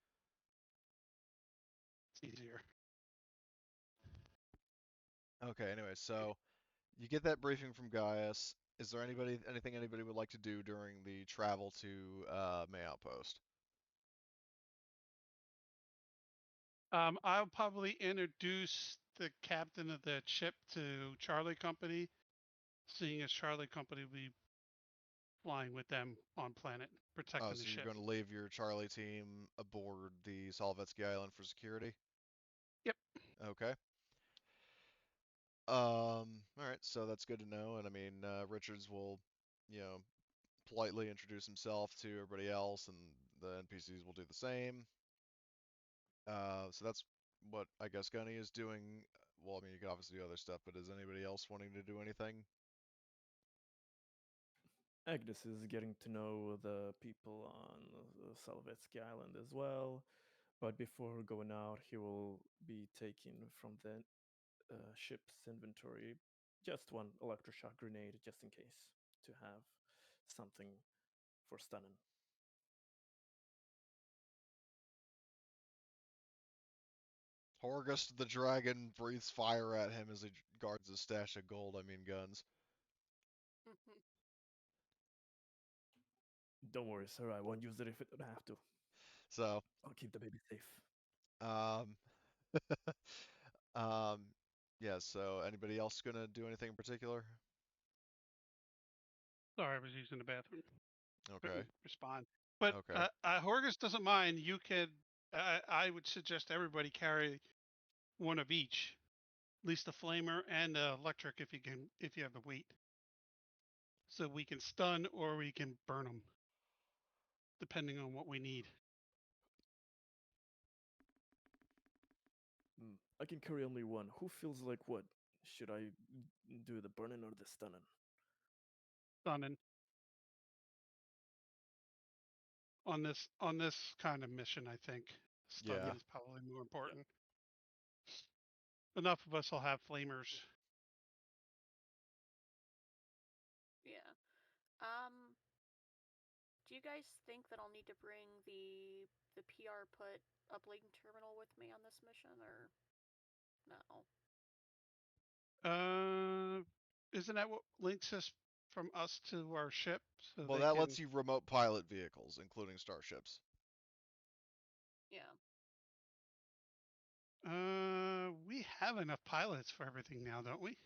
It's easier. Okay. Anyway, so you get that briefing from Gaius. Is there anything anybody would like to do during the travel to May Outpost? I'll probably introduce the captain of the ship to Charlie Company, seeing as Charlie Company will be flying with them on planet, Oh, protecting the so you're ship. going to leave your Charlie team aboard the Solvetsky Island for security? Yep. Okay. All right, so that's good to know. And I mean, Richards will, politely introduce himself to everybody else, and the NPCs will do the same. So that's what I guess Gunny is doing. Well, I mean, you can obviously do other stuff, but is anybody else wanting to do anything? Agnes is getting to know the people on Salvetsky Island as well, but before going out, he will be taking from the ship's inventory just one electroshock grenade, just in case, to have something for stunning. Horgus the dragon breathes fire at him as he guards his stash of gold, I mean guns. Don't worry, sir. I won't use it if I don't have to. So, I'll keep the baby safe. um, um, yeah, so anybody else gonna do anything in particular? Sorry, I was using the bathroom. Okay, Couldn't respond. But okay. Horgus doesn't mind. You could. I would suggest everybody carry one of each, at least a flamer and electric if you can, if you have the weight. So we can stun or we can burn them, depending on what we need. I can carry only one. Who feels like what? Should I do the burning or the stunning? Stunning on this kind of mission, I think stunning Yeah. is probably more important. Enough of us will have flamers. Yeah. Do you guys think that I'll need to bring the PR put uplink terminal with me on this mission, or no? Isn't that what links us from us to our ship? So Well, they that can. lets you remote pilot vehicles, including starships. Yeah. We have enough pilots for everything now, don't we?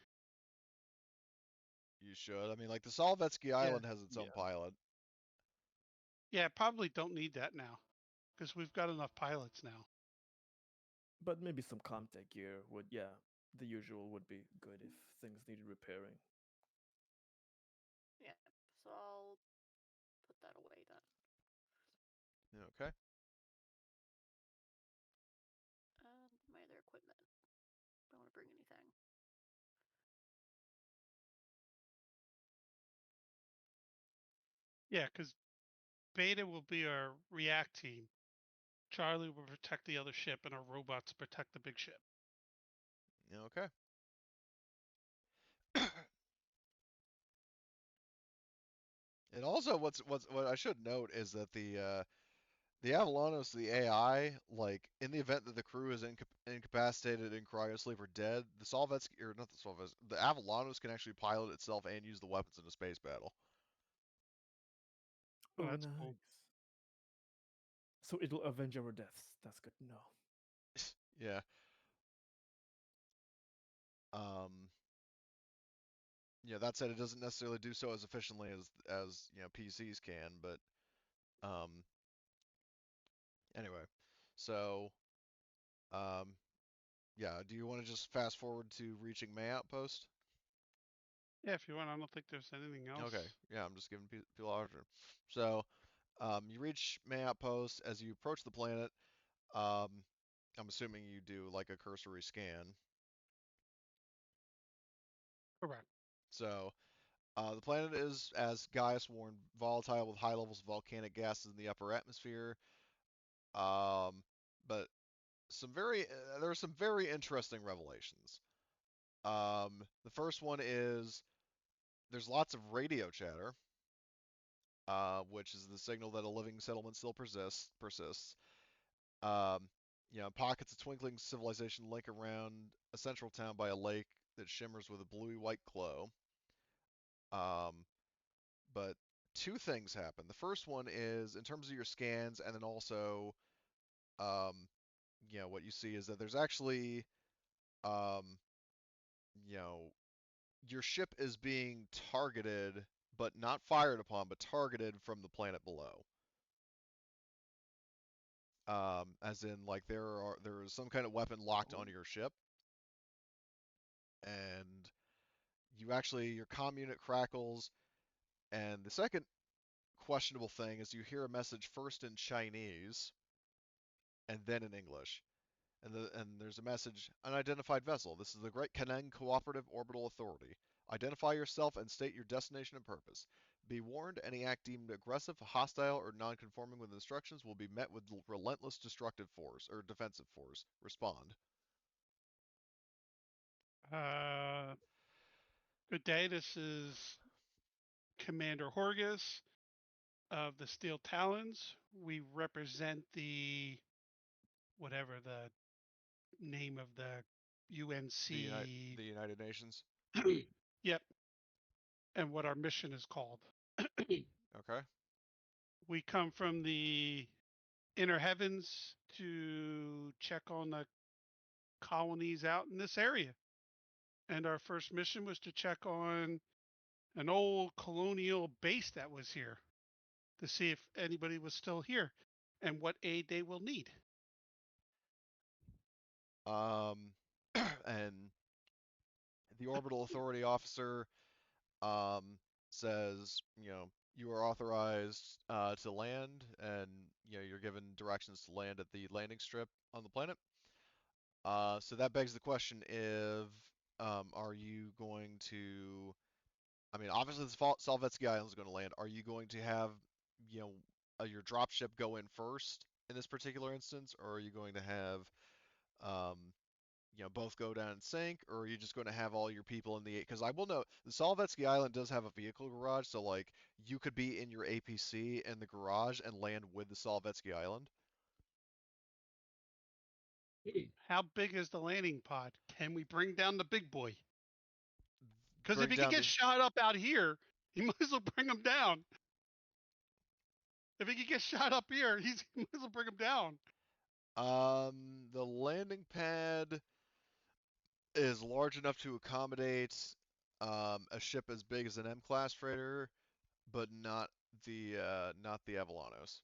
You should. I mean, like, the Solvetsky Yeah. Island has its own pilot. Yeah, probably don't need that now, because we've got enough pilots now. But maybe some Comtech gear would, yeah, the usual would be good if things needed repairing. Yeah. So I'll put that away then. Okay. And my other equipment. Don't want to bring anything. Yeah, because Beta will be our react team. Charlie will protect the other ship, and our robots protect the big ship. Okay. And also, what I should note is that the Avalanos, the AI, like, in the event that the crew is incapacitated in cryosleep or dead, the Solvetsky, or not the Solvetsky, the Avalanos can actually pilot itself and use the weapons in a space battle. Oh, Oh, that's nice. cool. So it'll avenge our deaths. That's good to know. Yeah. Um. that said, it doesn't necessarily do so as efficiently as PCs can, but um, anyway. So um, yeah, do you want to just fast forward to reaching May Outpost? Yeah, if you want. I don't think there's anything else. Okay, yeah, I'm just giving people option. So you reach May Outpost. As you approach the planet, um, I'm assuming you do like a cursory scan. Correct. So the planet is, as Gaius warned, volatile with high levels of volcanic gases in the upper atmosphere. Um, but there are some very interesting revelations. The first one is there's lots of radio chatter, which is the signal that a living settlement still persists. Um, pockets of twinkling civilization link around a central town by a lake that shimmers with a bluey white glow. Um, but two things happen. The first one is in terms of your scans, and then also, um, what you see is that there's actually, um, you know, your ship is being targeted, but not fired upon, but targeted from the planet below. As in, like there is some kind of weapon locked onto your ship, and your comm unit crackles. And the second questionable thing is you hear a message first in Chinese and then in English. And there's a message, unidentified vessel. This is the Great Kaneng Cooperative Orbital Authority. Identify yourself and state your destination and purpose. Be warned, any act deemed aggressive, hostile, or non-conforming with instructions will be met with relentless destructive force or defensive force. Respond. Good day. This is Commander Horgus of the Steel Talons. We represent the whatever the name of the UNC. The United Nations. Yep. And what our mission is called. Okay. We come from the inner heavens to check on the colonies out in this area. And our first mission was to check on an old colonial base that was here to see if anybody was still here and what aid they will need. And the orbital authority officer says, you are auzed to land, and you're given directions to land at the landing strip on the planet. So that begs the question: if are you going to? I mean, obviously the Salvetsky Island is going to land. Are you going to have, your dropship go in first in this particular instance, or are you going to have, um, both go down and sink, or are you just going to have all your people in the? Because I will note the Salvetsky Island does have a vehicle garage, so like you could be in your APC in the garage and land with the Salvetsky Island. How big is the landing pod? Can we bring down the big boy? Because if Bring he can down get the. shot up out here, he might as well bring him down. If he can get shot up here, he might as well bring him down. The landing pad is large enough to accommodate a ship as big as an M-class freighter, but not the Avalanos.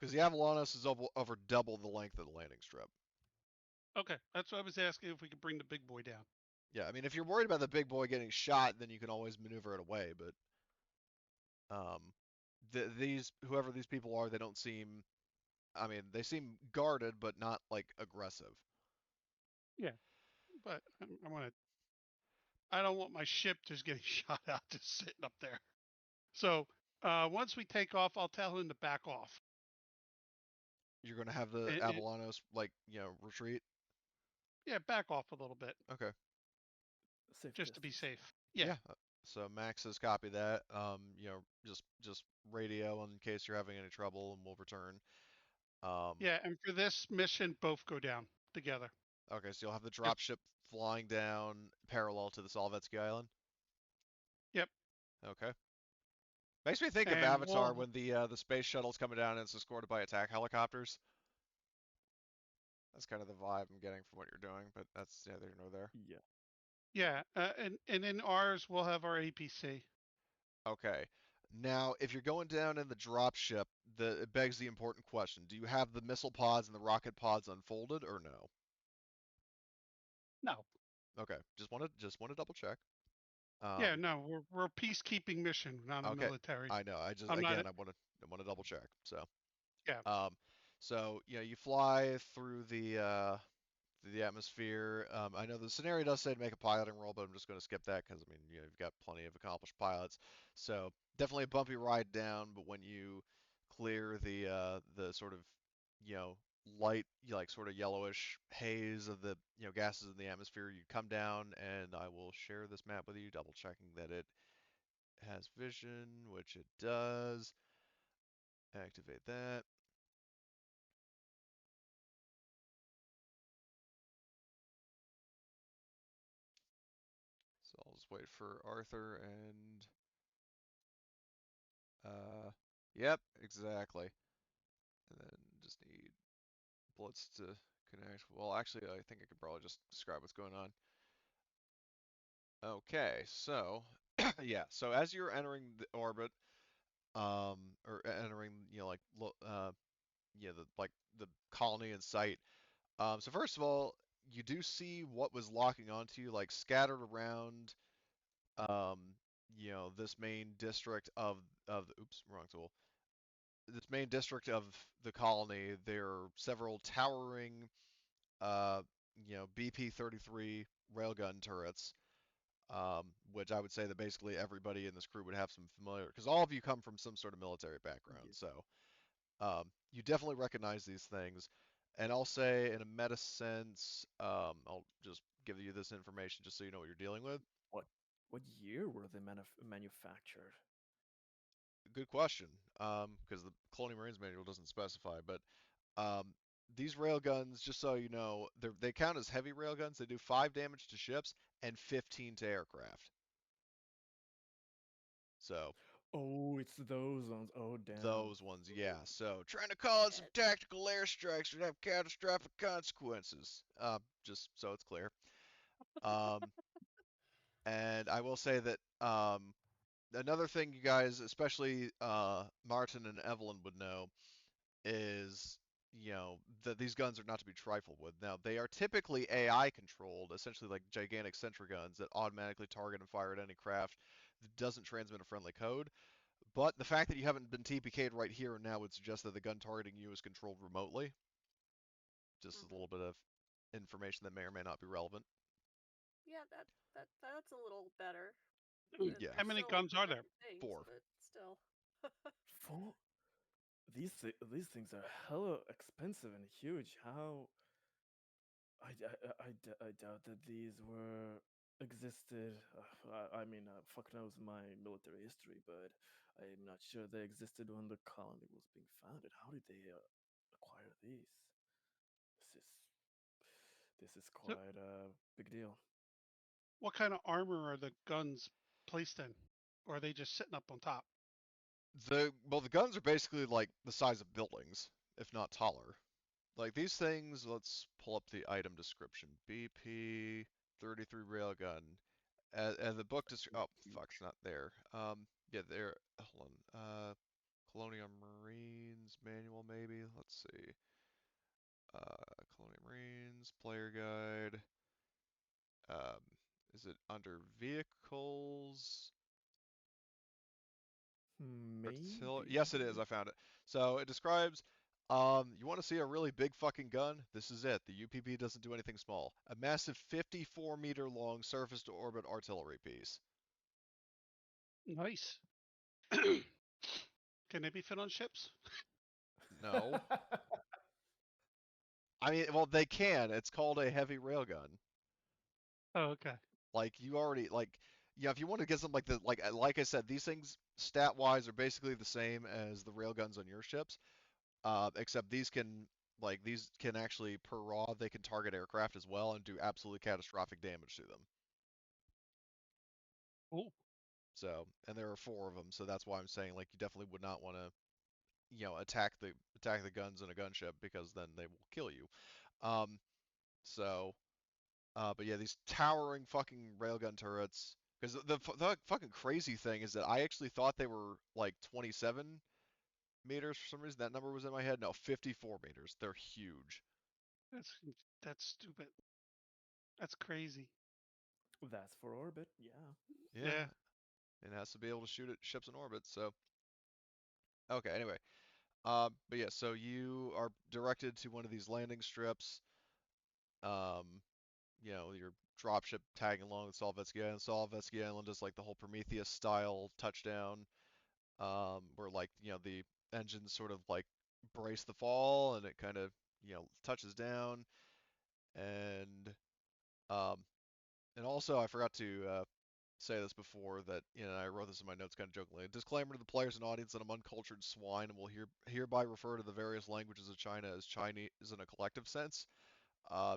Because the Avalanos is over double the length of the landing strip. Okay, that's what I was asking, if we could bring the big boy down. Yeah, I mean, if you're worried about the big boy getting shot, then you can always maneuver it away. But whoever these people are, they don't seem. I mean, they seem guarded, but not like aggressive. Yeah, but I don't want my ship just getting shot out, just sitting up there. So once we take off, I'll tell him to back off. You're going to have the Avalanos retreat. Yeah, back off a little bit. Okay. Safe just to be distance. safe. Yeah. So Max says copy that. Just radio in case you're having any trouble, and we'll return. Yeah, and for this mission, both go down together. Okay, so you'll have the dropship flying down parallel to the Salvetsky Island. Yep. Okay. Makes me think of Avatar when the space shuttle's coming down and it's escorted by attack helicopters. That's kind of the vibe I'm getting from what you're doing, but that's neither here nor there. Yeah. Yeah, and in ours we'll have our APC. Okay. Now, if you're going down in the dropship, it begs the important question: do you have the missile pods and the rocket pods unfolded, or no? No. Okay. Just want to double check. Yeah, no, we're a peacekeeping mission, not a Okay. military. I know. I just I'm not. again, I want to double check. So, Yeah. so you fly through the atmosphere. I know the scenario does say to make a piloting roll, but I'm just going to skip that because I mean, you've got plenty of accomplished pilots. So definitely a bumpy ride down, but when you clear the sort of you know light, like sort of yellowish haze of the gases in the atmosphere, you come down, and I will share this map with you, double checking that it has vision, which it does. Activate that. So I'll just wait for Arthur and yep, exactly. And then just need Blitz to connect. Well, actually, I think I could probably just describe what's going on. Okay, so yeah, so as you're entering the orbit, or entering, the colony in sight. So first of all, you do see what was locking onto you, like scattered around, um, this main district of the, oops, wrong tool. This main district of the colony. There are several towering BP-33 railgun turrets, which I would say that basically everybody in this crew would have some familiar, because all of you come from some sort of military background, Yeah. so you definitely recognize these things. And I'll say, in a meta sense, I'll just give you this information just so you know what you're dealing with. What what year were they manufactured? Good question, because the Colonial Marines manual doesn't specify, but Um, these railguns, just so you know, they count as heavy railguns. They do 5 damage to ships and 15 to aircraft. So Oh, it's those ones. Oh, damn. those ones, yeah. So trying to call in some Shit. tactical airstrikes would have catastrophic consequences. Just so it's clear. Um, and I will say that another thing you guys, especially Martin and Evelyn, would know is that these guns are not to be trifled with. Now, they are typically AI controlled, essentially like gigantic sentry guns that automatically target and fire at any craft that doesn't transmit a friendly code. But the fact that you haven't been TPK'd right here and now would suggest that the gun targeting you is controlled remotely. Just a little Mhm. bit of information that may or may not be relevant. Yeah, that's a little better. Yeah, How They're many still guns are there? different things, 4. but still. Four. These things are hella expensive and huge. How? I doubt that these were existed. I mean, fuck knows my military history, but I'm not sure they existed when the colony was being founded. How did they acquire these? This is this is So, quite a big deal. what kind of armor are the guns placed in, or are they just sitting up on top? The guns are basically like the size of buildings, if not taller. Like these things, let's pull up the item description. BP 33 railgun. And the book oh fuck, it's not there. Yeah, there. Hold on. Colonial Marines manual maybe. Let's see. Colonial Marines player guide. Um, is it under vehicles? Artillery? Maybe. Yes, it is. I found it. So it describes. You want to see a really big fucking gun? This is it. The UPP doesn't do anything small. A massive 54-meter long surface to orbit artillery piece. Nice. Can they be fit on ships? No. I mean, well, they can. It's called a heavy railgun. Oh, okay. Like you already like, yeah. If you want to get something like the like I said, these things stat wise are basically the same as the railguns on your ships, except these can actually per raw they can target aircraft as well and do absolutely catastrophic damage to them. Cool. So, and there are 4 of them, so that's why I'm saying like you definitely would not want to attack the guns in a gunship because then they will kill you. Um, so But yeah, these towering fucking railgun turrets. Because the fucking crazy thing is that I actually thought they were like 27 meters for some reason. That number was in my head. No, 54 meters. They're huge. That's stupid. That's crazy. That's for orbit. Yeah. Yeah, Yeah. it has to be able to shoot at ships in orbit. So okay, anyway. But yeah, so you are directed to one of these landing strips. Um, your dropship tagging along with Solvetsky Island. Solvetsky Island is like the whole Prometheus style touchdown, where like the engines sort of like brace the fall, and it kind of touches down, and um, and also I forgot to say this before that I wrote this in my notes kind of jokingly. A disclaimer to the players and audience that I'm uncultured swine and will hereby refer to the various languages of China as Chinese in a collective sense.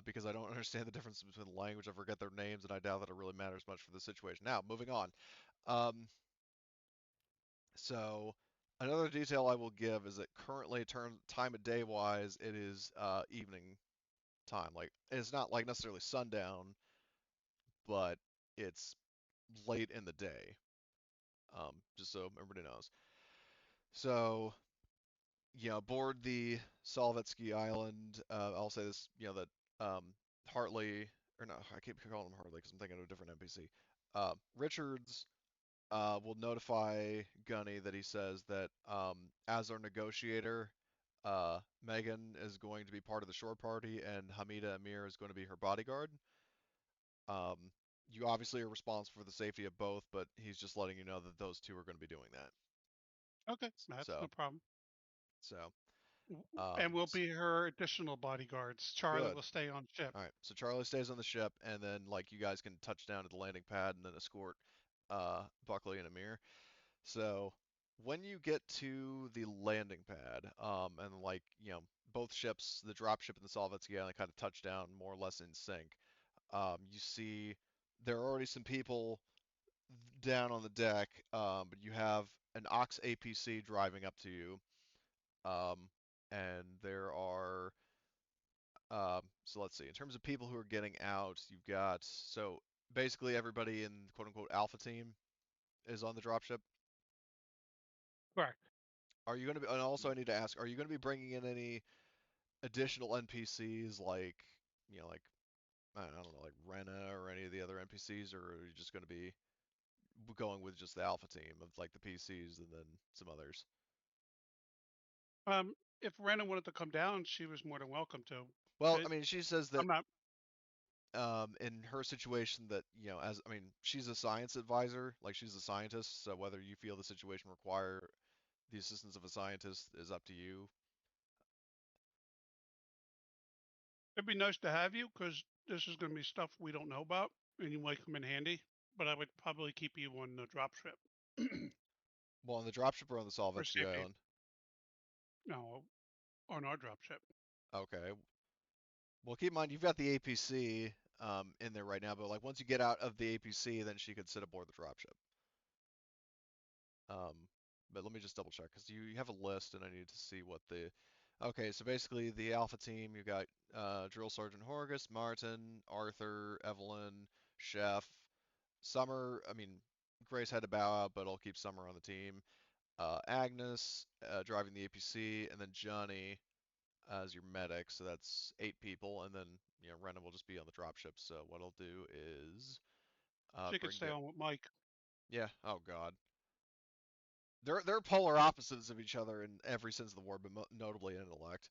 Because I don't understand the difference between the language. I forget their names, and I doubt that it really matters much for the situation. Now, moving on. Um, so, another detail I will give is that currently, time of day wise, it is evening time. Like, it's not like necessarily sundown, but it's late in the day. Just so everybody knows. So, aboard the Solvetsky Island, I'll say this, that Hartley, or no, I keep calling him Hartley because I'm thinking of a different NPC. Richards will notify Gunny that he says that as our negotiator, Megan is going to be part of the shore party and Hamida Amir is going to be her bodyguard. Um, you obviously are responsible for the safety of both, but he's just letting you know that those two are going to be doing that. Okay, that's no So, problem. so, And we'll be her additional bodyguards. Charlie good. will stay on ship. All right, so Charlie stays on the ship, and then like you guys can touch down at the landing pad and then escort Buckley and Amir. So when you get to the landing pad, and like both ships, the drop ship and the Solvetsky Island, kind of touch down more or less in sync. You see there are already some people down on the deck, but you have an Ox APC driving up to you, um, and there are so let's see. In terms of people who are getting out, you've got so basically everybody in quote unquote alpha team is on the dropship. Correct. Are you going to be? And also, I need to ask: are you going to be bringing in any additional NPCs like like I don't know, like Rena or any of the other NPCs, or are you just going to be going with just the alpha team of like the PCs and then some others? If Rena wanted to come down, she was more than welcome to. Well, I It, mean, she says that I'm not. in her situation that as I mean she's a science advisor, like she's a scientist, so whether you feel the situation require the assistance of a scientist is up to you. It'd be nice to have you because this is going to be stuff we don't know about, and you might come in handy. But I would probably keep you on the drop ship Well, on the dropship or on the for Solvetsky safety. Island? No, on our drop ship. Okay. Well, keep in mind you've got the APC in there right now, but like once you get out of the APC, then she could sit aboard the dropship. Um, but let me just double check because you have a list and I need to see what the. Okay, so basically the Alpha team, you got Drill Sergeant Horgus, Martin, Arthur, Evelyn, Chef, Summer. I mean, Grace had to bow out, but I'll keep Summer on the team. Agnes driving the APC, and then Johnny as your medic. So that's 8 people, and then Rena will just be on the dropship. So what I'll do is She could bring stay on with Mike. Yeah. Oh God. They're polar opposites of each other in every sense of the word, but notably in intellect.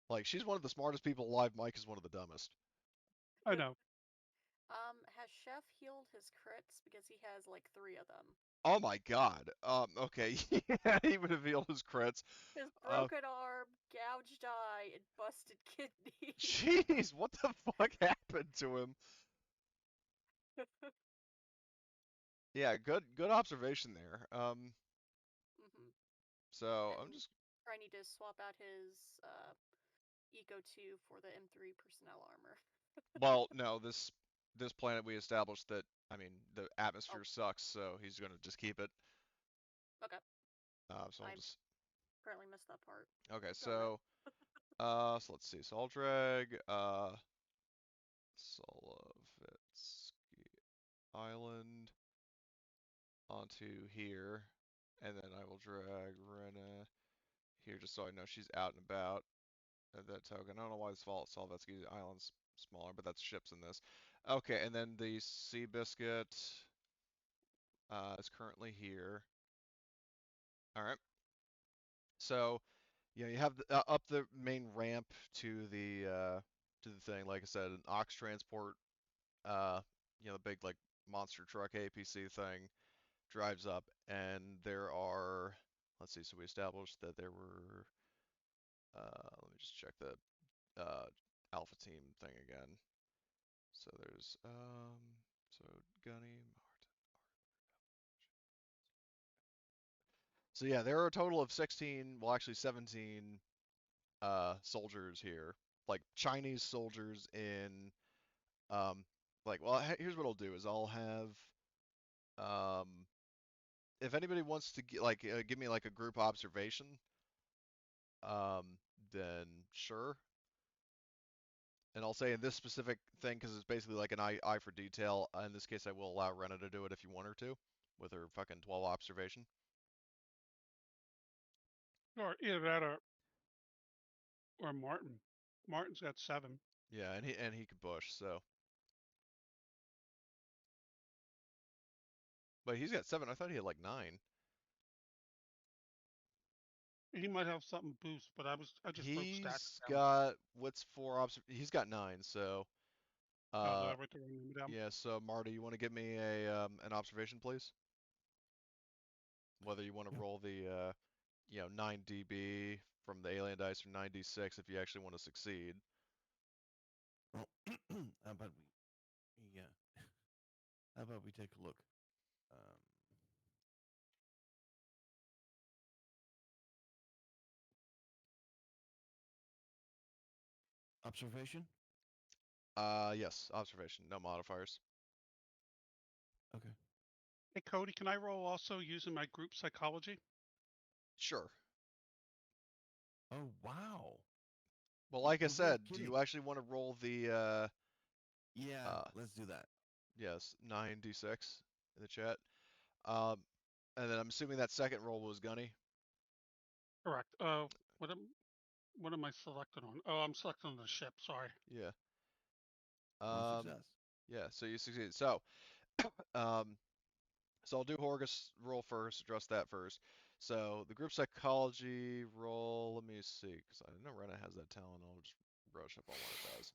Like she's one of the smartest people alive. Mike is one of the dumbest. I know. Has Chef healed his crits because he has like 3 of them? Oh my God. Okay. Yeah, he would have healed his crits. His broken arm, gouged eye, and busted kidney. Jeez, what the fuck happened to him? Yeah, good observation there. Mhm. So I'm And just I need to swap out his Eco 2 for the M3 personnel armor. well, no, this planet we established that I mean the Oh, atmosphere sucks, so he's gonna just keep it. okay. So I'll I just apparently missed that part. okay. Darn it. So let's see. So I'll drag Solov. island onto here, and then I will drag Rena here just so I know she's out and about at that token. I don't know why this Salvetsky Island's smaller, but that's ships in this. Okay, and then the Seabiscuit is currently here. All right. So, you have up the main ramp to the thing. Like I said, an ox transport, the big like monster truck APC thing drives up, and there are. Let's see. So we established that there were. Let me just check the alpha team thing again. So there's so Gunny, Martin. So yeah, there are a total of 16, well actually 17 soldiers here. Like Chinese soldiers in here's what I'll do is I'll have if anybody wants to give me like a group observation, then sure. And I'll say in this specific thing, because it's basically like an eye for detail, in this case I will allow Rena to do it if you want her to, with her fucking 12 observation. Or either that or Martin. Martin's got 7. Yeah, and he could bush, so. But he's got 7. I thought he had like 9. He might have something boost, but I just broke stats He's down. got what's 4 he's got 9, so Oh, did I write the wrong number down? yeah, so Marty, you want to give me an observation, please? Whether you want to Yeah. roll the 9 DB from the alien dice or 9d6 if you actually want to succeed. Well, how about we how about we take a look? Observation? Yes, observation, no modifiers. Okay. Hey, Cody, can I roll also using my group psychology? Sure. Oh wow. Well, like I You're said, do kidding. you actually want to roll the Yeah, let's do that. yes, 9d6 in the chat? Um, and then I'm assuming that second roll was Gunny. Correct. What am I selecting on? Oh, I'm selecting on the ship. Sorry. Yeah. Success. Yeah, so you succeeded. So, um, so I'll do Horgus roll first, address that first. So the group psychology roll, let me see, because I know Rena has that talent. I'll just brush up on what it does.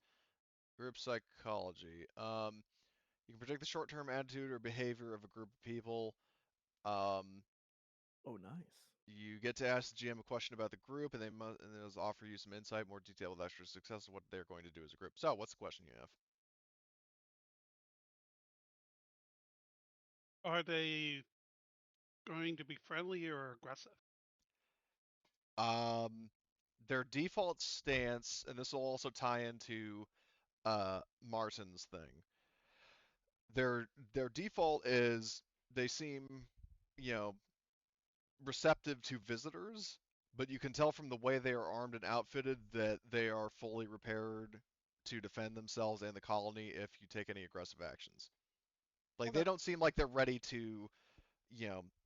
Group psychology. You can predict the short-term attitude or behavior of a group of people. Oh, nice. You get to ask the GM a question about the group, and they'll offer you some insight, more detail with extra success of what they're going to do as a group. So, what's the question you have? Are they going to be friendly or aggressive? Their default stance, and this will also tie into Martin's thing. Their default is they seem, you know, receptive to visitors, but you can tell from the way they are armed and outfitted that they are fully prepared to defend themselves and the colony if you take any aggressive actions. Like they Okay. don't seem like they're ready to,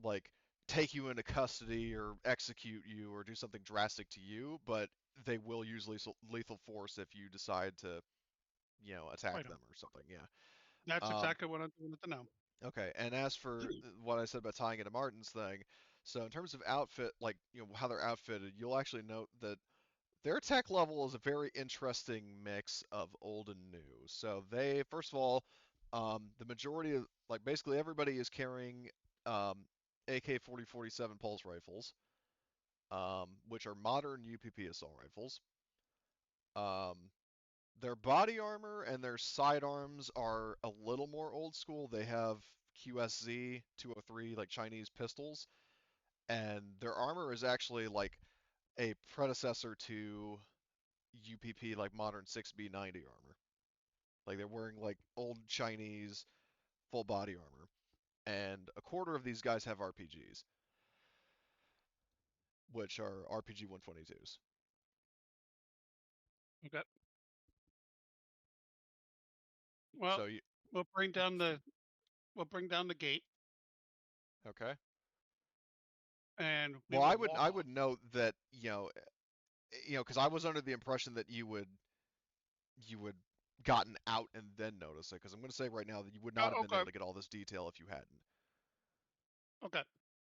like take you into custody or execute you or do something drastic to you, but they will use lethal force if you decide to, attack Right on. them or something. Yeah. That's Um, exactly what I wanted to know. okay. And as for what I said about tying into Martin's thing, so in terms of outfit, like how they're outfitted, you'll actually note that their tech level is a very interesting mix of old and new. So they, first of all, the majority of, like basically everybody is carrying AK-47 pulse rifles, which are modern UPP assault rifles. Um, their body armor and their sidearms are a little more old school. They have QSZ 203, like Chinese pistols, and their armor is actually like a predecessor to UPP, like modern 6B90 armor. Like they're wearing like old Chinese full body armor. And a quarter of these guys have RPGs, which are RPG 122s. Okay. Well, So you, we'll bring down the We'll bring down the gate, Okay. and we Well, will I would walk I off. would note that because I was under the impression that you would gotten out and then notice it. Because I'm going to say right now that you would not have been Okay. able to get all this detail if you hadn't. Okay.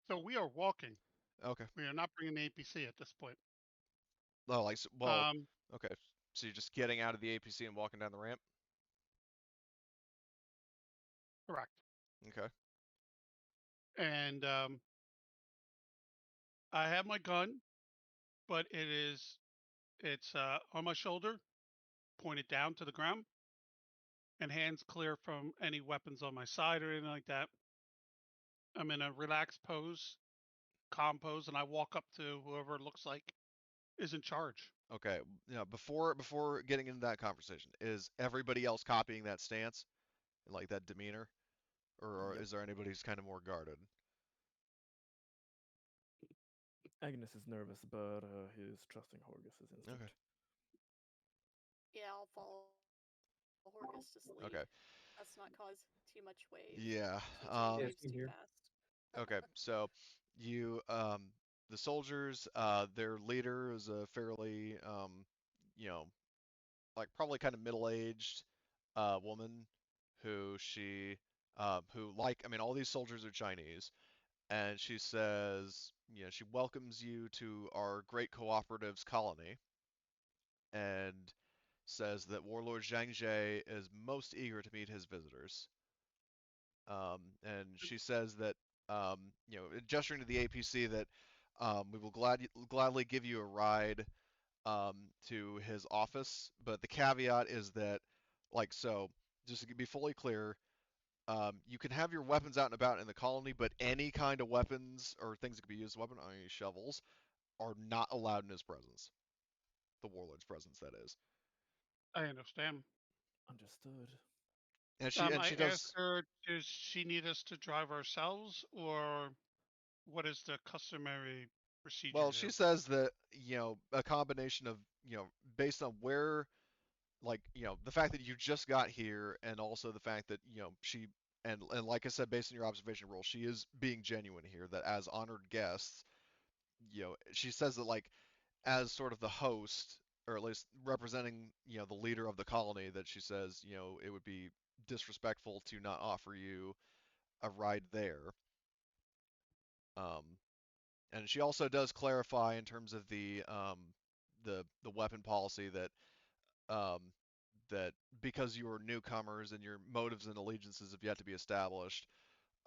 So we are walking. Okay. We are not bringing the APC at this point. Oh, well, Um, okay. So you're just getting out of the APC and walking down the ramp. correct. Okay. And I have my gun, but it's on my shoulder, pointed down to the ground, and hands clear from any weapons on my side or anything like that. I'm in a relaxed pose, calm pose, and I walk up to whoever it looks like is in charge. Okay. Before getting into that conversation, is everybody else copying that stance and like that demeanor, or Yep. is there anybody who's kind of more guarded? Agnes is nervous, but he's trusting Horgus's instinct. Okay. Yeah, I'll follow Horgus to sleep. Okay. Let's not cause too much wave. Yeah. Too Yeah, many waves same too here. fast. Okay. So you the soldiers, their leader is a fairly you know like probably kind of middle-aged woman who like I mean all these soldiers are Chinese, and she says she welcomes you to our great cooperatives colony, and says that Warlord Zhang Jie is most eager to meet his visitors. And she says that gesturing to the APC that we will gladly give you a ride to his office, but the caveat is that, just to be fully clear, you can have your weapons out and about in the colony, but any kind of weapons or things that could be used as weapon, i.e. shovels, are not allowed in his presence. The warlord's presence, that is. I understand. Understood. And she I asked does. her, does she need us to drive ourselves, or what is the customary procedure Well, here? she says that a combination of based on where the fact that you just got here, and also the fact that she and like I said, based on your observation role, she is being genuine here. That as honored guests, she says that as sort of the host, or at least representing the leader of the colony, that she says it would be disrespectful to not offer you a ride there. Um, and she also does clarify in terms of the weapon policy um, that because you are newcomers and your motives and allegiances have yet to be established,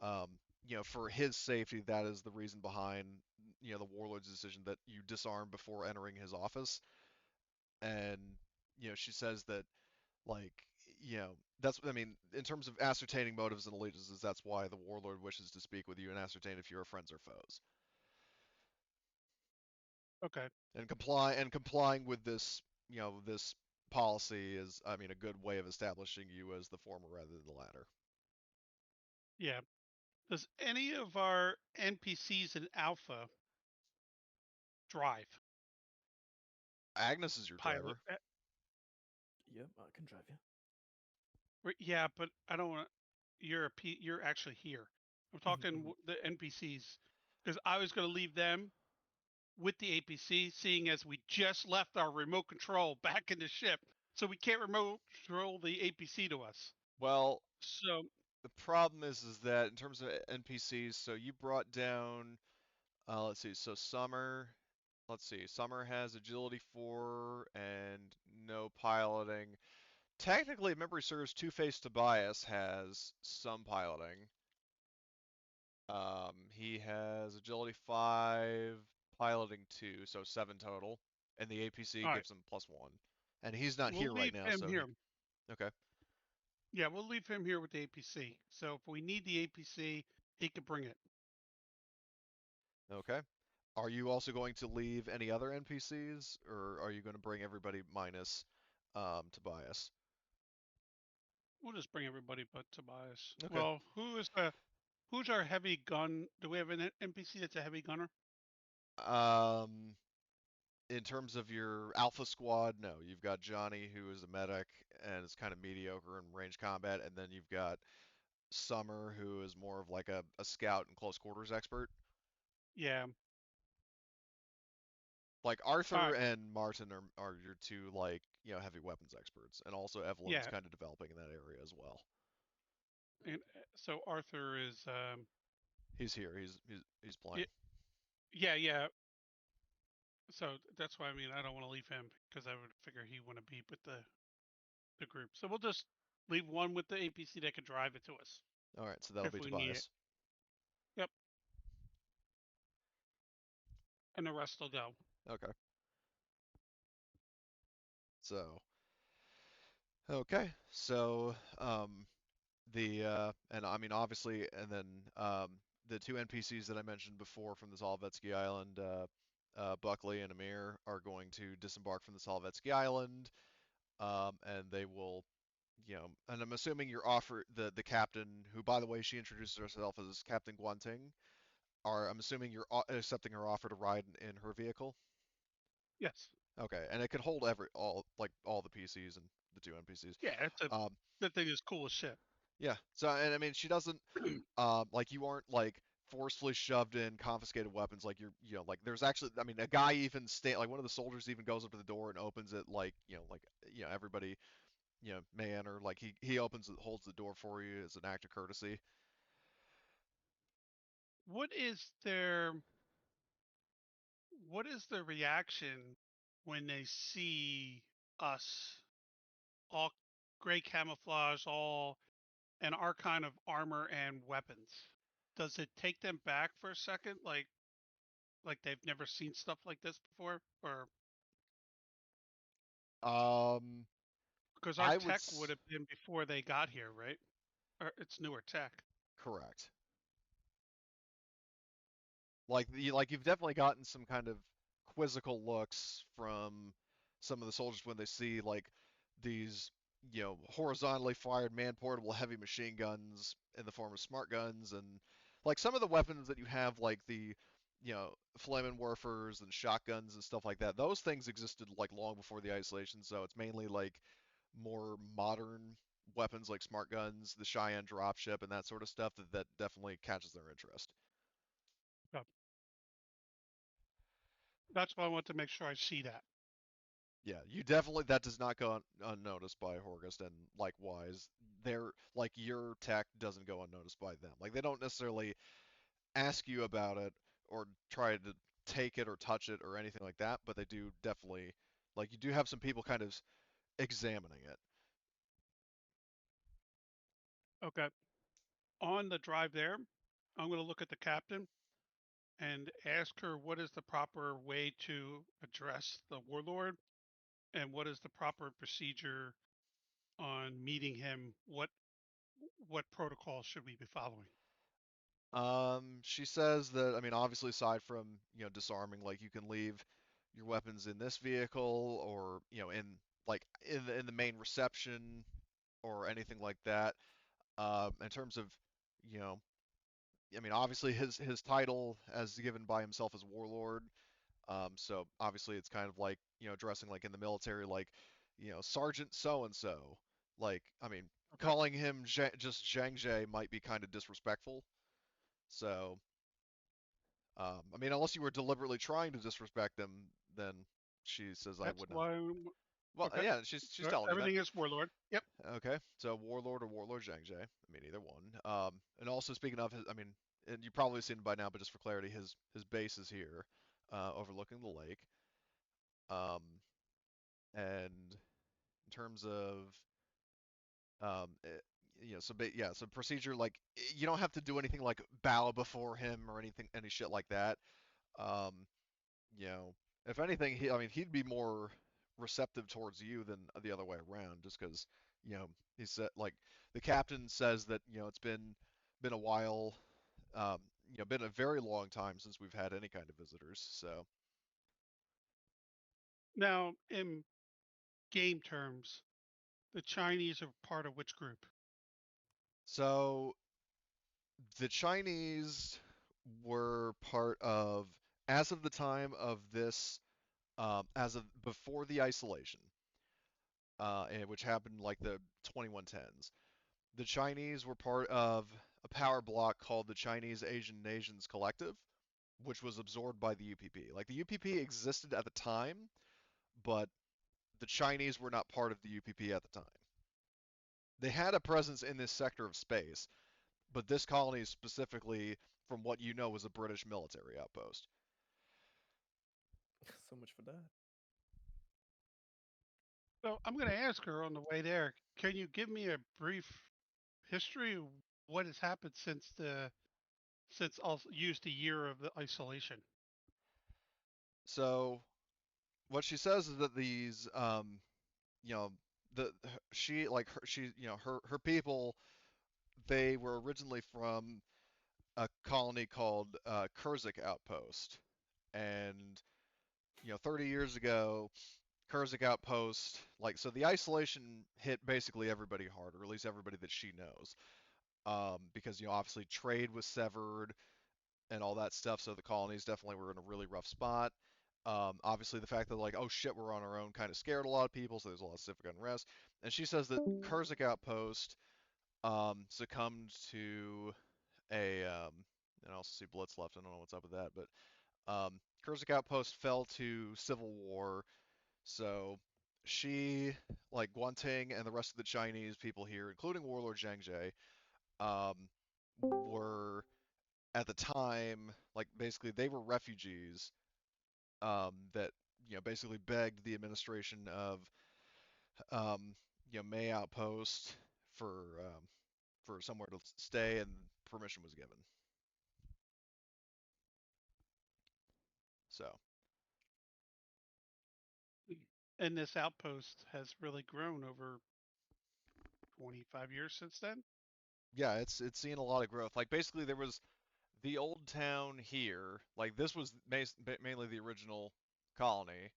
um, for his safety, that is the reason behind the warlord's decision that you disarm before entering his office. And she says that like that's I mean in terms of ascertaining motives and allegiances, that's why the warlord wishes to speak with you and ascertain if you are friends or foes. Okay. And complying with this policy is, I mean, a good way of establishing you as the former rather than the latter. Yeah. Does any of our NPCs in Alpha drive? Agnes is your Pilot? driver. Yep, I can drive you. Yeah, but I don't want. You're actually here. I'm talking the NPCs, because I was going to leave them with the APC, seeing as we just left our remote control back in the ship, so we can't remote control the APC to us. Well, So the problem is that in terms of NPCs, so you brought down, let's see, so Summer has agility 4 and no piloting. Technically, if memory serves, Two-Faced Tobias has some piloting. He has agility 5, piloting 2, so 7 total, and the APC all right, gives him +1. And he's not we'll here right leave now, him so here. okay. Yeah, we'll leave him here with the APC. So if we need the APC, he can bring it. Okay. Are you also going to leave any other NPCs, or are you going to bring everybody minus Tobias? We'll just bring everybody but Tobias. Okay. Well, who's our heavy gun? Do we have an NPC that's a heavy gunner? Um, in terms of your Alpha Squad, no. You've got Johnny, who is a medic and is kind of mediocre in range combat, and then you've got Summer, who is more of like a scout and close quarters expert. Yeah. Like All Arthur right. and Martin are your two like heavy weapons experts, and also Evelyn's Yeah. kind of developing in that area as well. And so Arthur is He's here. He's playing. yeah. So that's why I don't want to leave him because I would figure he want to be with the group. So we'll just leave one with the APC that can drive it to us All right, so that'll if be we need it. Tobias. Yep. And the rest will go. Okay. So and I mean obviously, and then the two NPCs that I mentioned before from the Solovetsky Island, Buckley and Amir, are going to disembark from the Solovetsky Island, and they will, and I'm assuming you're offer the captain, who by the way she introduces herself as Captain Guanting, I'm assuming you're accepting her offer to ride in her vehicle. Yes. Okay, and it can hold all the PCs and the two NPCs. Yeah. That thing is cool as shit. Yeah. So, and I mean, she doesn't, like, you aren't like forcefully shoved in confiscated weapons. Like like there's actually, I mean, a guy even like one of the soldiers even goes up to the door and opens it, like, everybody, may enter. Like he opens it, holds the door for you as an act of courtesy. What is their reaction when they see us all gray camouflage, all and our kind of armor and weapons? Does it take them back for a second, like they've never seen stuff like this before, or Um, because our I would tech would have been before they got here, right? Or it's newer tech. correct. Like you've definitely gotten some kind of quizzical looks from some of the soldiers when they see like these horizontally fired man portable heavy machine guns in the form of smart guns, and like some of the weapons that you have, like the Flammenwerfers and shotguns and stuff like that. Those things existed like long before the isolation, so it's mainly like more modern weapons like smart guns, the Cheyenne dropship, and that sort of stuff that definitely catches their interest. So that's why I want to make sure I see that. Yeah, you definitely, that does not go unnoticed by Horgust, and likewise, your tech doesn't go unnoticed by them. Like they don't necessarily ask you about it or try to take it or touch it or anything like that, but they do definitely, like, you do have some people kind of examining it. Okay. On the drive there, I'm going to look at the captain and ask her what is the proper way to address the warlord and what is the proper procedure on meeting him. What protocol should we be following? She says that, I mean, obviously, aside from, disarming, like, you can leave your weapons in this vehicle, or, in the main reception or anything like that. In terms of, you know, I mean, obviously his title as given by himself as warlord. So obviously it's kind of like, dressing like in the military, like, Sergeant so and so. Like, I mean, Okay. calling him just Zhang Jie might be kind of disrespectful. So, I mean, unless you were deliberately trying to disrespect him, then she says I That's wouldn't. why. Well, Okay. yeah, she's telling you that. Everything is warlord. Yep. Okay, so Warlord or Warlord Zhang Jie. I mean, either one. And also speaking of his, I mean, and you've probably seen him by now, but just for clarity, his base is here, overlooking the lake. Um, and in terms of, so procedure, like, you don't have to do anything like bow before him or any shit like that. Um, you know, if anything, I mean, he'd be more receptive towards you than the other way around, just because, he said, like, the captain says that, it's been a while, been a very long time since we've had any kind of visitors. So, Now, in game terms, the Chinese are part of which group? so the Chinese were part of, as of the time of this, as of before the isolation, which happened like the 2110s. the Chinese were part of a power block called the Chinese Asian Nations Collective, which was absorbed by the UPP. Like the UPP existed at the time, but the Chinese were not part of the UPP at the time. They had a presence in this sector of space, but this colony specifically, from what you know, was a British military outpost. So much for that. So I'm going to ask her on the way there. Can you give me a brief history of what has happened since I'll use the year of the isolation? So what she says is that these, you know, the she like her, she, you know, her people, they were originally from a colony called Kurzik Outpost, and 30 years ago, Kurzik Outpost, like, so the isolation hit basically everybody hard, or at least everybody that she knows, because obviously trade was severed and all that stuff, so the colonies definitely were in a really rough spot. Obviously, the fact that, like, oh shit, we're on our own kind of scared a lot of people, so there's a lot of civic unrest. And she says that Kurzik Outpost succumbed to and I also see Blitz left. I don't know what's up with that, but Kurzik Outpost fell to civil war. So she, like Guanting and the rest of the Chinese people here, including Warlord Zhang Jie, um, were at the time, like, basically they were refugees that basically begged the administration of May Outpost for somewhere to stay, and permission was given. So And this outpost has really grown over 25 years since then. yeah, it's seen a lot of growth. Like basically there was the old town here. Like this was mainly the original colony.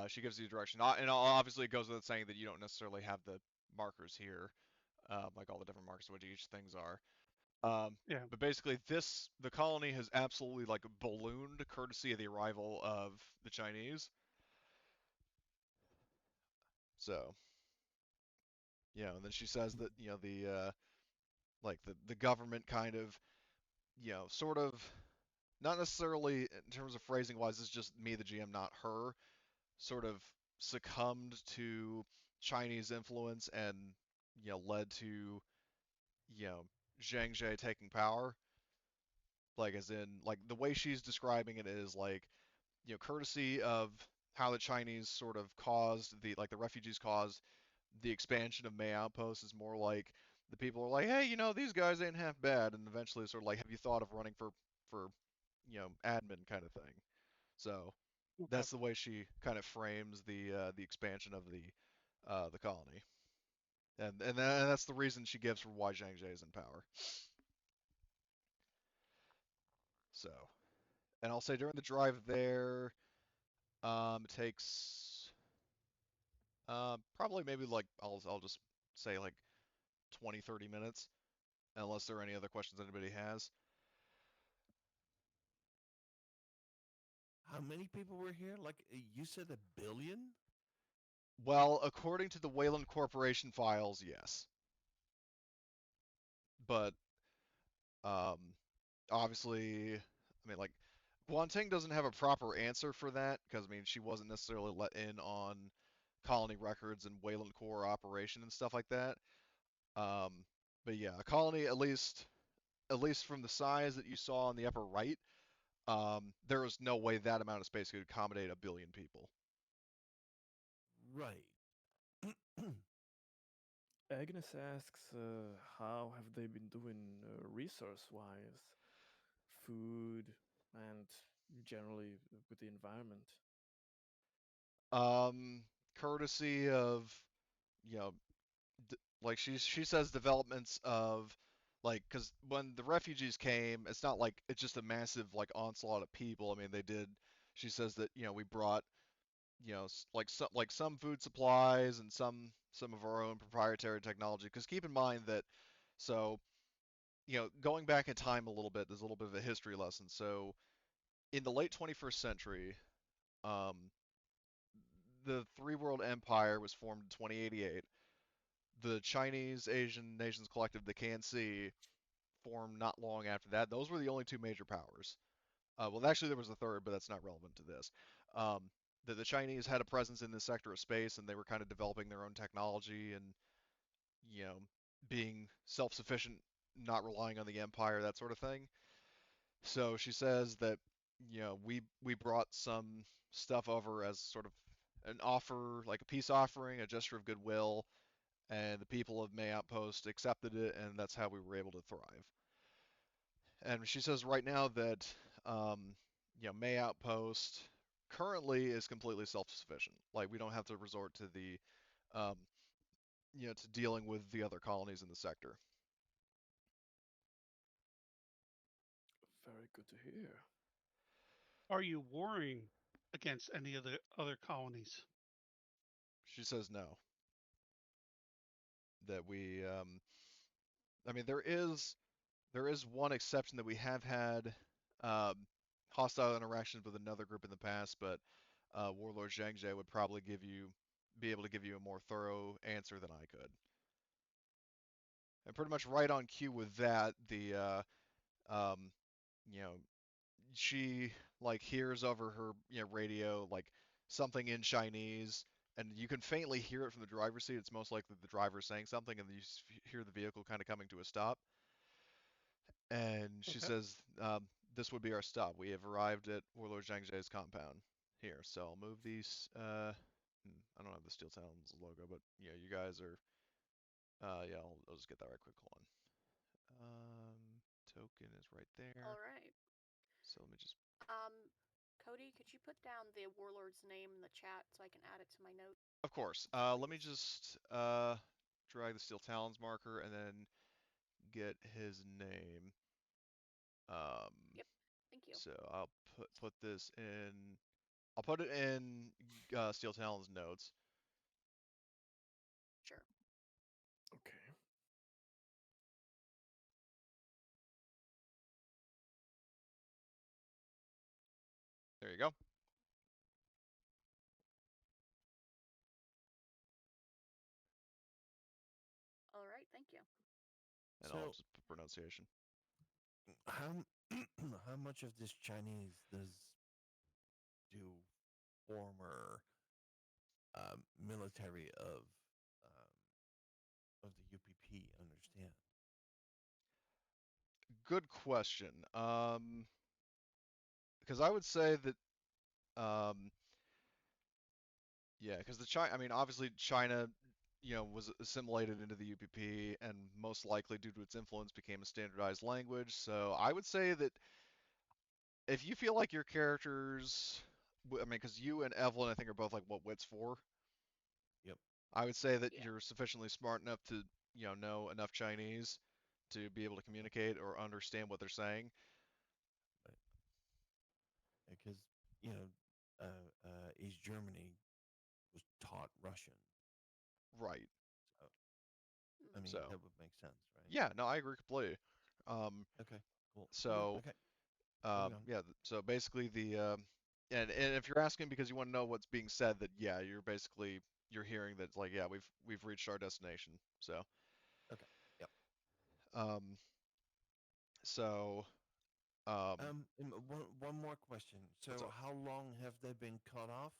She gives you direction, and obviously it goes without saying that you don't necessarily have the markers here, like all the different markers of what each things are. Yeah. But basically, the colony has absolutely like ballooned courtesy of the arrival of the Chinese. So, and then she says that the like the government kind of sort of not necessarily in terms of phrasing wise, it's just me the GM, not her, sort of succumbed to Chinese influence and led to Zhang Jie taking power. Like as in like the way she's describing it is like courtesy of how the Chinese sort of caused the refugees caused the expansion of May Outpost is more like the people are like, hey, these guys ain't half bad, and eventually sort of like, have you thought of running for admin kind of thing. So Okay. that's the way she kind of frames the expansion of the colony, and that's the reason she gives for why Zhang Jie is in power. So, and I'll say during the drive there, it takes probably maybe like I'll just say like 20-30 minutes, unless there are any other questions anybody has. How many people were here? Like you said, 1 billion? Well, according to the Wayland Corporation files, yes. But um, obviously, I mean, like, Guanting doesn't have a proper answer for that because, I mean, she wasn't necessarily let in on colony records and Wayland Corps operation and stuff like that. Um, but yeah, a colony, at least from the size that you saw on the upper right, there was no way that amount of space could accommodate 1 billion people. Right. Agnes asks, how have they been doing resource-wise, food, and generally with the environment? Courtesy of, you know, like she says developments of like because when the refugees came, it's not like it's just a massive like onslaught of people. I mean, they did. She says that we brought like some food supplies and some of our own proprietary technology. Because keep in mind that so going back in time a little bit, there's a little bit of a history lesson. So in the late 21st century, um, the Three World Empire was formed in 2088. the Chinese Asian Nations Collective, the KNC, formed not long after that. Those were the only two major powers. Well, actually, there was a third, but that's not relevant to this. Um, the Chinese had a presence in this sector of space, and they were kind of developing their own technology and, you know, being self-sufficient, not relying on the empire, that sort of thing. So she says that, we brought some stuff over as sort of an offer, like a peace offering, a gesture of goodwill, and the people of May Outpost accepted it, and that's how we were able to thrive. And she says right now that, um, May Outpost currently is completely self-sufficient. Like, we don't have to resort to the, um, to dealing with the other colonies in the sector. Very good to hear. Are you warring against any of the other colonies? She says no. That we, I mean, there is one exception that we have had um, hostile interactions with another group in the past, but Warlord Zhangzhe would probably be able to give you a more thorough answer than I could. And pretty much right on cue with that, um, you know, she like hears over her radio like something in Chinese, and you can faintly hear it from the driver's seat. It's most likely the driver saying something, and you hear the vehicle kind of coming to a stop. And she Okay. says, "This would be our stop. We have arrived at Warlord Zhangzhe's compound here. So I'll move these. I don't have the Steel Talons logo, but you guys are. Yeah, I'll just get that right quick. Hold on. Token is right there. All right. So let me just. Cody, could you put down the warlord's name in the chat so I can add it to my notes? Of course. Let me just drag the Steel Talons marker and then get his name. Yep. Thank you. So I'll put this in. I'll put it in Steel Talon's notes. Sure. Okay. There you go. All right. Thank you. And So- I'll just put pronunciation. How how much of this Chinese do former military of the UPP understand? Good question. Because I would say that, yeah, because I mean, obviously China, was assimilated into the UPP, and most likely due to its influence became a standardized language. So I would say that if you feel like your characters, I mean, because you and Evelyn, I think, are both like what wits for. Yep. I would say that Yeah. you're sufficiently smart enough to, know enough Chinese to be able to communicate or understand what they're saying. Because East Germany was taught Russian. Right. So I mean, So that would make sense, right? yeah, no, I agree completely. Okay. Cool. So Okay. Moving on. yeah, so basically and if you're asking because you want to know what's being said, that yeah, you're hearing that like yeah, we've reached our destination. So Okay. Yep. um so One more question. So, what's up? how long have they been cut off?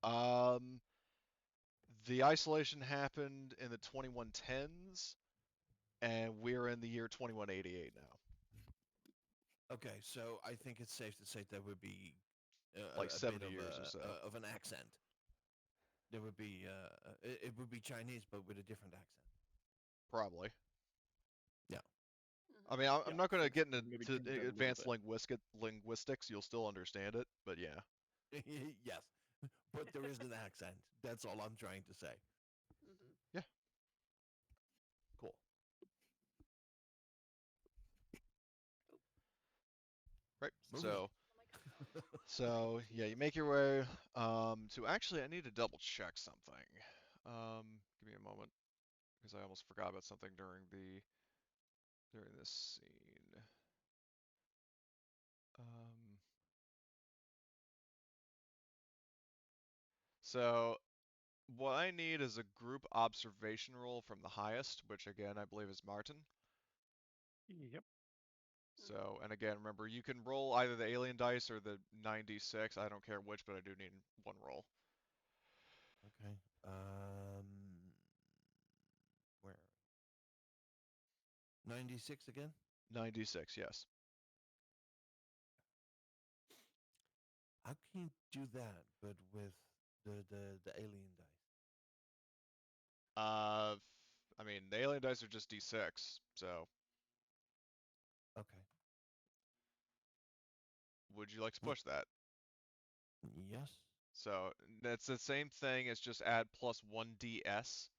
Um the isolation happened in the 2110s, and we're in the year 2188 now. Okay, so I think it's safe to say there would be Like a bit 70 of years or so. of an accent. There would be it would be Chinese, but with a different accent. Probably. Yeah. I mean, Yeah, I'm not going to things get maybe into changed a little advanced bit. linguistics. You'll still understand it, but yeah. Yes, but there is an accent. That's all I'm trying to say. Mm-hmm. Cool. Right. Moving on. So yeah, you make your way to actually I need to double check something. Give me a moment because I almost forgot about something during this scene. Um, so What I need is a group observation roll from the highest, which again I believe is Martin. Yep. So, and again, remember, you can roll either the alien dice or the 96. I don't care which, but I do need one roll. Okay. Where? 96 again? 96, yes. How can you do that, but with the alien dice? I mean, the alien dice are just D6, so Okay. would you like to Well, push that? yes. So, that's the same thing as just add plus 1 DS.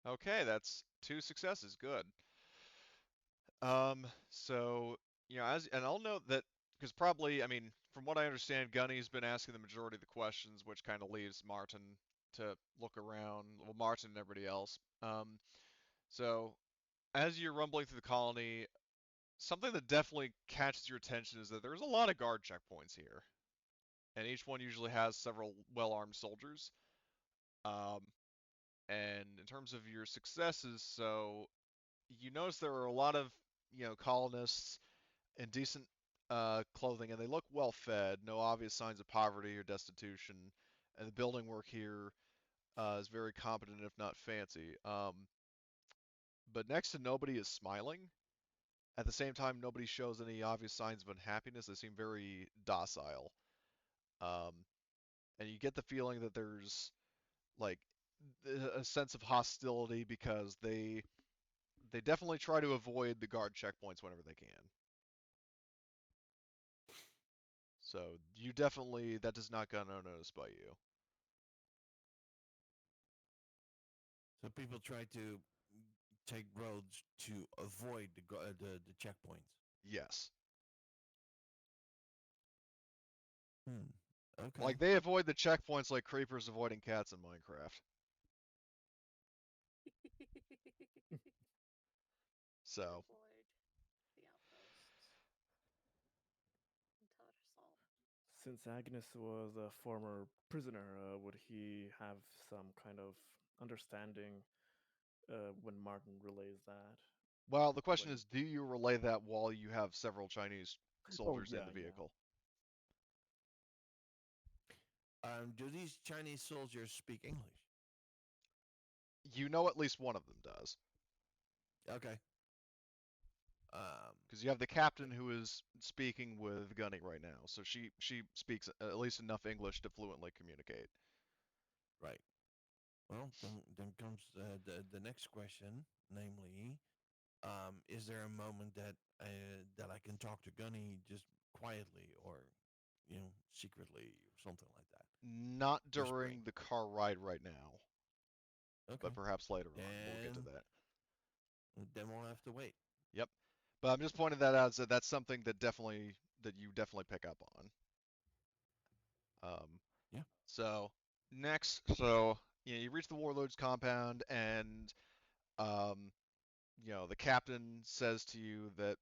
Okay, that's 2 successes, good. So, and I'll note that, because probably, I mean, from what I understand, Gunny's been asking the majority of the questions, which kind of leaves Martin to look around, well, Martin and everybody else. So, as you're rumbling through the colony, something that definitely catches your attention is that there's a lot of guard checkpoints here, and each one usually has several well-armed soldiers. Um, and in terms of your successes, so you notice there are a lot of, colonists in decent clothing, and they look well fed. No obvious signs of poverty or destitution, and the building work here is very competent, if not fancy. But next to nobody is smiling. At the same time, nobody shows any obvious signs of unhappiness. They seem very docile, um, and you get the feeling that there's like a sense of hostility because they definitely try to avoid the guard checkpoints whenever they can. So you definitely, that does not go unnoticed by you. So people try to take roads to avoid the checkpoints. Yes. Okay. Like they avoid the checkpoints like creepers avoiding cats in Minecraft. So, Avoid the outposts. And Tattersall. Since Agnes was a former prisoner, would he have some kind of understanding when Martin relays that? well, the question When is, do you relay that while you have several Chinese oh soldiers in yeah, the yeah. vehicle? Do these Chinese soldiers speak English? You know at least one of them does. Okay. Because you have the captain who is speaking with Gunny right now, so she speaks at least enough English to fluently communicate. Right. Well, then comes the next question, namely, is there a moment that I can talk to Gunny just quietly or, secretly or something like that? Not Whispering. during the car ride right now, Okay. but perhaps later on. We'll get to Then that. then we'll have to wait. Yep. But I'm just pointing that out, so that's something that you definitely pick up on. Yeah. So next, so you reach the warlord's compound, and um, the captain says to you that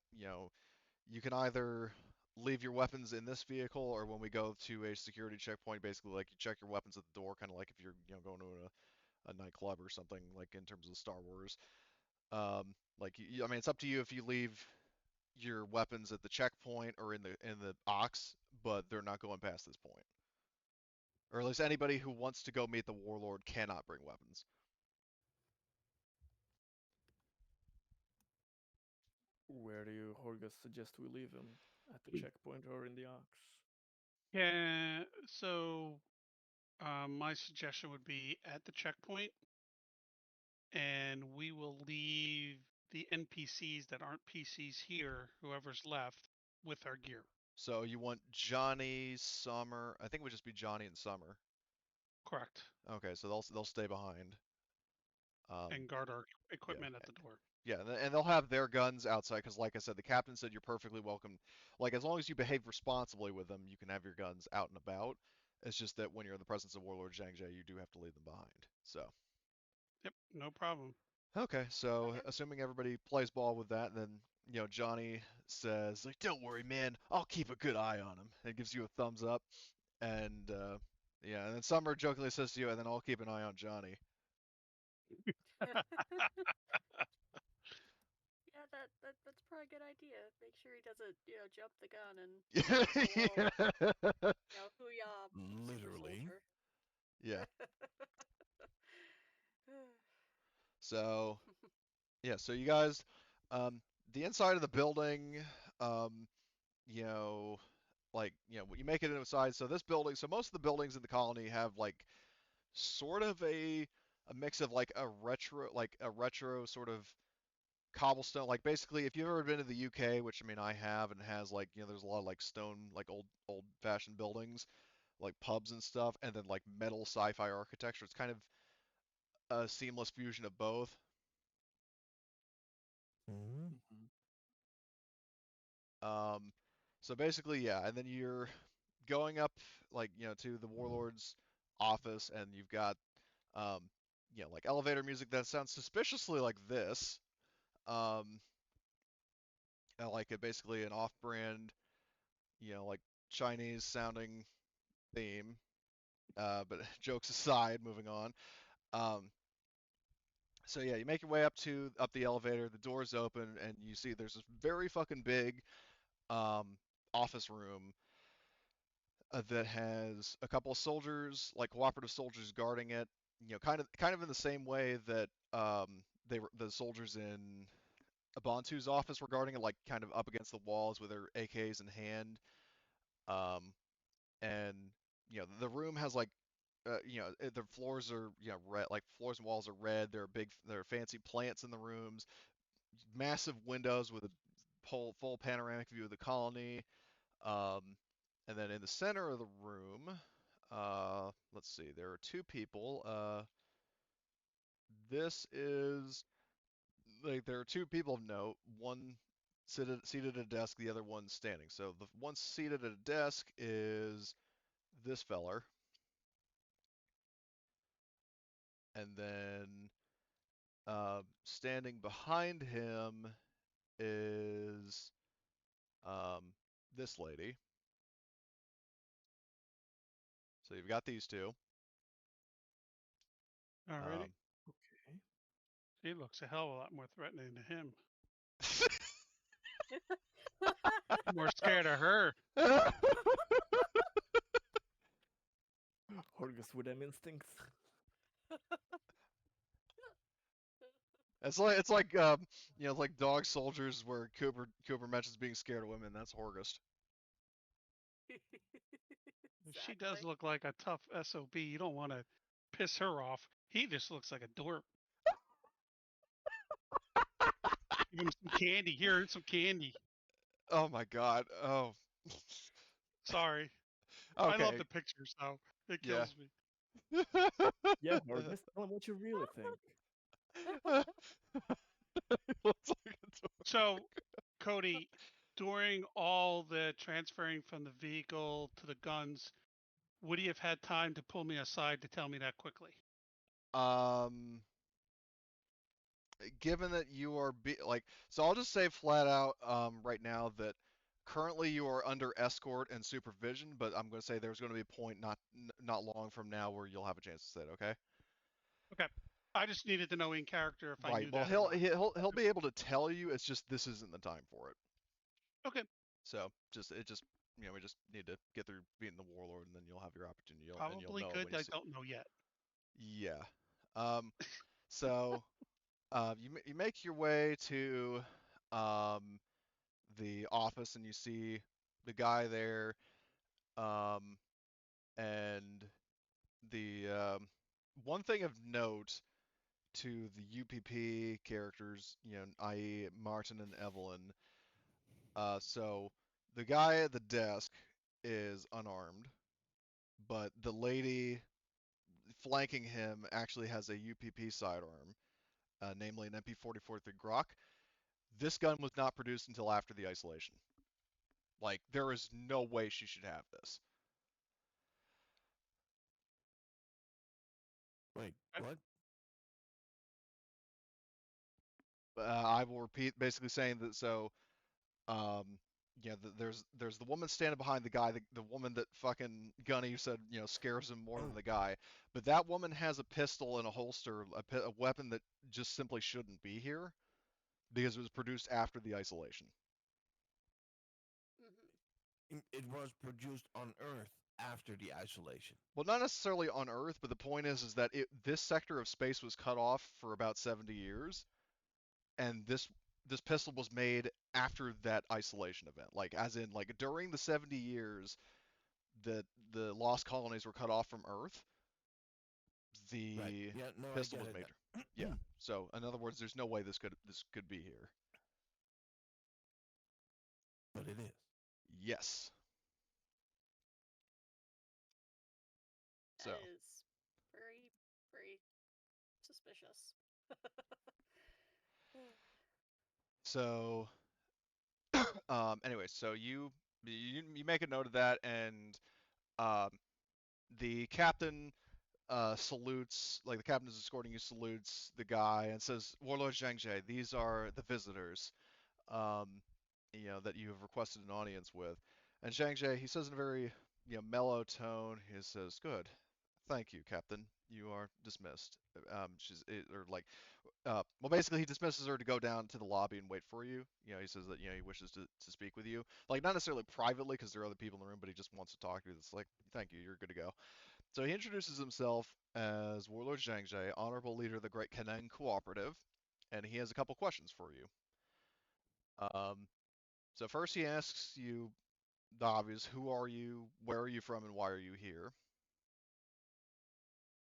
you can either leave your weapons in this vehicle, or when we go to a security checkpoint, basically like you check your weapons at the door, kind of like if you're going to a nightclub or something, like in terms of Star Wars. Like I mean, it's up to you if you leave your weapons at the checkpoint or in the ox, but they're not going past this point. Or at least anybody who wants to go meet the warlord cannot bring weapons. Where do you, Horgus, suggest we leave him? At the checkpoint or in the Ox? Yeah. So my suggestion would be at the checkpoint, and we will leave the NPCs that aren't PCs here, whoever's left, with our gear. So you want Johnny, Summer. I think it would just be Johnny and Summer. Correct. Okay, so they'll stay behind. And guard our Yeah, equipment at the door. yeah, and they'll have their guns outside because, like I said, the captain said you're perfectly welcome. Like as long as you behave responsibly with them, you can have your guns out and about. It's just that when you're in the presence of Warlord Zhang Jie, you do have to leave them behind. So. Yep, no problem. Okay, so Okay. assuming everybody plays ball with that, then Johnny says like, "Don't worry, man, I'll keep a good eye on him," and gives you a thumbs up. And yeah, and then Summer jokingly says to you, and then I'll keep an eye on Johnny. Yeah, that's probably a good idea. Make sure he doesn't, jump the gun and hoo-yah, super Literally. soldier. Yeah. So yeah, so you guys, the inside of the building, um, you know, you make it inside. So this building, so most of the buildings in the colony have like sort of a mix of like a retro sort of cobblestone. Like basically, if you've ever been to the UK, which I mean I have, and has like there's a lot of like stone, like old fashioned buildings, like pubs and stuff, and then like metal sci-fi architecture. It's kind of a seamless fusion of both. Mm-hmm. Um, so basically, yeah, and then you're going up to the warlord's office, and you've got um, like elevator music that sounds suspiciously like this, um, and like basically an off-brand, like Chinese sounding theme. But jokes aside, moving on. Um, so yeah, you make your way up the elevator. The doors open, and you see there's this very fucking big um, office room that has a couple of soldiers, like cooperative soldiers, guarding it. Kind of in the same way that the soldiers in Ubuntu's office were guarding it, like kind of up against the walls with their AKs in hand. Um, and the room has like the floors are red, like floors and walls are red. There are fancy plants in the rooms, massive windows with a full panoramic view of the colony. Um, and then in the center of the room, let's see, there are two people. This is like there are two people of note. One seated at a desk, the other one standing. So the one seated at a desk is this feller, and then standing behind him is this lady. So you've got these two. Alrighty. Um, Okay. She looks a hell of a lot more threatening to him. I'm more scared of her. Horgus with them instincts. it's like like dog soldiers where Cooper mentions being scared of women. That's Horgust. She does look like a tough SOB. You don't want to piss her off. He just looks like a dork. Give him some candy. Here, some candy. Oh my God. Oh. Sorry. I love Okay. the picture, so it Yeah. kills me. Yeah, Horgus, tell him what you really think. Looks like a dog. So, Cody, during all the transferring from the vehicle to the guns, would he have had time to pull me aside to tell me that quickly? Um, Given that you are so I'll just say flat out right now that currently you are under escort and supervision, but I'm going to say there's going to be a point not long from now where you'll have a chance to say it, okay? Okay. I just needed to know in character if I Right. knew Well, that or not. he'll be able to tell you. It's just this isn't the time for it. Okay. So we just need to get through beating the warlord, and then you'll have your opportunity. And you'll Probably know it good. when you I see. don't know yet. Yeah. So you make your way to um, the office, and you see the guy there, um, and the one thing of note to the UPP characters, i.e. Martin and Evelyn. So the guy at the desk is unarmed, but the lady flanking him actually has a UPP sidearm, namely an MP-44 Grok. This gun was not produced until after the isolation. Like, there is no way she should have this. Wait, I- what? I will repeat, basically saying that. So, um, Yeah, there's the woman standing behind the guy, the woman that fucking Gunny said scares him more than the guy. But that woman has a pistol in a holster, a weapon that just simply shouldn't be here because it was produced after the isolation. Mm-hmm. It was produced on Earth after the isolation. Well, not necessarily on Earth, but the point is that this sector of space was cut off for about 70 years, and this pistol was made after that isolation event. Like as in like during the 70 years that the Lost Colonies were cut off from Earth, Right. the Yeah. No, I pistol get was it. made. Yeah. So in other words, there's no way this could be here. But it is. Yes. That So is very, very suspicious. so anyway, so you make a note of that, and um, the captain salutes, like the captain is escorting you, salutes the guy and says, "Warlord Zhangzhe, these are the visitors, um, that you have requested an audience with." And Zhangzhe, he says in a very, mellow tone, he says, "Good, thank you, Captain. You are dismissed." Or like, well, basically, he dismisses her to go down to the lobby and wait for you. He says that he wishes to speak with you, like not necessarily privately because there are other people in the room, but he just wants to talk to you. It's like, thank you, you're good to go. So he introduces himself as Warlord Zhangzhe, honorable leader of the Great Keneng Cooperative, and he has a couple questions for you. Um, so first he asks you the obvious: who are you, where are you from, and why are you here?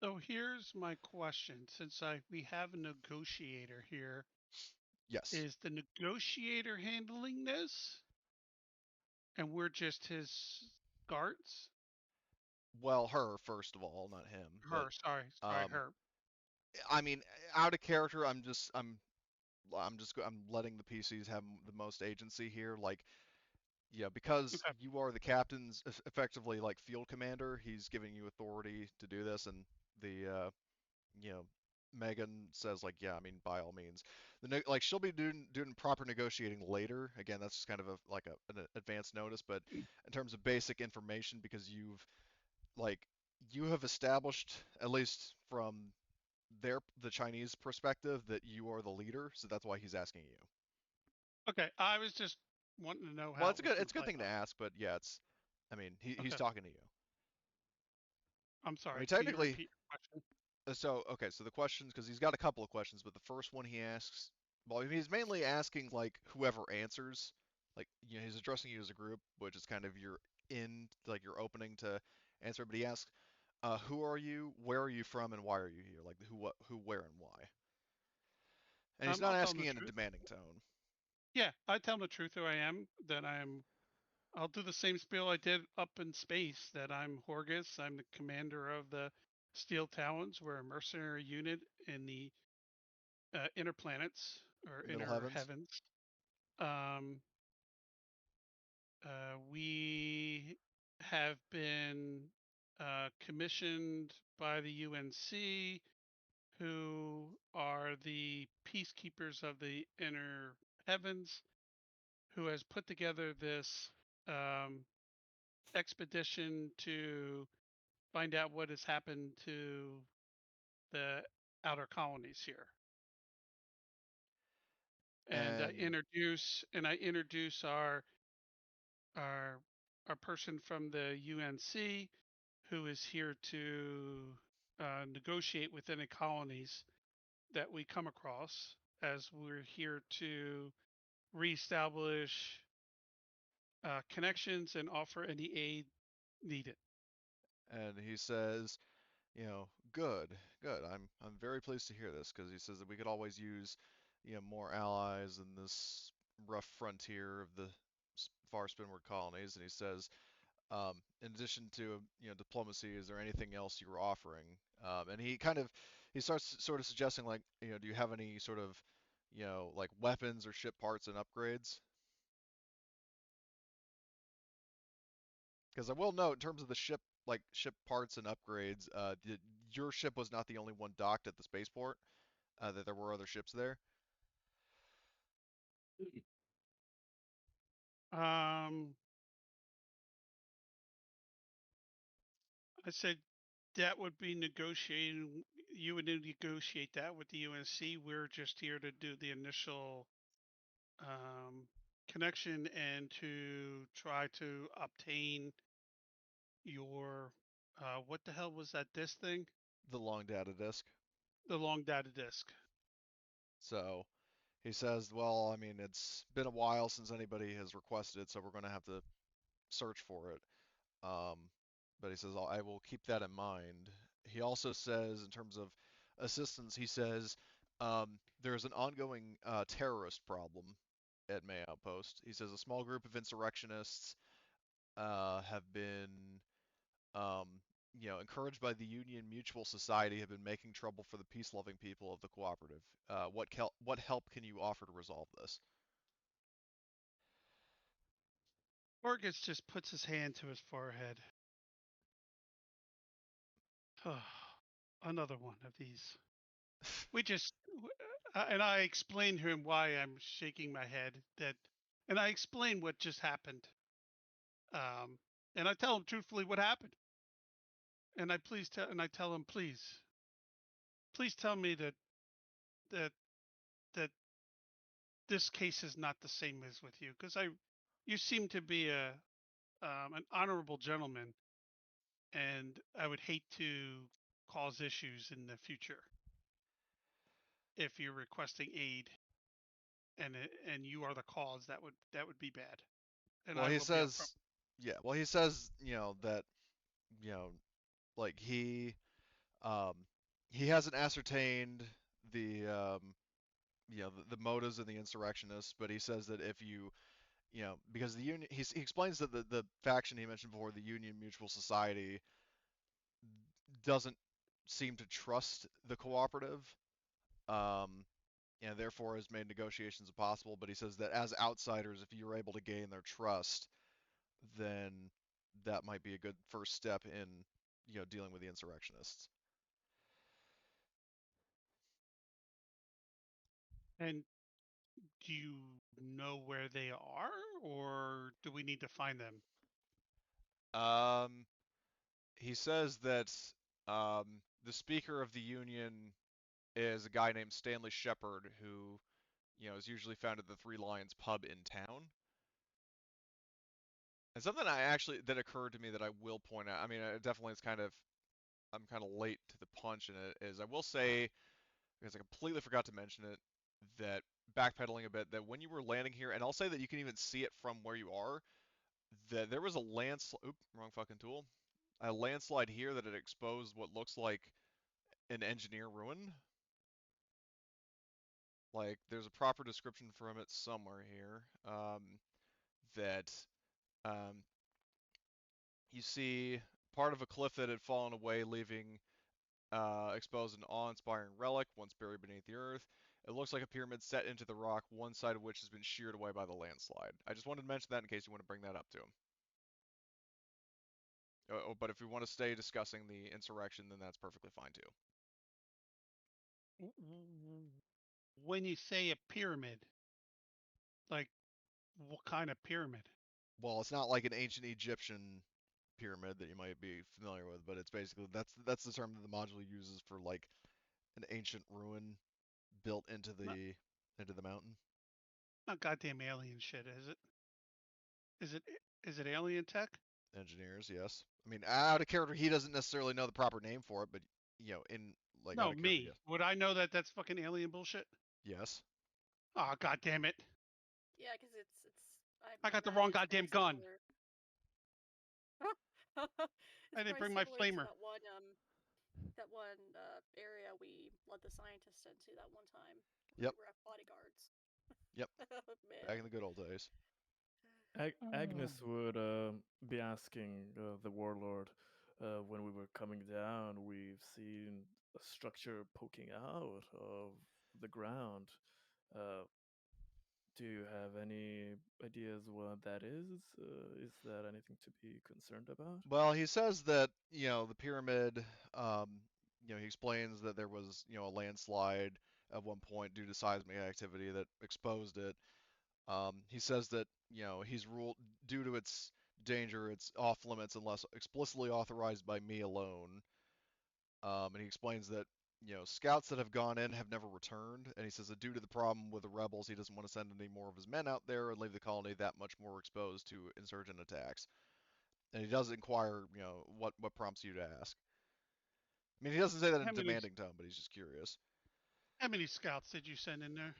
So here's my question: since we have a negotiator here, Yes. is the negotiator handling this, and we're just his guards? Well, her first of all, not him, but Her, sorry, um, her. I mean, out of character, I'm letting the PCs have the most agency here. Like, yeah, because Okay. you are the captain's effectively like field commander, he's giving you authority to do this, and the you know, Megan says like, yeah, I mean, by all means, like she'll be doing proper negotiating later. Again, that's just kind of an advance notice, but in terms of basic information, because like you have established, at least from the Chinese perspective, that you are the leader, so that's why he's asking you. Okay. I was just wanting to know Well, how it was going it's to a good play thing to out. ask, but yeah, I mean, he's Okay. talking to you. I'm I mean, sorry. Can you technically, repeat your question? so okay, so the questions, because he's got a couple of questions, but the first one he asks, well, he's mainly asking like whoever answers, like he's addressing you as a group, which is kind of like your opening to answer. But he asks, who are you, where are you from, and why are you here? Like who, what, who, where, and why. And he's not I'll tell him asking the in a truth. demanding tone. Yeah, I tell him the truth who I am. That I'm. I'll do the same spiel I did up in space. That I'm Horgus. I'm the commander of the Steel Talons. We're a mercenary unit in the inner planets or The Middle inner Heavens. heavens. Um, we have been commissioned by the UNC, who are the peacekeepers of the inner heavens, who has put together this um, expedition to find out what has happened to the outer colonies here. And And I introduce our our person from the UNC who is here to negotiate with any colonies that we come across, as we're here to reestablish connections and offer any aid needed. he says, good, good. I'm very pleased to hear this because he says that we could always use, more allies in this rough frontier of the far spinward colonies. And he says, in addition to diplomacy, is there anything else you were offering? And he starts sort of suggesting like, do you have any sort of, like weapons or ship parts and upgrades? Because I will note, in terms of the ship parts and upgrades, your ship was not the only one docked at the spaceport. That there were other ships there. I said that would be negotiating. You would negotiate that with the UNC. We're just here to do the initial connection and to try to obtain your what the hell was that disk thing? The long data disk. The long data disk. So he says, well, I mean, it's been a while since anybody has requested it, so we're going to have to search for it. Um, but he says, I will keep that in mind. He also says, in terms of assistance, he says, there's an ongoing terrorist problem at May Outpost. He says a small group of insurrectionists have been, um, encouraged by the Union Mutual Society, have been making trouble for the peace-loving people of the cooperative. What help can you offer to resolve this? Orgus just puts his hand to his forehead. Another one of these. We just, and I explained to him why I'm shaking my head. And I explained what just happened. And I tell him truthfully what happened. And I tell him, please tell me that that this case is not the same as with you, because you seem to be an honorable gentleman, and I would hate to cause issues in the future if you're requesting aid and you are the cause. That would be bad, and Well, I he will be upfront. says, yeah. Well, he says, that, you know, like um, he hasn't ascertained the, the motives of the insurrectionists, but he says that if because the union, he explains that the faction he mentioned before, the Union Mutual Society, doesn't seem to trust the cooperative, um, and therefore has made negotiations impossible. But he says that as outsiders, if you're able to gain their trust, then that might be a good first step in, dealing with the insurrectionists. And do you know where they are, or do we need to find them? Um, he says that the Speaker of the Union is a guy named Stanley Shepard, who, is usually found at the Three Lions pub in town. And something that occurred to me that I will point out. I mean, definitely I'm kind of late to the punch in it. Is I will say, because I completely forgot to mention it, that backpedaling a bit, that when you were landing here, and I'll say that you can even see it from where you are, that there was a landslide. Oop, wrong fucking tool. A landslide here that had exposed what looks like an engineer ruin. Like, there's a proper description from it somewhere here. That um, you see part of a cliff that had fallen away, leaving exposed an awe-inspiring relic once buried beneath the earth. It looks like a pyramid set into the rock, one side of which has been sheared away by the landslide. I just wanted to mention that in case you want to bring that up to him. But if we want to stay discussing the insurrection, then that's perfectly fine too. When you say a pyramid, like what kind of pyramid? Well, it's not like an ancient Egyptian pyramid that you might be familiar with, but it's basically that's the term that the module uses for like an ancient ruin built Not, into the mountain. not goddamn alien shit, is it? Is it is it alien tech? Engineers, yes. I mean, out of character, he doesn't necessarily know the proper name for it, but in like out No, of character, me. yes. Would I know that that's fucking alien bullshit? Yes. Oh, god damn it. Yeah, because it's. I got the imagine wrong it's goddamn very gun. similar. I It's didn't probably bring my similar to flamer. that one area we led the scientist into that one time. Yep. We were at bodyguards. Yep. Man. Back in the good old days. Agnes would be asking the warlord when we were coming down. We've seen a structure poking out of the ground. Uh, do you have any ideas what that is? Is that anything to be concerned about? Well, he says that, the pyramid, he explains that there was, a landslide at one point due to seismic activity that exposed it. He says that he's ruled due to its danger, it's off limits unless explicitly authorized by me alone. And he explains that scouts that have gone in have never returned, and he says that due to the problem with the rebels, he doesn't want to send any more of his men out there and leave the colony that much more exposed to insurgent attacks. And he does inquire, what prompts you to ask. I mean, he doesn't say that in How a many demanding tone, but he's just curious. how many scouts did you send in there?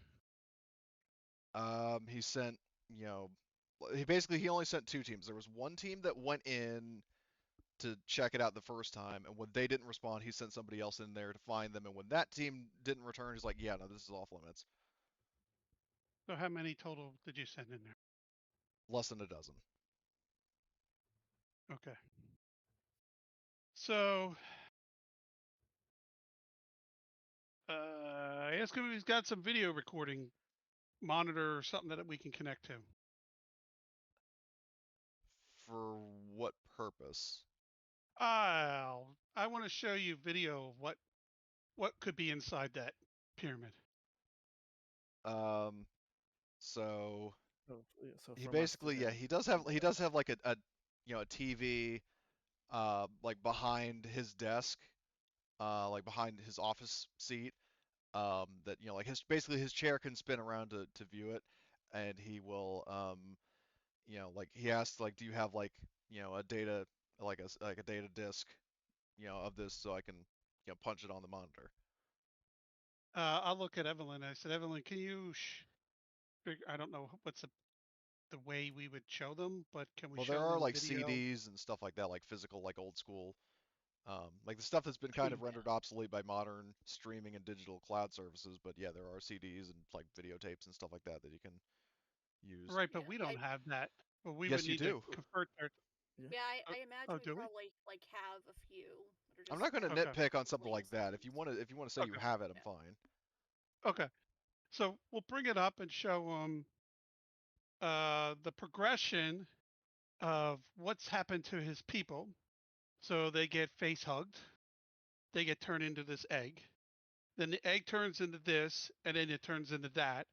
He sent, he only sent 2 teams. There was one team that went in to check it out the first time, and when they didn't respond, he sent somebody else in there to find them. And when that team didn't return, he's like, "Yeah, no, this is off limits." So how many total did you send in there? Less than a dozen. Okay. So I asked him if he's got some video recording monitor or something that we can connect to. For what purpose? I want to show you video of what could be inside that pyramid. So So he from us to basically, him. he does have like a TV, like behind his desk, like behind his office seat, that like his chair can spin around to view it, and he will like he asks like, do you have like a data, like a data disk, of this, so I can punch it on the monitor. I'll look at Evelyn. I said, Evelyn, can you? I don't know what's the way we would show them, but can we Well, show there are them like video? CDs and stuff like that, like physical, like old school, like the stuff that's been kind of rendered obsolete by modern streaming and digital cloud services. But yeah, there are CDs and like videotapes and stuff like that you can use. Right, but Yeah, we don't have that. But we would Yes, you need to do. convert their. Yeah, I imagine we do we? probably like have a few that are I'm just not going to Okay. nitpick on something like links that. and If you want to say you Okay. have it, I'm Yeah. fine. Okay. So we'll bring it up and show them the progression of what's happened to his people. So they get face hugged, they get turned into this egg. Then the egg turns into this, and then it turns into that.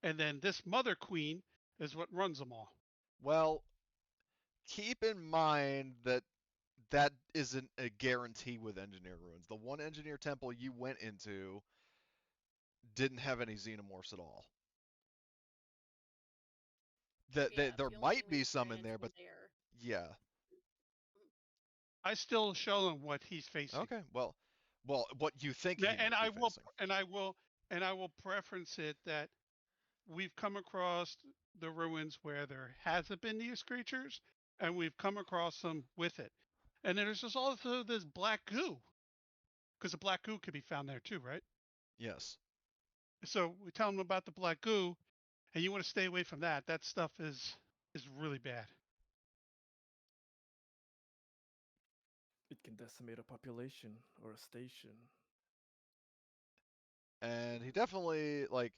And then this mother queen is what runs them all. Well, keep in mind that that isn't a guarantee with engineer ruins. The one engineer temple you went into didn't have any xenomorphs at all. Yeah, There the only might thing we be some in experienced there, was but air. yeah. I still show them what he's facing. Okay, well, what you think he And might I be will facing. and I will preference it that we've come across the ruins where there hasn't been these creatures, and we've come across them with it. And then there's just also this black goo, because the black goo could be found there too, right? Yes. So we tell them about the black goo, and you want to stay away from that. That stuff is really bad. It can decimate a population or a station. And he definitely like,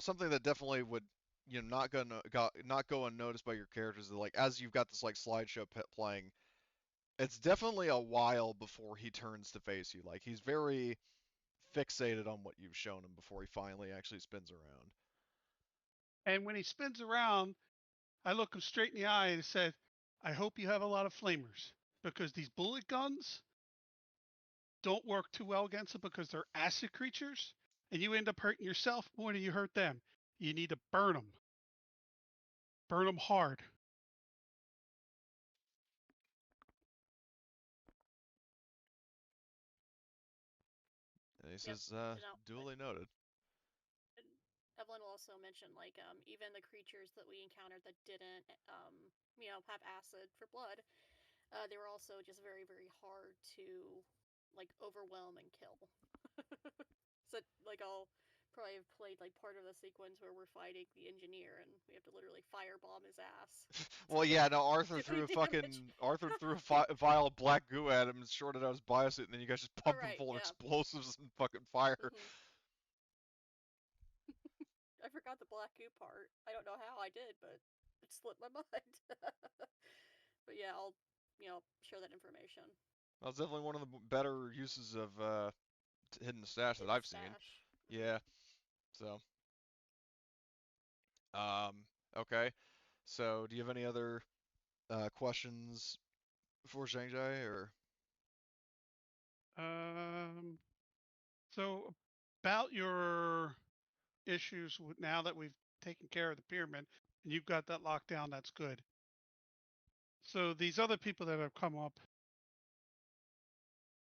something that definitely would, not go unnoticed by your characters. Is like, as you've got this like slideshow playing, it's definitely a while before he turns to face you. Like, he's very fixated on what you've shown him before he finally actually spins around. And when he spins around, I look him straight in the eye and said, I hope you have a lot of flamers, because these bullet guns don't work too well against them because they're acid creatures, and you end up hurting yourself more than you hurt them. You need to burn them. Burn them hard. And he Yep. says, No, duly noted. and Evelyn will also mention like even the creatures that we encountered that didn't have acid for blood, they were also just very very hard to like overwhelm and kill. So like I'll probably have played like part of the sequence where we're fighting the engineer and we have to literally firebomb his ass. Well, yeah, no, Arthur Do threw any damage. a vial of black goo at him and shorted out his biosuit, and then you guys just pumped him Right, full of yeah. explosives and fucking fire. Mhm. I forgot the black goo part. I don't know how I did, but it slipped my mind. But yeah, I'll share that information. That's definitely one of the better uses of hidden stash that Hidden I've seen. stash. Yeah. So, Okay. So, do you have any other questions for Zhang or? So about your issues with now that we've taken care of the pyramid and you've got that locked down, that's good. So these other people that have come up,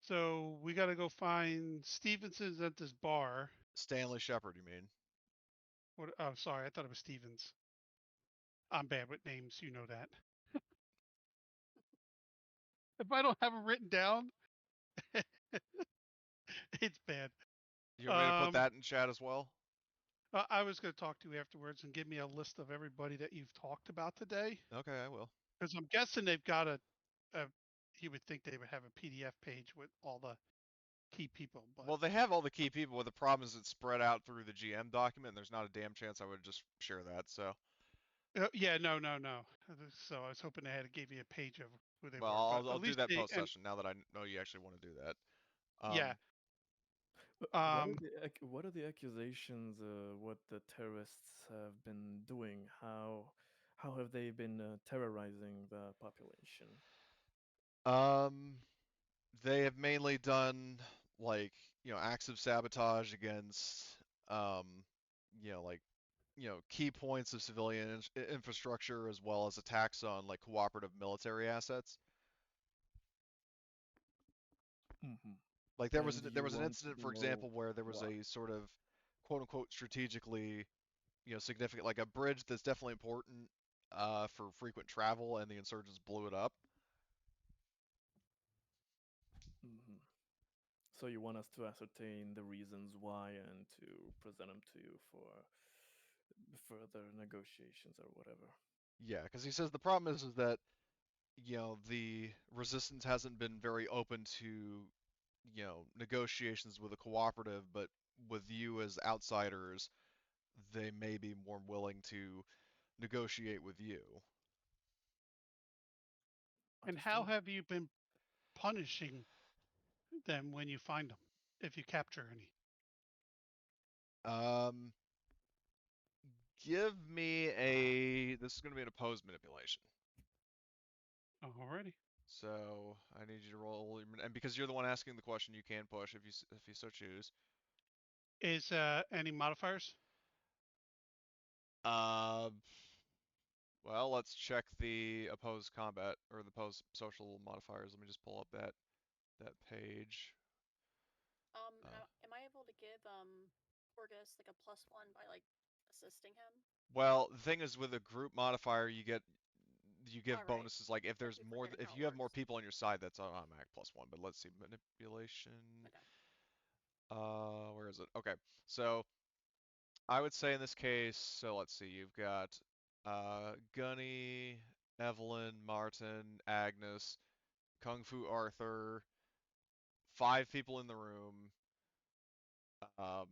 so we got to go find Stevenson's at this bar. Stanley Shepard, you mean? What? Oh, sorry, I thought it was Stevens. I'm bad with names, you know that. If I don't have it written down, it's bad. You want me to put that in chat as well? I was going to talk to you afterwards and give me a list of everybody that you've talked about today, Okay, I will. because I'm guessing they've got a. You would think they would have a PDF page with all the key people, but Well, they have all the key people, but the problem is it's spread out through the GM document, and there's not a damn chance I would just share that, so. yeah, no. So I was hoping they had gave you a page of who they Well, were, but I'll at do least that they and post-session now that I know you actually want to do that. yeah. What are Um, what are the accusations? What the terrorists have been doing? How have they been terrorizing the population? Um, they have mainly done, like, acts of sabotage against, um, like, key points of civilian infrastructure, as well as attacks on, like, cooperative military assets. Hmm. Like And there you was an want incident, to for know example, where there was why? a sort of quote unquote strategically, significant, like a bridge that's definitely important for frequent travel, and the insurgents blew it up. Hmm. So you want us to ascertain the reasons why and to present them to you for further negotiations or whatever. Yeah, because he says the problem is that the resistance hasn't been very open to negotiations with a cooperative, but with you as outsiders, they may be more willing to negotiate with you. and how Understood. have you been punishing them when you find them, if you capture any? Um, Give me a. This is going to be an opposed manipulation. Alrighty. So I need you to roll, and because you're the one asking the question, you can push if you so choose. Is any modifiers? Uh, well, let's check the opposed combat or the opposed social modifiers. Let me just pull up that page. Uh, Am I able to give Torgus like a +1 by like assisting him? well, the thing is, with a group modifier, you give All right. bonuses. Like I keep forgetting if how it you have more works. people on your side, that's automatic +1. But let's see, manipulation. Okay. Where is it? Okay, so I would say in this case, so let's see, you've got Gunny, Evelyn, Martin, Agnes, Kung Fu Arthur, 5 people in the room. Um,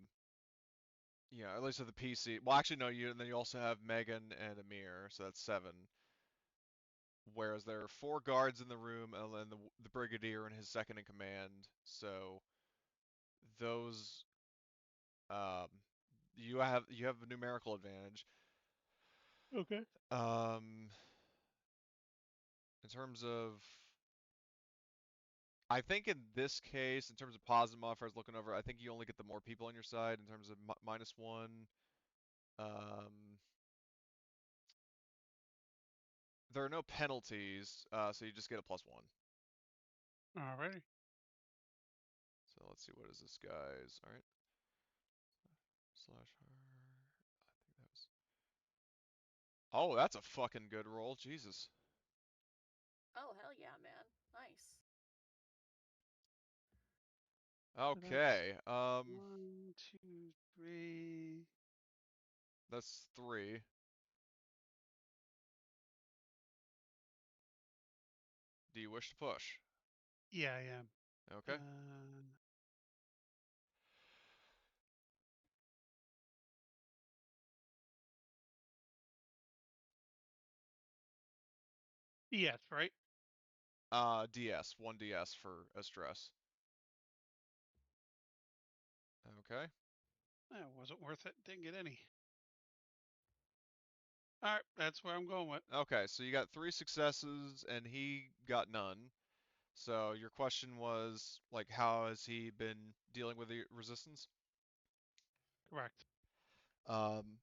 at least of the PC. Well, actually, no, and then you also have Megan and Amir, so that's 7. Whereas there are 4 guards in the room, and then the brigadier and his second in command. So those, um, you have a numerical advantage. Okay. Um, in terms of, I think in this case, in terms of positive modifiers looking over, I think you only get the more people on your side in terms of -1. Um, there are no penalties, so you just get a +1. Alrighty. So let's see, what is this guy's? All right. Slash her. I think that was. Oh, that's a fucking good roll. Jesus. Oh hell yeah, man. Nice. So that's Okay. 1, 2, 3. That's 3. Do you wish to push? Yeah, I am. Okay. Yes, right. DS. 1 DS for a stress. Okay. That wasn't worth it. Didn't get any. All right, that's where I'm going with. Okay, so you got 3 successes and he got none. So your question was like, how has he been dealing with the resistance? Correct. Um,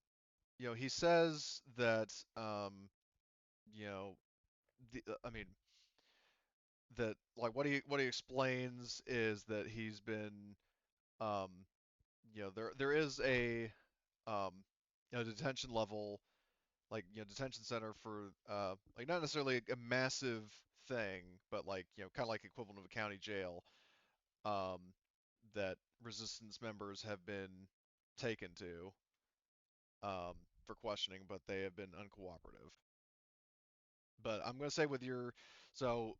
he says that, you know, I mean, that like what he explains is that he's been, um, there is a, um, detention level, like detention center for like not necessarily a massive thing, but like kind of like equivalent of a county jail, um, that resistance members have been taken to, for questioning, but they have been uncooperative. But I'm gonna say with your, so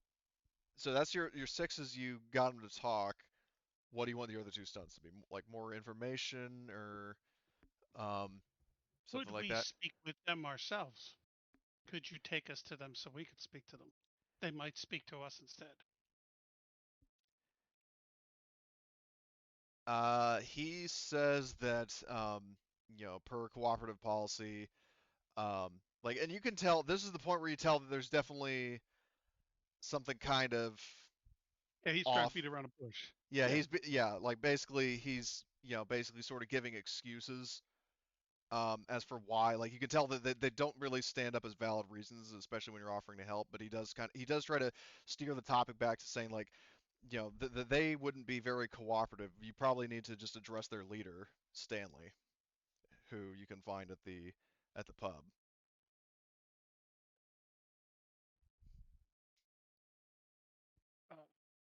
that's your sixes. You got them to talk. What do you want the other 2 stunts to be? Like more information or um, Could something like we that? speak with them ourselves? Could you take us to them so we could speak to them? They might speak to us instead. He says that per cooperative policy, like, and you can tell this is the point where you tell that there's definitely something kind of Yeah, he's trying to off. beat around a bush. Yeah, Yeah. like basically he's basically sort of giving excuses, as for why. Like you can tell that they don't really stand up as valid reasons, especially when you're offering to help. But he does try to steer the topic back to saying like, they wouldn't be very cooperative. You probably need to just address their leader, Stanley, who you can find at the pub.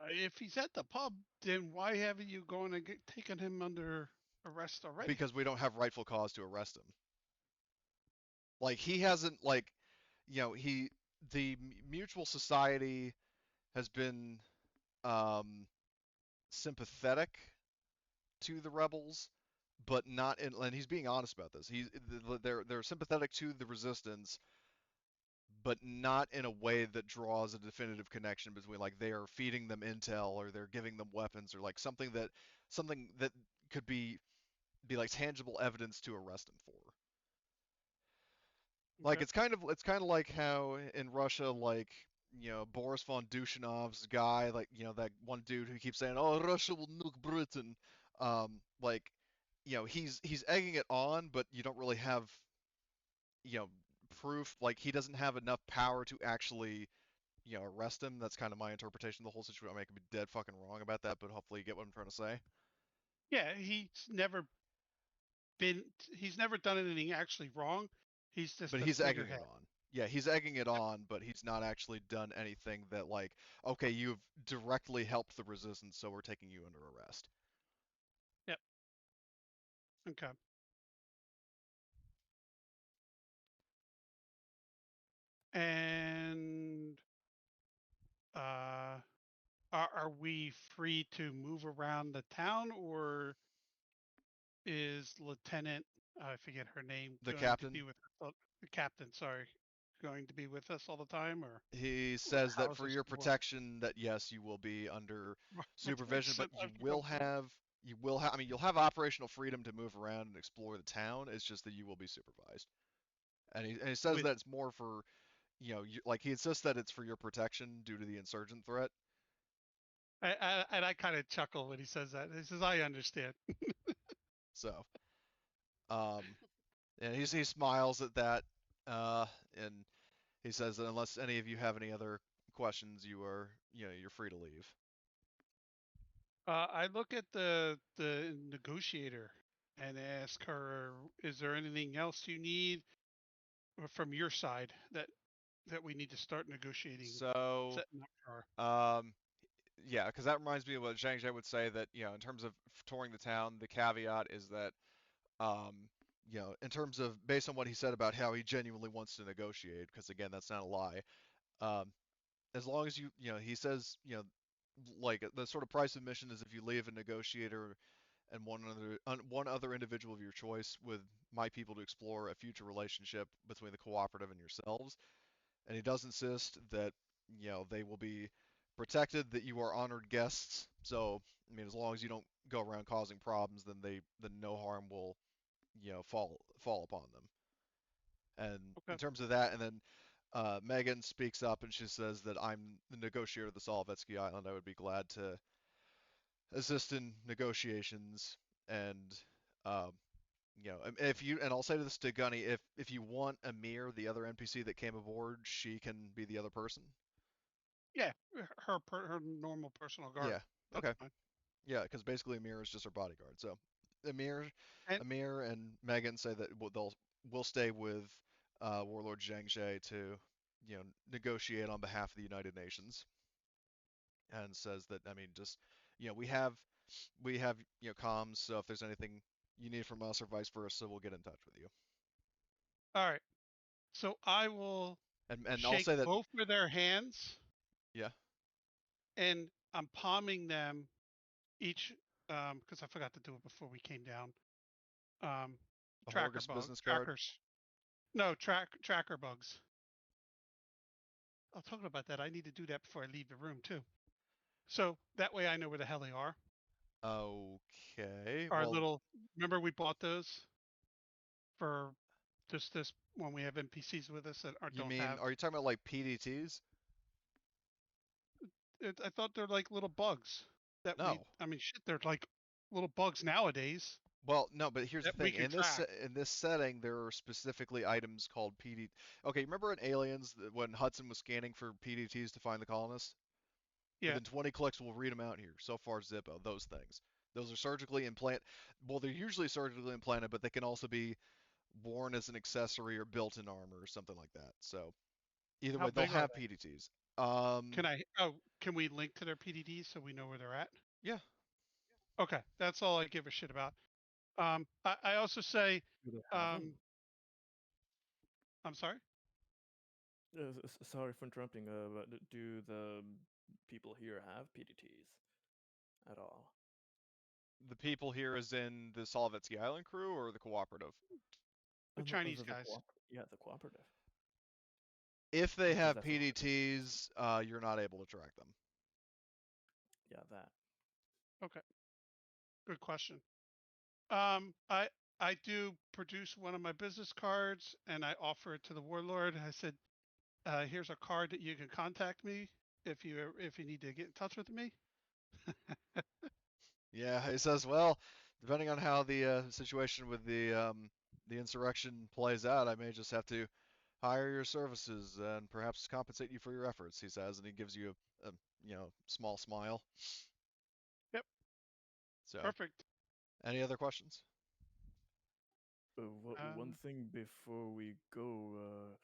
If he's at the pub, then why haven't you gone and taken him under arrest already? Because we don't have rightful cause to arrest him. Like he hasn't like, he the Mutual Society has been, um, sympathetic to the rebels, but not in. And he's being honest about this. They're sympathetic to the resistance, but not in a way that draws a definitive connection between like they are feeding them intel or they're giving them weapons or like something that could be like tangible evidence to arrest him for. Like Okay. it's kind of like how in Russia, like Boris von Dushanov's guy, like that one dude who keeps saying, "Oh, Russia will nuke Britain," like he's egging it on, but you don't really have you know proof. Like he doesn't have enough power to actually arrest him. That's kind of my interpretation of the whole situation. I could be dead fucking wrong about that, but hopefully you get what I'm trying to say. Yeah, been he's never done anything actually wrong. He's just But a he's egging it figurehead. on. Yeah, he's egging it on, but he's not actually done anything that like, okay, you've directly helped the resistance, so we're taking you under arrest. Yep. Okay. And uh, are we free to move around the town, or is Lieutenant, I forget her name, The going to captain, be with us? The captain, sorry, going to be with us all the time, he or says how that is for this your going to work? protection, that yes, you will be under Which makes supervision, but sense. I forgot. I mean, you'll have operational freedom to move around and explore the town. It's just that you will be supervised. And he says With that it's more for, like he insists that it's for your protection due to the insurgent threat. and I kind of chuckle when he says that. He says, "I understand." So, um, and he smiles at that, uh, and he says that unless any of you have any other questions, you're free to leave. I look at the negotiator and ask her, "Is there anything else you need from your side that we need to start negotiating, So, setting up for?" um, yeah, because that reminds me of what Zhang Zhe would say that, in terms of touring the town, the caveat is that, um, in terms of based on what he said about how he genuinely wants to negotiate, because again, that's not a lie. Um, as long as he says, like the sort of price of admission is if you leave a negotiator and one other individual of your choice with my people to explore a future relationship between the cooperative and yourselves. And he does insist that they will be protected, that you are honored guests. So I mean, as long as you don't go around causing problems, then no harm will fall upon them. And Okay. in terms of that, and then Megan speaks up and she says that I'm the negotiator of the Solovetsky Island. I would be glad to assist in negotiations and um, if you and I'll say this to Gunny, if you want Amir, the other NPC that came aboard, she can be the other person. Yeah, her normal personal guard. Yeah. That's Okay. fine. Yeah, because basically Amir is just her bodyguard. So Amir, And Amir and Megan say that will stay with Warlord Zhang Jie to negotiate on behalf of the United Nations, and says that I mean just we have comms, so if there's anything you need from us or vice versa, we'll get in touch with you. all right. So I will And I'll shake say that both of their hands, yeah, and I'm palming them each, because I forgot to do it before we came down. a Tracker Horgus bug business card. trackers. No, tracker bugs. Oh, talking about that, I need to do that before I leave the room too. So that way I know where the hell they are. Okay, Our well, little, remember we bought those for just this when we have NPCs with us that you don't mean have. are you talking about like PDTs? I thought they're like little bugs that we. No. I mean, shit, they're like little bugs nowadays Well, no, but here's the that we thing. can In this track. in this setting, there are specifically items called PD. Okay, remember in Aliens when Hudson was scanning for PDTs to find the colonists? Yeah, Within 20 clicks, we'll read them out here. So far, Zippo, those things. Those are surgically implant. Well, they're usually surgically implanted, but they can also be worn as an accessory or built in armor or something like that. So either how way, they'll big are have they? PDTs. Um, Can I? Oh, can we link to their PDDs so we know where they're at? yeah, Okay, that's all I give a shit about. I also say, Do they have them? um, I'm sorry. Sorry for interrupting, but do the people here have PDTs at all? the people here is in the Solovetsky Island crew or the cooperative. The No, Chinese guys. yeah, the cooperative. If they Because have that's what I was thinking. PDTs, you're not able to track them. Yeah, that. Okay, good question. I do produce one of my business cards and I offer it to the warlord. I said, here's a card that you can contact me if you need to get in touch with me. Yeah, he says, well, depending on how the situation with the insurrection plays out, I may just have to hire your services and perhaps compensate you for your efforts. He says, and he gives you a small smile. Yep, So, perfect. any other questions? One Um, thing before we go,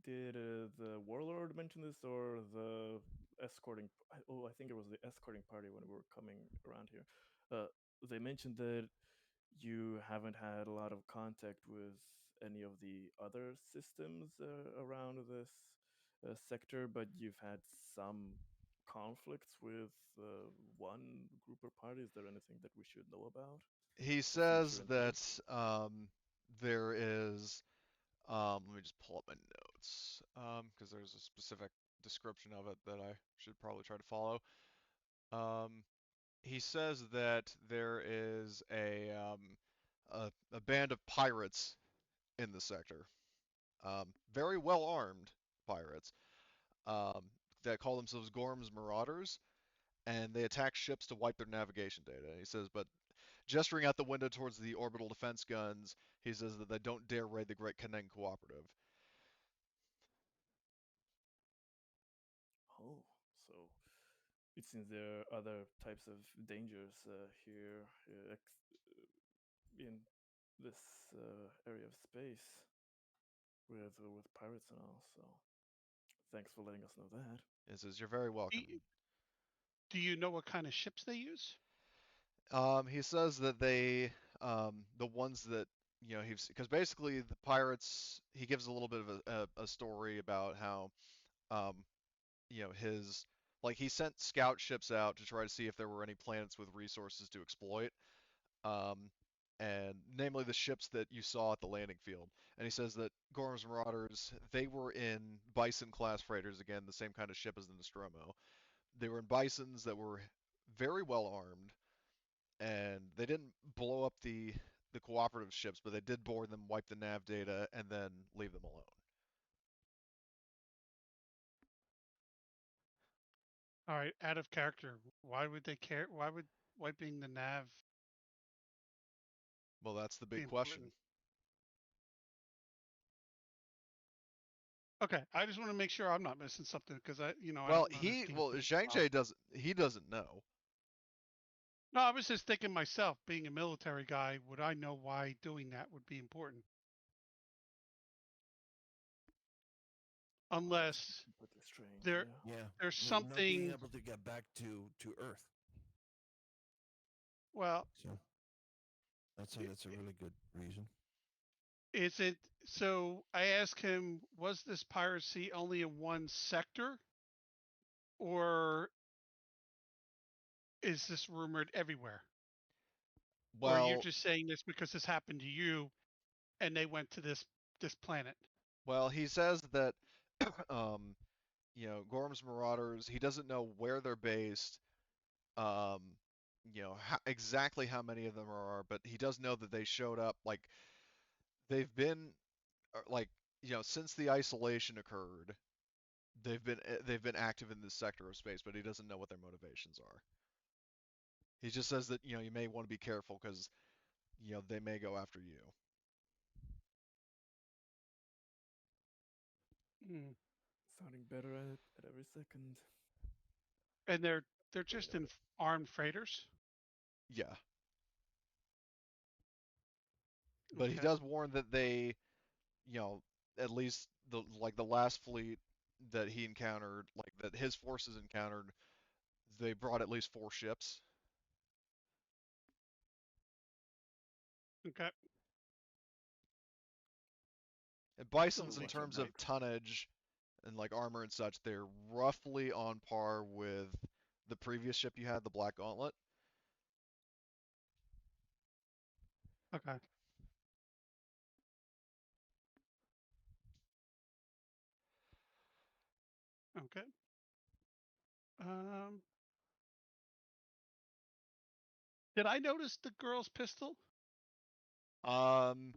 did the warlord mention this or the escorting? Oh, I think it was the escorting party when we were coming around here. They mentioned that you haven't had a lot of contact with any of the other systems around this sector, but you've had some conflicts with one group or party. Is there anything that we should know about He for future says that endeavors? there is. Let me just pull up my notes because there's a specific description of it that I should probably try to follow. Um, he says that there is a band of pirates in the sector, very well armed pirates, um, that call themselves Gorm's Marauders, and they attack ships to wipe their navigation data. He says, but gesturing out the window towards the orbital defense guns, he says that they don't dare raid the Great Keneng Cooperative. Oh, so it seems there are other types of dangers here in this area of space with pirates and all. So thanks for letting us know that. He says, you're very do, welcome. you, do you know what kind of ships they use? He says that the ones that, because basically the pirates, he gives a little bit of a story about how, um, he sent scout ships out to try to see if there were any planets with resources to exploit, um, and namely the ships that you saw at the landing field. And he says that Gorm's Marauders, they were in Bison class freighters, again, the same kind of ship as the Nostromo. They were in Bisons that were very well armed, and they didn't blow up the the cooperative ships, but they did board them, wipe the nav data, and then leave them alone. All right, out of character. Why would they care? Why would wiping the nav Well, that's the be big question. important? Okay, I just want to make sure I'm not missing something because I Well, don't know this game. Zhang Jie doesn't know. No, I was just thinking myself, being a military guy, would I know why doing that would be important? Unless Completely strange. there Yeah. Yeah. there's Not being something. able to get back to Earth. Well, So that's a really good reason. is it so? I asked him, was this piracy only in one sector, or is this rumored everywhere? Or you're Well, just saying this because this happened to you, and they went to this planet? well, he says that Gorm's Marauders, he doesn't know where they're based, exactly how many of them are, but he does know that they showed up, like, they've been, like, since the isolation occurred, they've been active in this sector of space, but he doesn't know what their motivations are. He just says that, you may want to be careful because, they may go after you. Hmm. Sounding better at every second. And they're just in armed freighters. Yeah. But he Okay. does warn that they, at least the last fleet that he encountered, like that his forces encountered, they brought at least 4 ships. Okay. And Bison's, in Like terms of tonnage and like armor and such, they're roughly on par with the previous ship you had, the Black Gauntlet. Okay. Okay. Did I notice the girl's pistol? Um,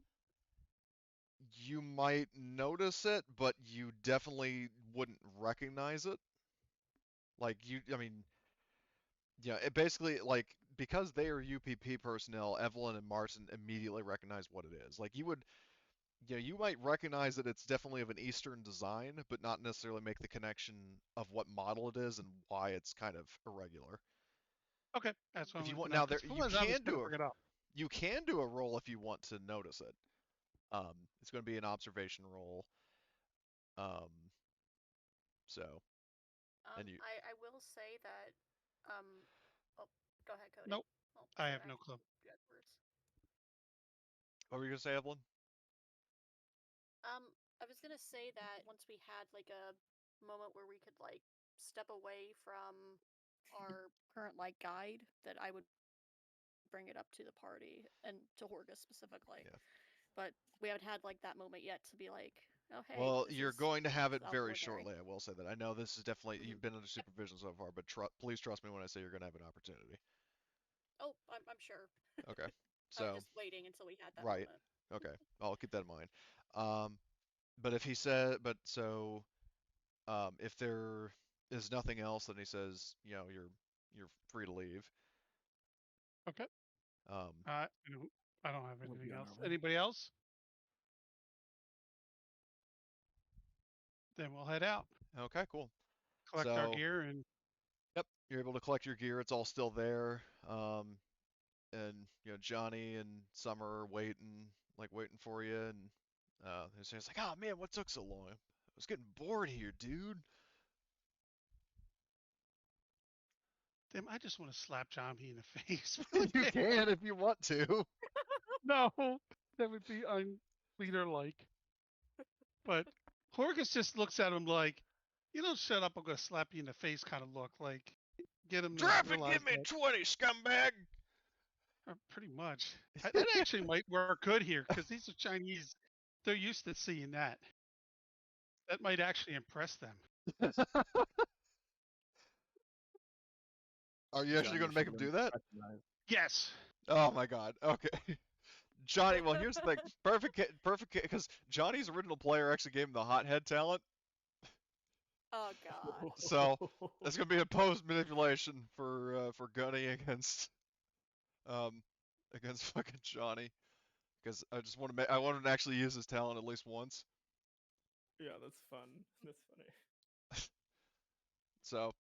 you might notice it, but you definitely wouldn't recognize it. Like I mean, it basically, like, because they are UPP personnel, Evelyn and Martin immediately recognize what it is. Like you might recognize that it's definitely of an Eastern design, but not necessarily make the connection of what model it is and why it's kind of irregular. Okay, that's what If I you wanted to want, know. now 'Cause there otherwise I was gonna bring it up. you can do a roll if you want to notice it. It's going to be an observation roll. Um, so and you I will say that. Oh, go ahead, Cody. Nope, Oh, I sorry, have no clue. got words. what were you gonna say, Evelyn? I was gonna say that once we had like a moment where we could like step away from our current like guide, that I would bring it up to the party and to Horgus specifically. Yeah. But we haven't had like that moment yet to be like, oh hey. Well, this you're is going to have it out of the very ordinary. shortly. I will say that. I know this is definitely Mhm. you've been under supervision so far, but please trust me when I say you're going to have an opportunity. Oh, I'm sure. Okay. I So was just waiting until we had that right. moment. Okay. I'll keep that in mind. But if he said, but so, if there is nothing else, then he says, you're free to leave. Okay. Um, I don't have We'll be anything on else. our way. Anybody else? Then we'll head out, okay, cool. collect our So, gear, and yep, you're able to collect your gear. It's all still there. And Johnny and Summer are waiting for you, and it's like, oh man, what took so long? I was getting bored here, dude. damn, I just want to slap Johnny in the face. You can if you want to. No, that would be unleader-like. But Horgus just looks at him like, you don't shut up, I'm gonna slap you in the face kind of look. Like, get him to Drop and realize give me that 20, scumbag. pretty much. That actually might work good here because these are Chinese. They're used to seeing that. That might actually impress them. Are you actually Johnny going to make should him learn do to that? recognize. Yes. Oh my god. Okay. Johnny, well, here's the thing. Perfect, because Johnny's original player actually gave him the hothead talent, Oh god. so that's gonna be opposed manipulation for Gunny um against fucking Johnny, because I just want to I want him to actually use his talent at least once. Yeah, that's fun. That's funny. So,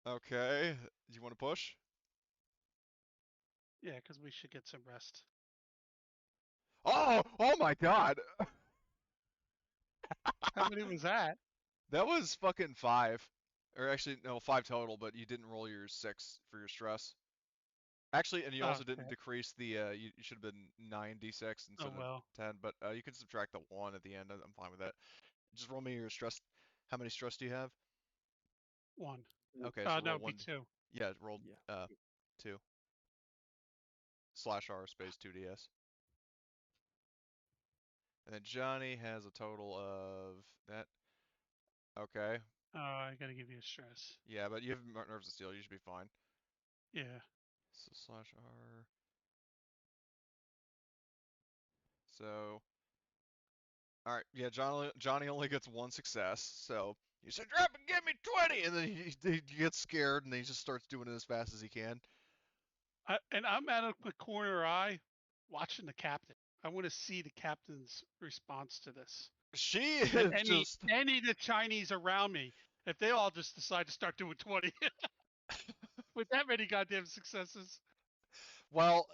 okay, you want to push? Yeah, because we should get some rest. Oh my God, How many was that? that was fucking 5, or actually no 5 total, but you didn't roll your 6 for your stress. Actually, and you also Okay. didn't decrease the, you should have been 9d6 Oh instead of well. 10, but you can subtract the 1 at the end. I'm fine with that. Just roll me your stress. How many stress do you have? 1. Okay, so No, roll it'd be 1. 2. Yeah, roll Yeah. 2 slash R space 2ds. And then Johnny has a total of that. Okay, Oh, I gotta give you a stress. yeah, but you have nerves of steel. You should be fine. Yeah. So slash R. So, all right, yeah, Johnny only gets 1 success. So you said, "Drop and give me 20," and then he gets scared and he just starts doing it as fast as he can. And I'm out of the corner eye watching the captain. I want to see the captain's response to this. She And is just any of the Chinese around me, if they all just decide to start doing 20 with that many goddamn successes. well,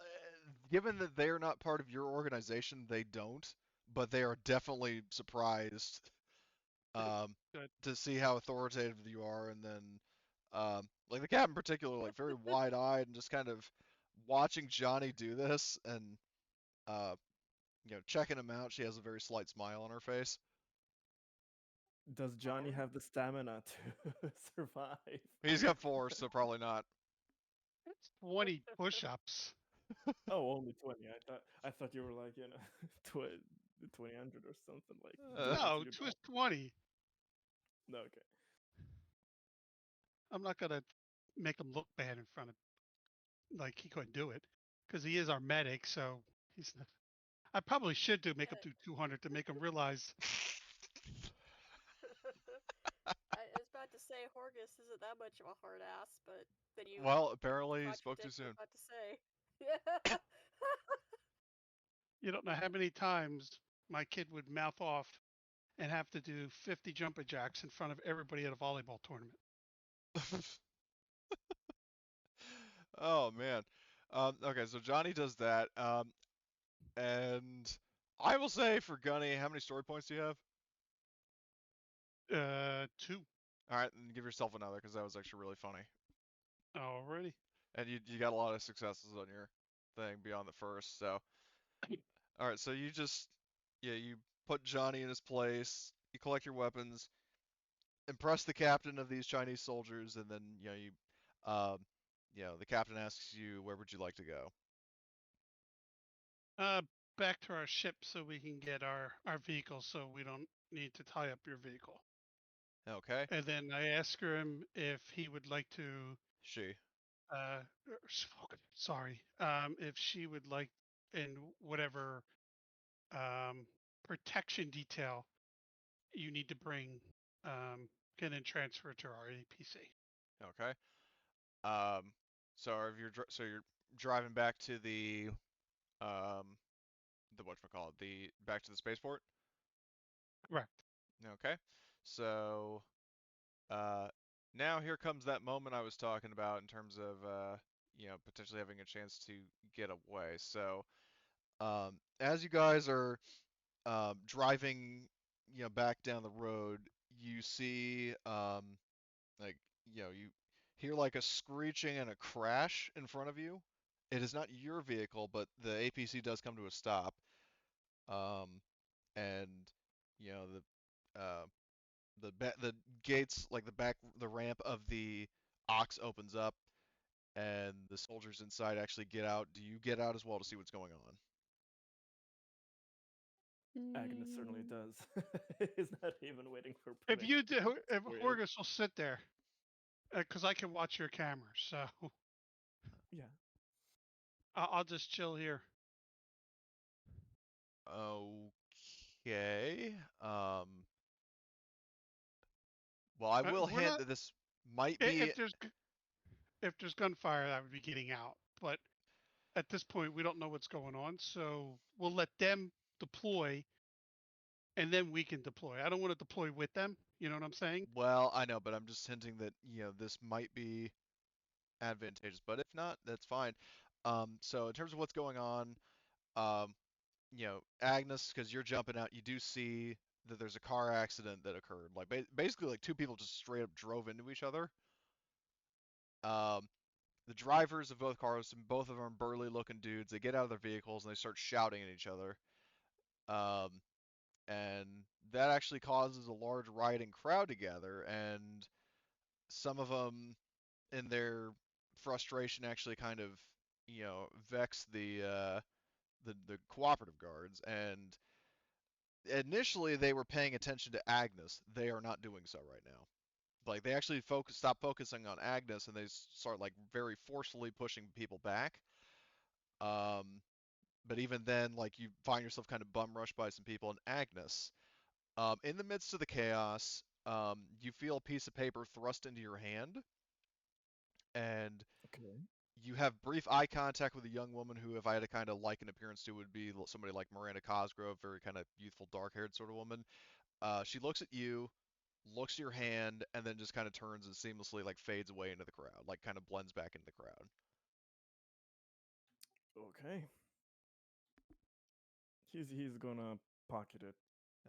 given that they are not part of your organization, they don't, but they are definitely surprised um, Good. to see how authoritative you are, and then like the cat in particular, like very wide-eyed and just kind of watching Johnny do this and uh, checking him out. She has a very slight smile on her face. Does Johnny have the stamina to survive? He's got 4, so probably not. That's 20 push-ups. Oh, only 20. I thought you were like, 2000 or something like. No, you it was 20. No, okay. I'm not gonna make him look bad in front of like he couldn't do it because he is our medic. So he's. Not, I probably should make him do 200 to make him realize. I was about to say Horgus isn't that much of a hard ass, but then you Well, apparently he spoke too contradict what soon. I'm about to say. Yeah. You don't know how many times my kid would mouth off and have to do 50 jumping jacks in front of everybody at a volleyball tournament. Oh man. Okay, so Johnny does that. And I will say for Gunny, how many story points do you have? 2 All right, and give yourself another because that was actually really funny. already. And you got a lot of successes on your thing beyond the first. So, all right, so you put Johnny in his place. You collect your weapons, impress the captain of these Chinese soldiers, and then um, the captain asks you, where would you like to go? Back to our ship so we can get our vehicle so we don't need to tie up your vehicle. Okay. And then I ask him if he would like to, She. sorry, if she would like in whatever protection detail you need to bring, can then transfer to our APC. Okay. Um, so you're driving back to the whatchamacallit, the back to the spaceport? Correct. Okay. So uh now here comes that moment I was talking about in terms of potentially having a chance to get away. So as you guys are driving back down the road, you see like you hear like a screeching and a crash in front of you. It is not your vehicle, but the APC does come to a stop. Um, and the gates, like the ramp of the ox opens up, and the soldiers inside actually get out. Do you get out as well to see what's going on? Agnes certainly does. He's not even waiting for If permission. you do, if We're in. Horgus will sit there, because I can watch your camera, so Yeah. I'll just chill here. Okay. Well, I will We're hint not. that this might be. If there's gunfire, that would be getting out. But at this point, we don't know what's going on, so we'll let them deploy, and then we can deploy. I don't want to deploy with them. You know what I'm saying? Well, I know, but I'm just hinting that this might be advantageous. But if not, that's fine. So in terms of what's going on, um, Agnes, because you're jumping out, you do see that there's a car accident that occurred. Like basically, like two people just straight up drove into each other. Um, the drivers of both cars, and both of them are burly-looking dudes. They get out of their vehicles and they start shouting at each other. Um, and that actually causes a large rioting crowd to gather, and some of them, in their frustration, actually kind of, vex the cooperative guards. And initially, they were paying attention to Agnes. They are not doing so right now. Like they actually stop focusing on Agnes, and they start like very forcefully pushing people back. Um, but even then, like you find yourself kind of bum rushed by some people. And Agnes, in the midst of the chaos, you feel a piece of paper thrust into your hand, and Okay. you have brief eye contact with a young woman who, if I had to kind of like an appearance to, would be somebody like Miranda Cosgrove, very kind of youthful, dark-haired sort of woman. She looks at you, looks at your hand, and then just kind of turns and seamlessly like fades away into the crowd, like kind of blends back into the crowd. Okay. He's gonna pocket it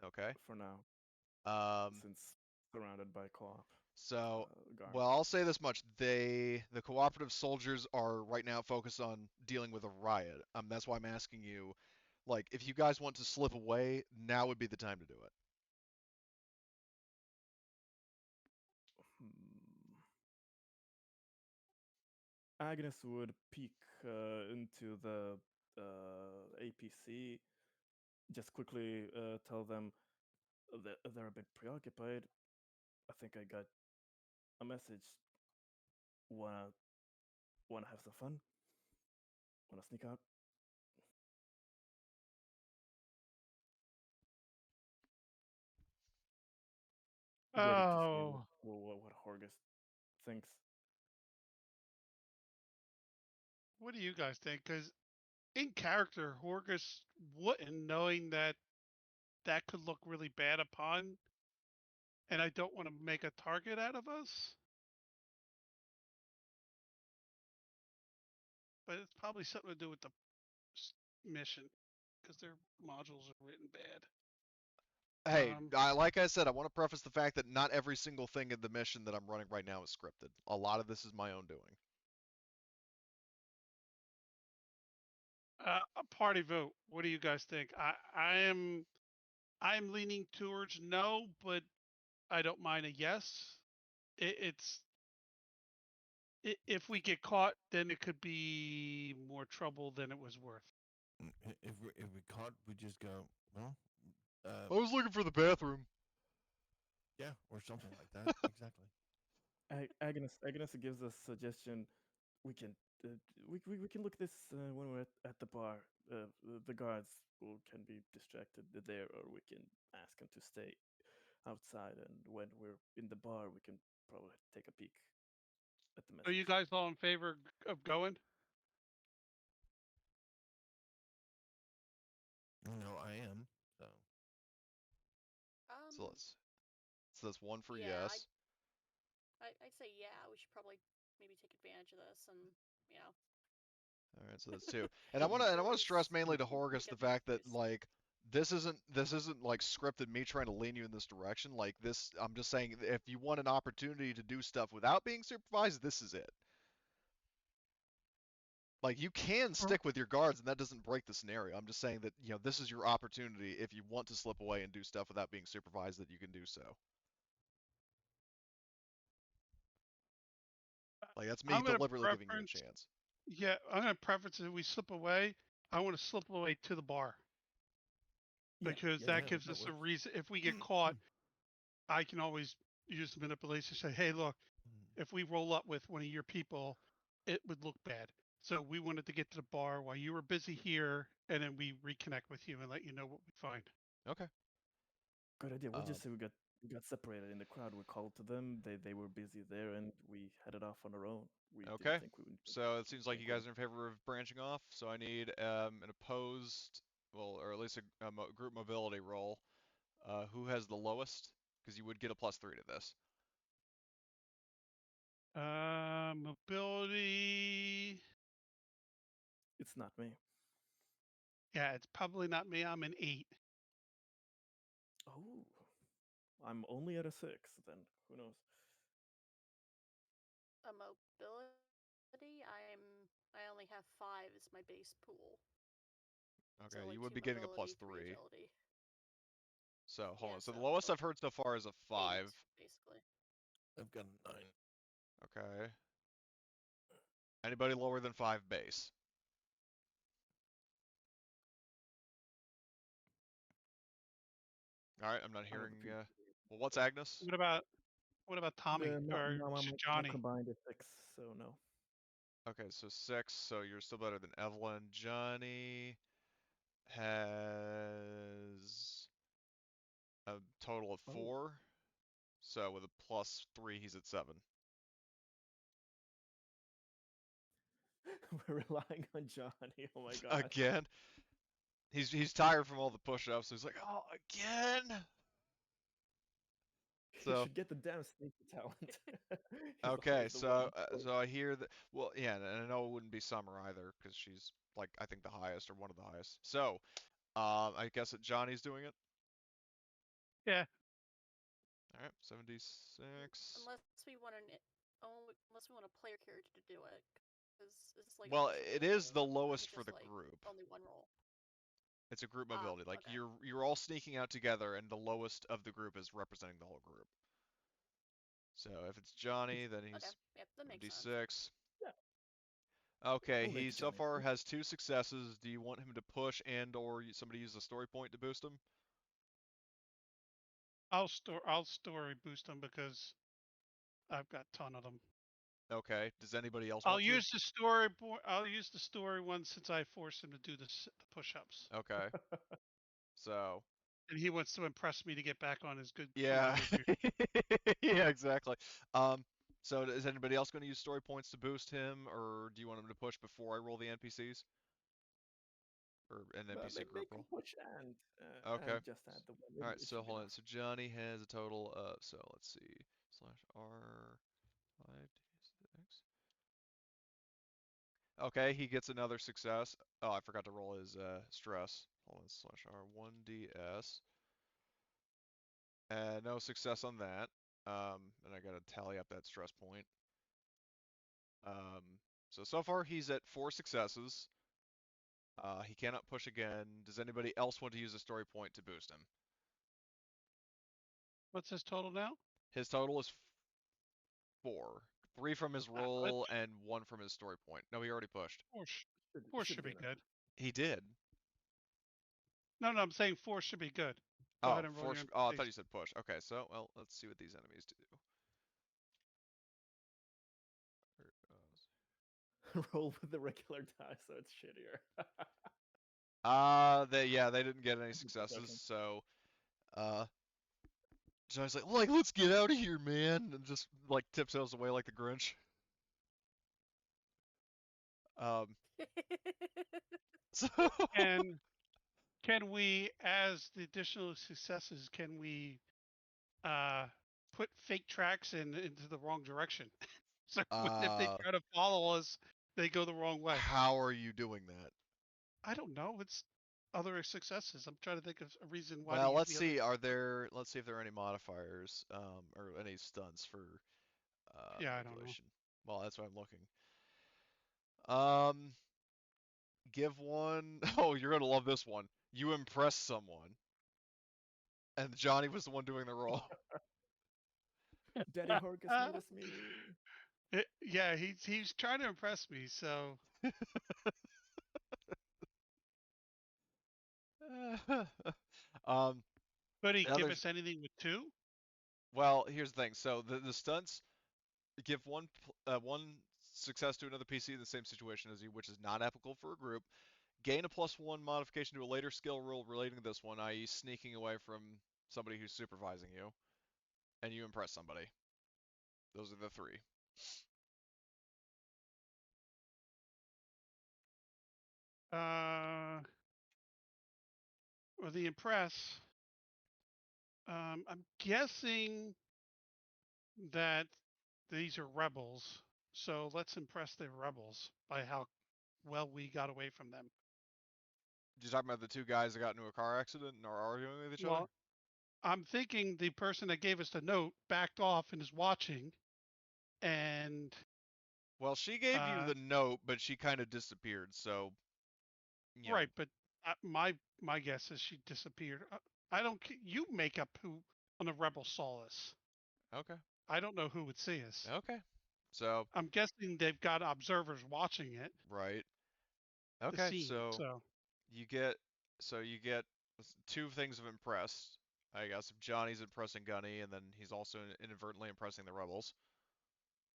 Okay. for now, Um, since surrounded by co-op so, guards. well, I'll say this much: the cooperative soldiers are right now focused on dealing with a riot. That's why I'm asking you, like, if you guys want to slip away, now would be the time to do it. Hmm. Agnes would peek into the APC, just quickly tell them that they're a bit preoccupied. I think I got a message. Wanna wanna have some fun? Wanna sneak out? Ready to see Oh, what Horgus thinks. what do you guys think? Because in character, Horgus wouldn't, knowing that that could look really bad upon, and I don't want to make a target out of us. But it's probably something to do with the mission, because their modules are written bad. Hey, like I said, I want to preface the fact that not every single thing in the mission that I'm running right now is scripted. A lot of this is my own doing. A party vote. What do you guys think? I'm leaning towards no, but I don't mind a yes. It's if we get caught, then it could be more trouble than it was worth. If we caught, we just go, well, I was looking for the bathroom. yeah, or something like that. Exactly. Agnes gives us suggestion. We can we can look this when we're at the bar. The guards can be distracted there, or we can ask them to stay outside. And when we're in the bar, we can probably take a peek at the Are you message. guys all in favor of going? No, I am. So So let's so that's one for Yeah, yes. I'd say yeah. We should probably maybe take advantage of this, and you know, All right, so that's two. And I want to stress mainly to Horgus make the a fact that boost. like this isn't like scripted me trying to lean you in this direction. Like this, I'm just saying if you want an opportunity to do stuff without being supervised, this is it. Like you can stick with your guards and that doesn't break the scenario. I'm just saying that, this is your opportunity if you want to slip away and do stuff without being supervised that you can do so. Like that's me I'm gonna deliberately giving you a preference. chance. Yeah, I'm gonna preference if we slip away. I want to slip away to the bar Yeah, because yeah, that that gives that us a works. reason. If we get caught, I can always use manipulation. Say, hey, look, if we roll up with one of your people, it would look bad. So we wanted to get to the bar while you were busy here, and then we reconnect with you and let you know what we find. Okay. Good idea. We'll Um, just say we got separated in the crowd. We called to them. They were busy there, and we headed off on our own. We Okay. didn't think we would. So it seems like make you guys one. are in favor of branching off. So I need an opposed, well, or at least a group mobility roll. Who has the lowest? Because you would get a +3 to this. Mobility. It's not me. Yeah, it's probably not me. I'm an 8. Oh, I'm only at a 6. Then who knows? A mobility, I only have 5 as my base pool. Okay, So like you would 2 be getting a mobility, 3 +3. agility. So hold Yeah, on. So the so lowest like I've heard so far is a 5. 8, basically. I've got a 9. Okay. Anybody lower than 5 base? All right, I'm not I have hearing. a feeling. Well, what's Agnes? What about Tommy or No, I'm Johnny? combined at 6, so no. Okay, so 6. So you're still better than Evelyn. Johnny has a total of Oh, 4. So with a +3, he's at 7. we're relying on Johnny. Oh my god. Again, he's tired from all the push-ups. So he's like, oh, again. He So should get the damn sneaky talent. okay, He's the one. so I hear that. Well, yeah, and I know it wouldn't be Summer either because she's like I think the highest or one of the highest. So, I guess that Johnny's doing it. Yeah. All right, 76. Unless we want unless we want a player character to do it, because it's like Well, official it role, is the or is lowest it for just the like group. only one role? It's a group Ah, mobility. Like okay. you're all sneaking out together, and the lowest of the group is representing the whole group. So if it's Johnny, then Okay, he's yep, that makes sense. 76. Yeah, Okay, we'll he make so Johnny. far has 2 successes. Do you want him to push and or somebody use a story point to boost him? I'll story boost them because I've got a ton of them. Okay. Does anybody else I'll want to? use the story. I'll use the story one since I forced him to do the push-ups, Okay. So, and he wants to impress me to get back on his good yeah. behavior. Yeah, exactly. So is anybody else going to use story points to boost him, or do you want him to push before I roll the NPCs? Or an NPC group Make him roll? push Okay. and just add the one. All right, It so should be hold on. enough. So Johnny has a total of, so let's see, /R 5d6. Okay, he gets another success. Oh, I forgot to roll his stress. Hold on, /R 1ds. And no success on that. And I gotta tally up that stress point. So far he's at 4 successes. He cannot push again. Does anybody else want to use a story point to boost him? What's his total now? His total is 4. 3 from his Not much. roll and 1 from his story point. No, he already pushed. Four Should should be be enough. good. He did. No, I'm saying 4 should be good. Go Oh, ahead and roll your oh, I NPCs. thought you said push. Okay, so, well, let's see what these enemies do. Roll with the regular die, so it's shittier. They didn't get any I'm just successes, joking. so, Johnny's like, let's get out of here, man, and just, like, tiptoes away like the Grinch. So, And can we, as the additional successes, can we put fake tracks into the wrong direction? So if they try to follow us, they go the wrong way. how are you doing that? I don't know. It's other successes. I'm trying to think of a reason why to Well, use let's the see, other. let's see if there are any modifiers, or any stunts for, Yeah, I don't know. manipulation. Well, that's what I'm looking. Um, give one, oh, you're gonna love this one. You impress someone. And Johnny was the one doing the roll. Daddy Horkus made us meet. Yeah, he's trying to impress me. So um, could he the give others, us anything with 2? well, here's the thing. So the stunts give one success to another PC in the same situation as you, which is not applicable for a group. Gain a +1 modification to a later skill roll relating to this one, i.e., sneaking away from somebody who's supervising you, and you impress somebody. Those are the three. Or the impress. I'm guessing that these are rebels, so let's impress the rebels by how well we got away from them. You talking about the two guys that got into a car accident and are arguing with each other? Well, I'm thinking the person that gave us the note backed off and is watching, and Well, she gave you the note, but she kind of disappeared. So, you know. right, but my guess is she disappeared. I don't. You make up who on the rebel saw us. Okay. I don't know who would see us. Okay. So. I'm guessing they've got observers watching it. Right. The Okay. scene, so you get two things of impressed. I guess Johnny's impressing Gunny, and then he's also inadvertently impressing the rebels.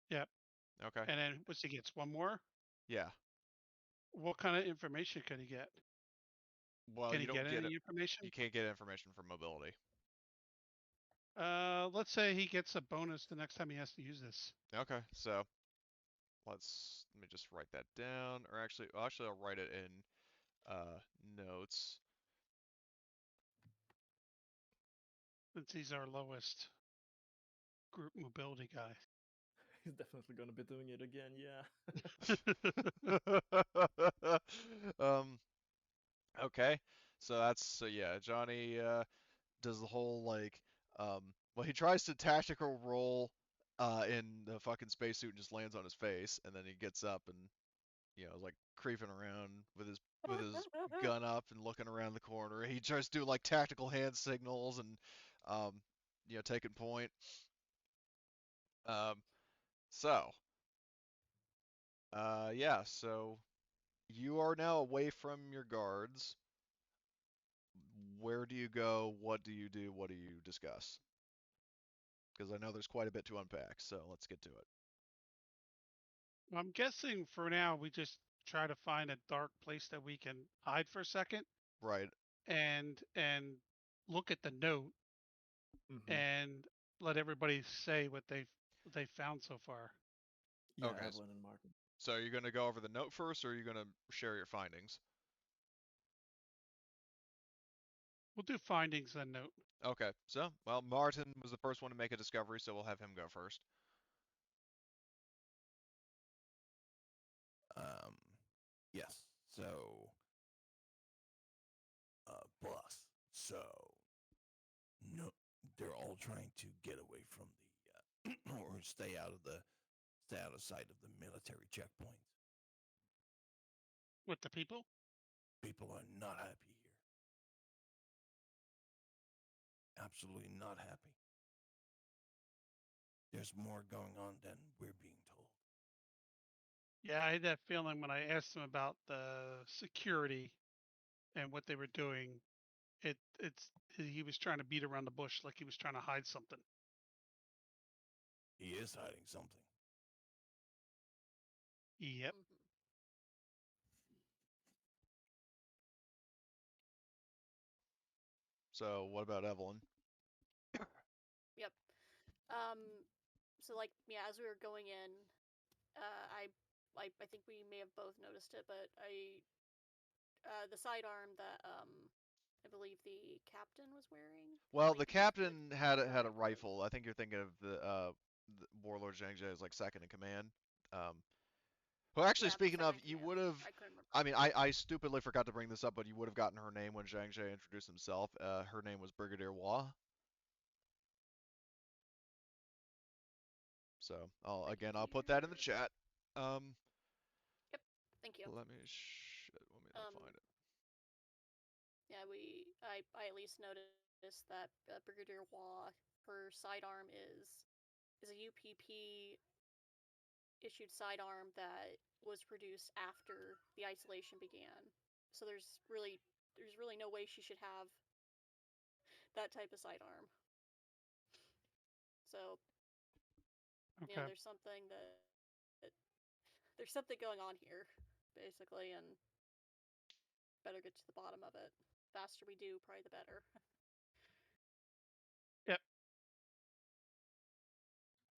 Yep. Okay. And then what's he gets? One more? Yeah. What kind of information could he get? Well, Can you he don't get get any it. information? You can't get information from mobility. Let's say he gets a bonus the next time he has to use this. Okay. So let me just write that down, or actually I'll write it in notes. Since he's our lowest group mobility guy. He's definitely gonna be doing it again, yeah. Okay. So yeah, Johnny does the whole well, he tries to tactical roll in the fucking spacesuit and just lands on his face, and then he gets up and like creeping around with his gun up and looking around the corner. He tries to do like tactical hand signals and taking point. Um, so yeah, so you are now away from your guards. Where do you go? What do you do? What do you discuss? Because I know there's quite a bit to unpack, so let's get to it. I'm guessing for now we just try to find a dark place that we can hide for a second. Right. And look at the note yeah. and let everybody say what they found so far. Yeah, Okay. Evelyn and Martin. So you're going to go over the note first, or are you going to share your findings? We'll do findings then note. Okay. So, well, Martin was the first one to make a discovery, so we'll have him go first. Yes. So, boss. So, no, they're all trying to get away from the or stay out of sight of the military checkpoints. With the people? People are not happy here. Absolutely not happy. There's more going on than we're being told. Yeah, I had that feeling when I asked him about the security and what they were doing. He was trying to beat around the bush like he was trying to hide something. He is hiding something. Yep. Mm-hmm. So, what about Evelyn? Yep. So like yeah, as we were going in, I think we may have both noticed it, but the sidearm that I believe the captain was wearing. Well, like, the captain had a rifle. rifle. I think you're thinking of the Warlord Zhang Jie as like second in command. Well, actually, Yeah, speaking of, second in you command. would have. I couldn't remember. I mean, I stupidly forgot to bring this up, but you would have gotten her name when Zhang Jie introduced himself. Her name was Brigadier Hua. So, I'll put that in the chat. Yep. Thank you. Let me find it. Yeah, I at least noticed that Brigadier Hua, her sidearm is a UPP issued sidearm that was produced after the isolation began. So there's really no way she should have that type of sidearm. So Okay. there's something that there's something going on here, basically, and better get to the bottom of it. Faster we do, probably the better. Yep.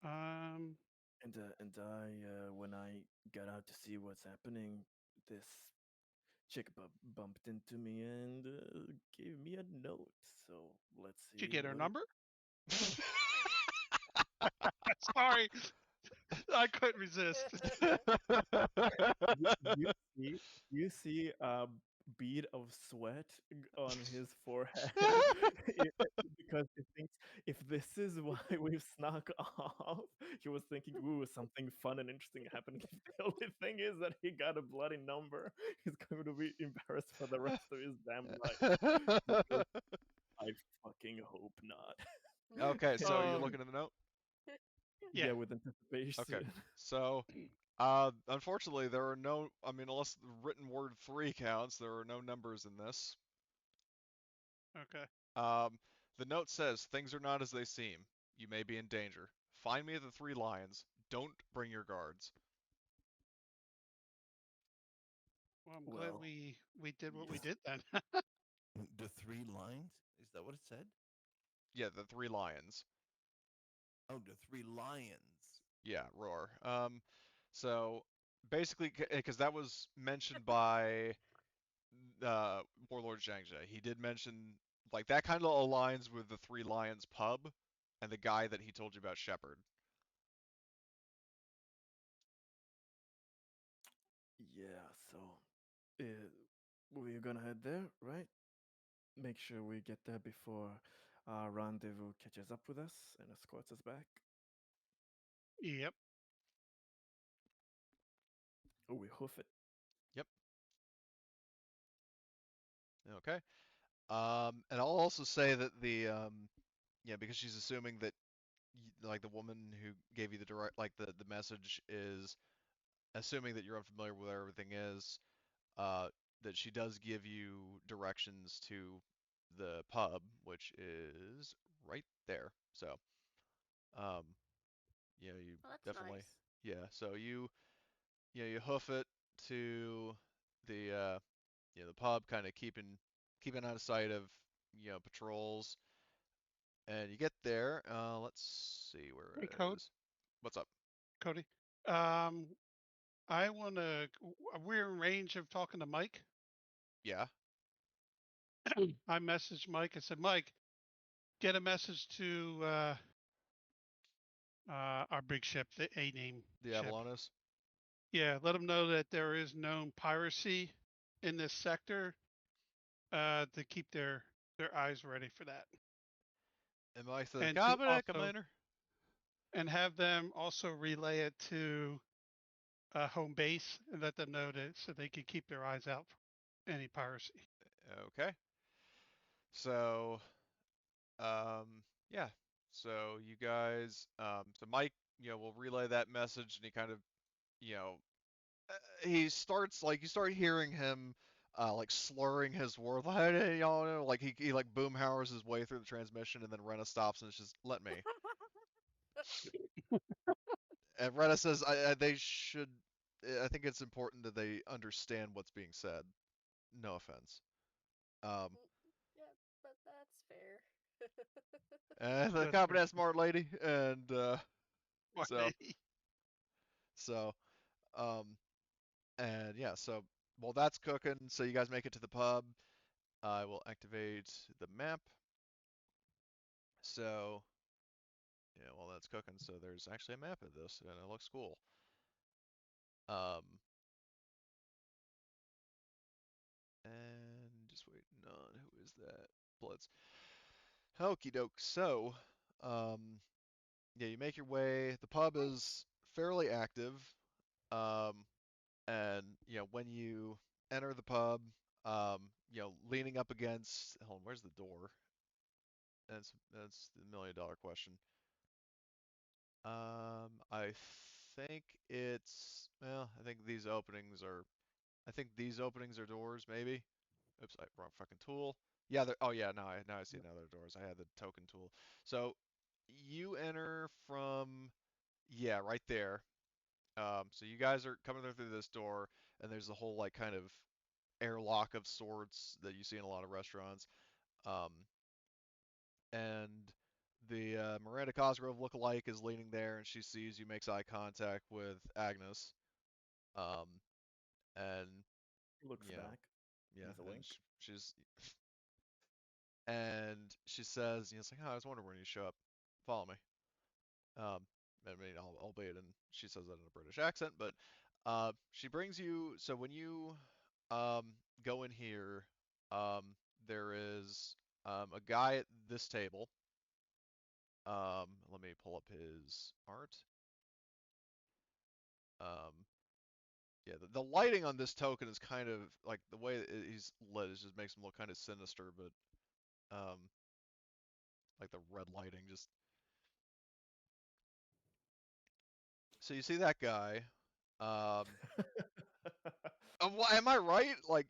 Um. When I got out to see what's happening, this chick bumped into me and gave me a note. So let's Did you see get her what number? Sorry, I couldn't resist. you see you see a bead of sweat on his forehead because he thinks if this is why we've snuck off, he was thinking, ooh, something fun and interesting happening. The only thing is that he got a bloody number. He's going to be embarrassed for the rest of his damn life. Because I fucking hope not. Okay, so you're Um. looking at the note? Yeah. Yeah, with anticipation. Okay. So, unfortunately, there are no, I mean, unless the written word 3 counts, there are no numbers in this. Okay. The note says, things are not as they seem. You may be in danger. Find me the 3 lions. Don't bring your guards. Well, I'm glad Well, we did what we yes. did then. The 3 lines? Is that what it said? Yeah, the 3 lions. Oh, the 3 lions. Yeah, roar. So basically, because that was mentioned by Warlord Zhangzhe. He did mention, like, that kind of aligns with the 3 lions pub and the guy that he told you about, Shepard. Yeah, so uh, we're gonna head there, right? Make sure we get there before our rendezvous catches up with us and escorts us back. Yep. Oh, we hoof it. Yep. Okay. And I'll also say that yeah, because she's assuming that like the woman who gave you the direct, like the message is assuming that you're unfamiliar with where everything is, uh, that she does give you directions to the pub, which is right there. So, um, yeah, you Well, that's definitely, nice. yeah. So you hoof it to the the pub, kind of keeping out of sight of patrols, and you get there. Let's see where Hey, it is. What's up? Cody. I want to. We're in range of talking to Mike. Yeah. I messaged Mike. I said, Mike, get a message to our big ship, the A name The ship. Avalonis. Yeah, let them know that there is known piracy in this sector. To keep their eyes ready for that, Am I the and to cabinet also commander? and have them also relay it to home base and let them know that so they can keep their eyes out for any piracy. Okay. So, yeah. So you guys, so Mike, will relay that message, and he kind of, you know, he starts like you start hearing him, like slurring his words, like, "Hey, y'all know," like he like boomhowers his way through the transmission, and then Rena stops and it's just, "Let me." And Rena says, they should. I think it's important that they understand what's being said. No offense. Um, Yeah, but that's fair. and the That's very competent smart lady, and smart so lady. so um, and yeah, so while that's cooking, so you guys make it to the pub. I will activate the map. So yeah, while that's cooking, so there's actually a map of this, and it looks cool. Um, and just waiting on who is that? Bloods. Okie doke. So, yeah, you make your way. The pub is fairly active. Um, and when you enter the pub, leaning up against. Hold on, where's the door? That's the $1 million question. I think it's. Well, I think these openings are. I think these openings are doors, maybe. Oops, wrong fucking tool. Yeah, oh yeah, now I see another doors. I had the token tool. So you enter from, yeah, right there. So you guys are coming through this door, and there's a whole like kind of airlock of sorts that you see in a lot of restaurants. Um, and the Miranda Cosgrove lookalike is leaning there, and she sees you, makes eye contact with Agnes. Um, and Looks you know, back, yeah, gives a and wink. she says, it's like, oh, I was wondering when you show up. Follow me. Um, I mean, albeit, and she says that in a British accent, but she brings you. So when you um, go in here, um, there is a guy at this table. Let me pull up his art. Um, yeah, the lighting on this token is kind of like the way he's lit is just makes him look kind of sinister, but um, like the red lighting just. So you see that guy. Um, am I right? Like,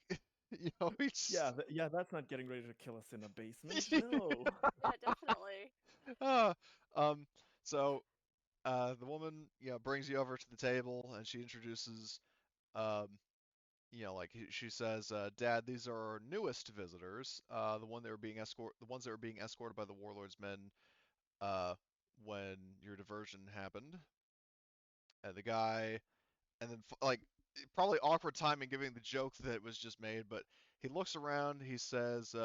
he's. Yeah, yeah, that's not getting ready to kill us in a basement. No. Yeah, definitely. uh, um, so the woman, brings you over to the table and she introduces, um, she says, "Dad, these are our newest visitors. The ones that were being escorted by the warlord's men, uh, when your diversion happened." And the guy, and then like probably awkward timing, giving the joke that was just made, but he looks around. He says,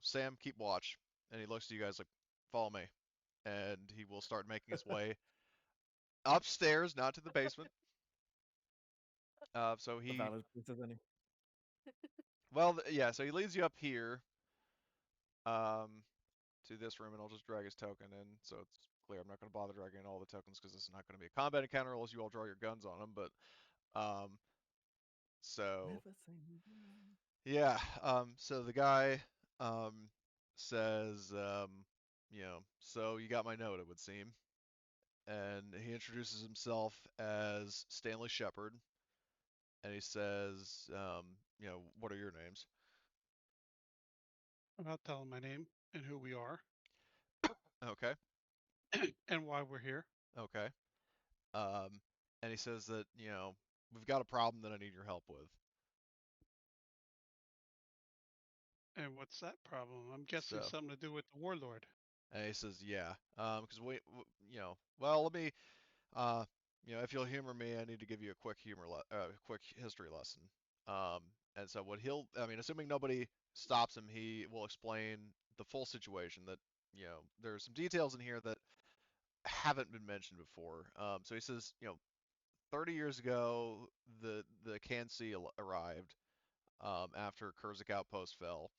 "Sam, keep watch." And he looks at you guys like, "Follow me." And he will start making his way upstairs, not to the basement. So A he, valid point as any. well, yeah, so he leads you up here, um, to this room, and I'll just drag his token in, so it's clear. I'm not going to bother dragging in all the tokens because this is not going to be a combat encounter unless you all draw your guns on him. But, so Never say never. yeah, so the guy, says, so you got my note, it would seem, and he introduces himself as Stanley Shepard, and he says, what are your names? I'm not telling my name and who we are Okay, and why we're here. okay. Um, and he says that, we've got a problem that I need your help with. And what's that problem? I'm guessing So, something to do with the warlord. and he says, yeah, because well, let me, uh, if you'll humor me, I need to give you a quick history lesson. Um, and so assuming nobody stops him, he will explain the full situation. That there's some details in here that haven't been mentioned before. So he says, 30 years ago, the Kansi arrived, after Kurzik outpost fell,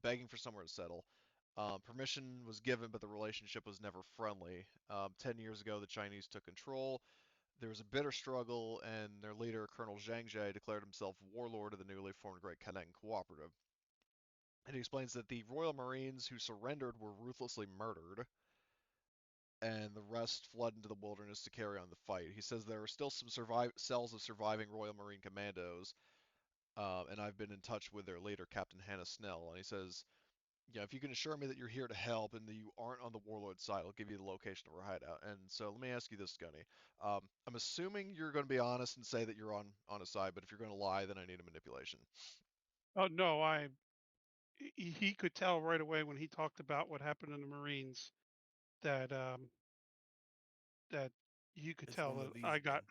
begging for somewhere to settle. Permission was given, but the relationship was never friendly. 10 years ago, the Chinese took control. There was a bitter struggle, and their leader, Colonel Zhang Jie, declared himself warlord of the newly formed Great Canang Cooperative. And he explains that the Royal Marines who surrendered were ruthlessly murdered, and the rest fled into the wilderness to carry on the fight. He says there are still some cells of surviving Royal Marine Commandos, and I've been in touch with their leader, Captain Hannah Snell. And he says, if you can assure me that you're here to help and that you aren't on the warlord side, I'll give you the location of our hideout. And so let me ask you this, Gunny. I'm assuming you're going to be honest and say that you're on a side, but if you're going to lie, then I need a manipulation. Oh no, he could tell right away when he talked about what happened in the Marines that that you could It's tell one of these men.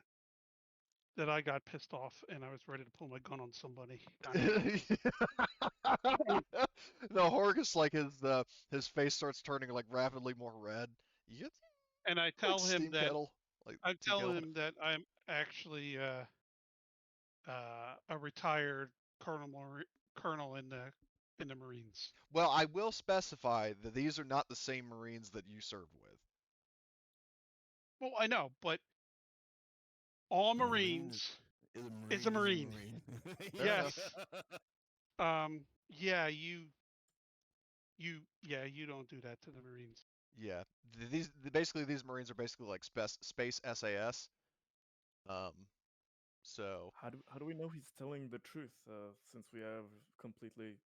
that I got pissed off and I was ready to pull my gun on somebody. No, Horgus, like his face starts turning like rapidly more red. You get And like steam kettle, like I tea tell kettle. him that I'm actually a retired colonel in the Marines. Well, I will specify that these are not the same Marines that you served with. Well, I know, but all A Marine Marines is a is a Marine is a Marine. Marine. Fair Yes. enough. Yeah, you don't do that to the Marines. Yeah, these Marines are basically like space SAS. Um, so How do we know he's telling the truth? Since we have completely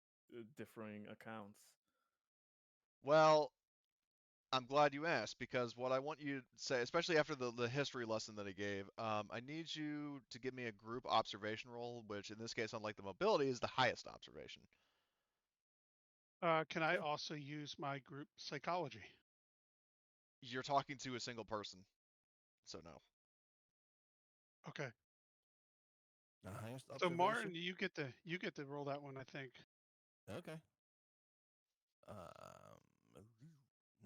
differing accounts. well, I'm glad you asked because what I want you to say, especially after the history lesson that he gave, I need you to give me a group observation roll, which in this case, unlike the mobility, is the highest observation. Can I also use my group psychology? You're talking to a single person, so no. Okay. The highest So observation. Martin, you get to roll that one, I think. Okay.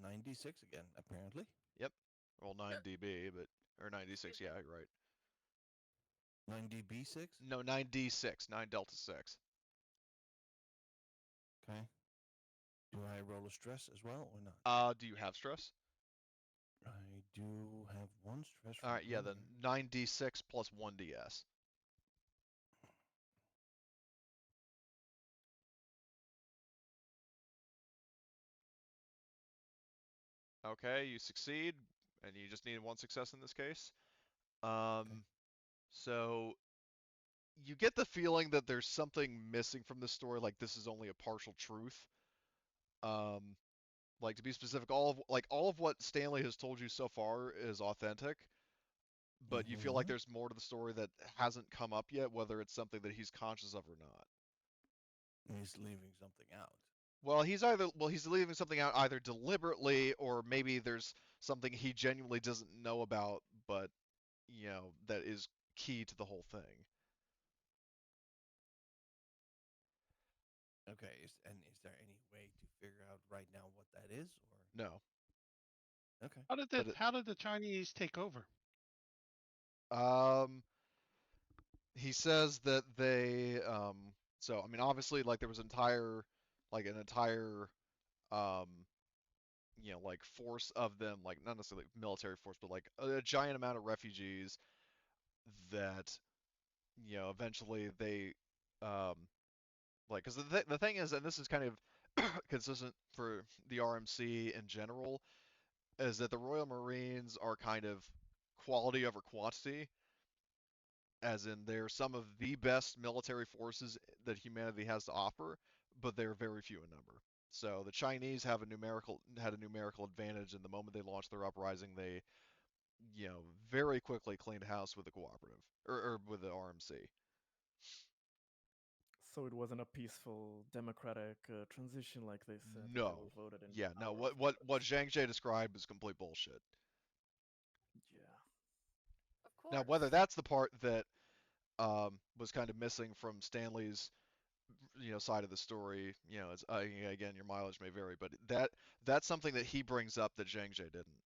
96 again, apparently. Yep. Roll 9 dB, but or 96. Yeah, you're right. 9 dB 6. No, 9d6, 9 delta 6. Okay. Do I roll a stress as well or not? Do you have stress? I do have one stress. All From right, yeah, then earlier. 9d6 plus 1ds. Okay, you succeed, and you just need one success in this case. Okay. So you get the feeling that there's something missing from this story, like this is only a partial truth. Um, like to be specific, all of what Stanley has told you so far is authentic, but you feel like Mm-hmm. there's more to the story that hasn't come up yet, whether it's something that he's conscious of or not. He's leaving something out. Well, he's leaving something out either deliberately or maybe there's something he genuinely doesn't know about, but that is key to the whole thing. Okay. Is there any way to figure out right now what that is, or No, okay? but How did the Chinese take over? um, he says that they so I mean obviously like there was an entire um like force of them, like not necessarily military force, but like a giant amount of refugees that eventually they um like because the thing is, and this is kind of consistent for the RMC in general, is that the Royal Marines are kind of quality over quantity, as in they're some of the best military forces that humanity has to offer, but they're very few in number. So the Chinese had a numerical advantage, and the moment they launched their uprising, they very quickly cleaned house with the cooperative or with the RMC. So it wasn't a peaceful democratic transition like they said that they No, were voted in yeah, no. power What afterwards. Zhang Jie described is complete bullshit. Yeah. Of Now, whether course. that's the part that was kind of missing from Stanley's side of the story, it's again your mileage may vary, but that's something that he brings up that Zhang Jie didn't.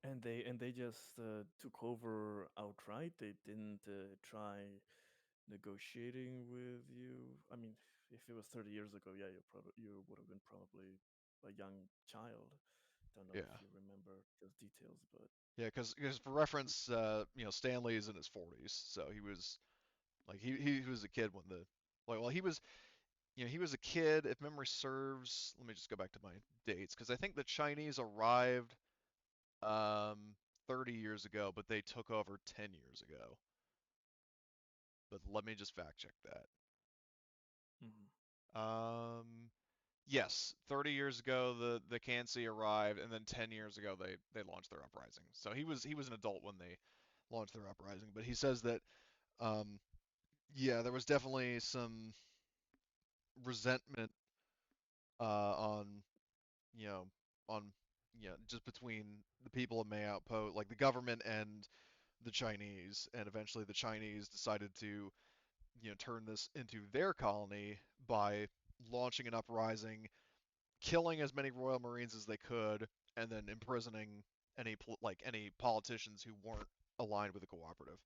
And they just took over outright. They didn't try negotiating with you. I mean, if it was 30 years ago, yeah, you would have been probably a young child. Don't know if Yeah, you remember those details, but yeah, because for reference, Stanley is in his 40s, so he was like he was a kid when the like well he was he was a kid if memory serves. Let me just go back to my dates because I think the Chinese arrived um 30 years ago, but they took over 10 years ago. But let me just fact check that. mhm. Yes, 30 years ago the Kansi arrived, and then 10 years ago they launched their uprising. So he was an adult when they launched their uprising. But he says that um, yeah, there was definitely some resentment on you know on just between the people of May Outpost, like the government and the Chinese, and eventually the Chinese decided to turn this into their colony by launching an uprising, killing as many Royal Marines as they could, and then imprisoning any politicians who weren't aligned with the cooperative.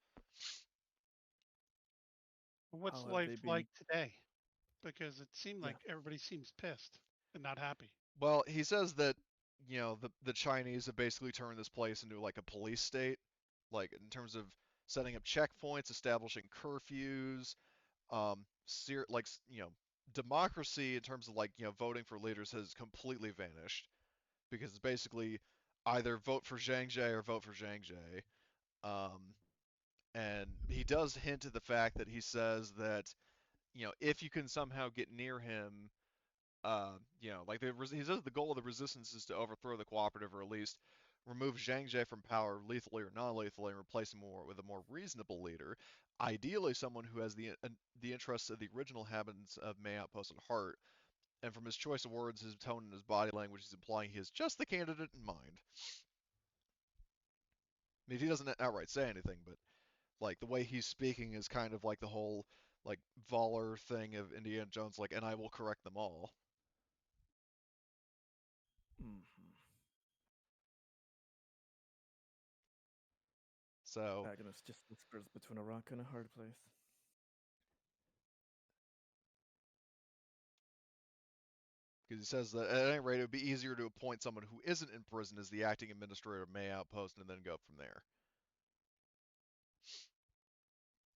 What's How have life they been? like today? Because it seemed Yeah. like everybody seems pissed and not happy. Well, he says that the Chinese have basically turned this place into like a police state, like in terms of setting up checkpoints, establishing curfews, like democracy in terms of like voting for leaders has completely vanished because it's basically either vote for Zhang Jie or vote for Zhang Jie. Um, and he does hint at the fact that he says that if you can somehow get near him, like he says the goal of the resistance is to overthrow the cooperative, or at least remove Zhang Jie from power lethally or non-lethally and replace him with a more reasonable leader, ideally someone who has the interests of the original inhabitants of May Outpost at heart. And from his choice of words, his tone, and his body language, he's implying he has just the candidate in mind. I mean, he doesn't outright say anything, but like the way he's speaking is kind of like the whole like Voller thing of Indiana Jones, like, and I will correct them all. Mm-hmm. So, Agnes just whispers between a rock and a hard place. because he says that at any rate, it would be easier to appoint someone who isn't in prison as the acting administrator of May Outpost and then go from there.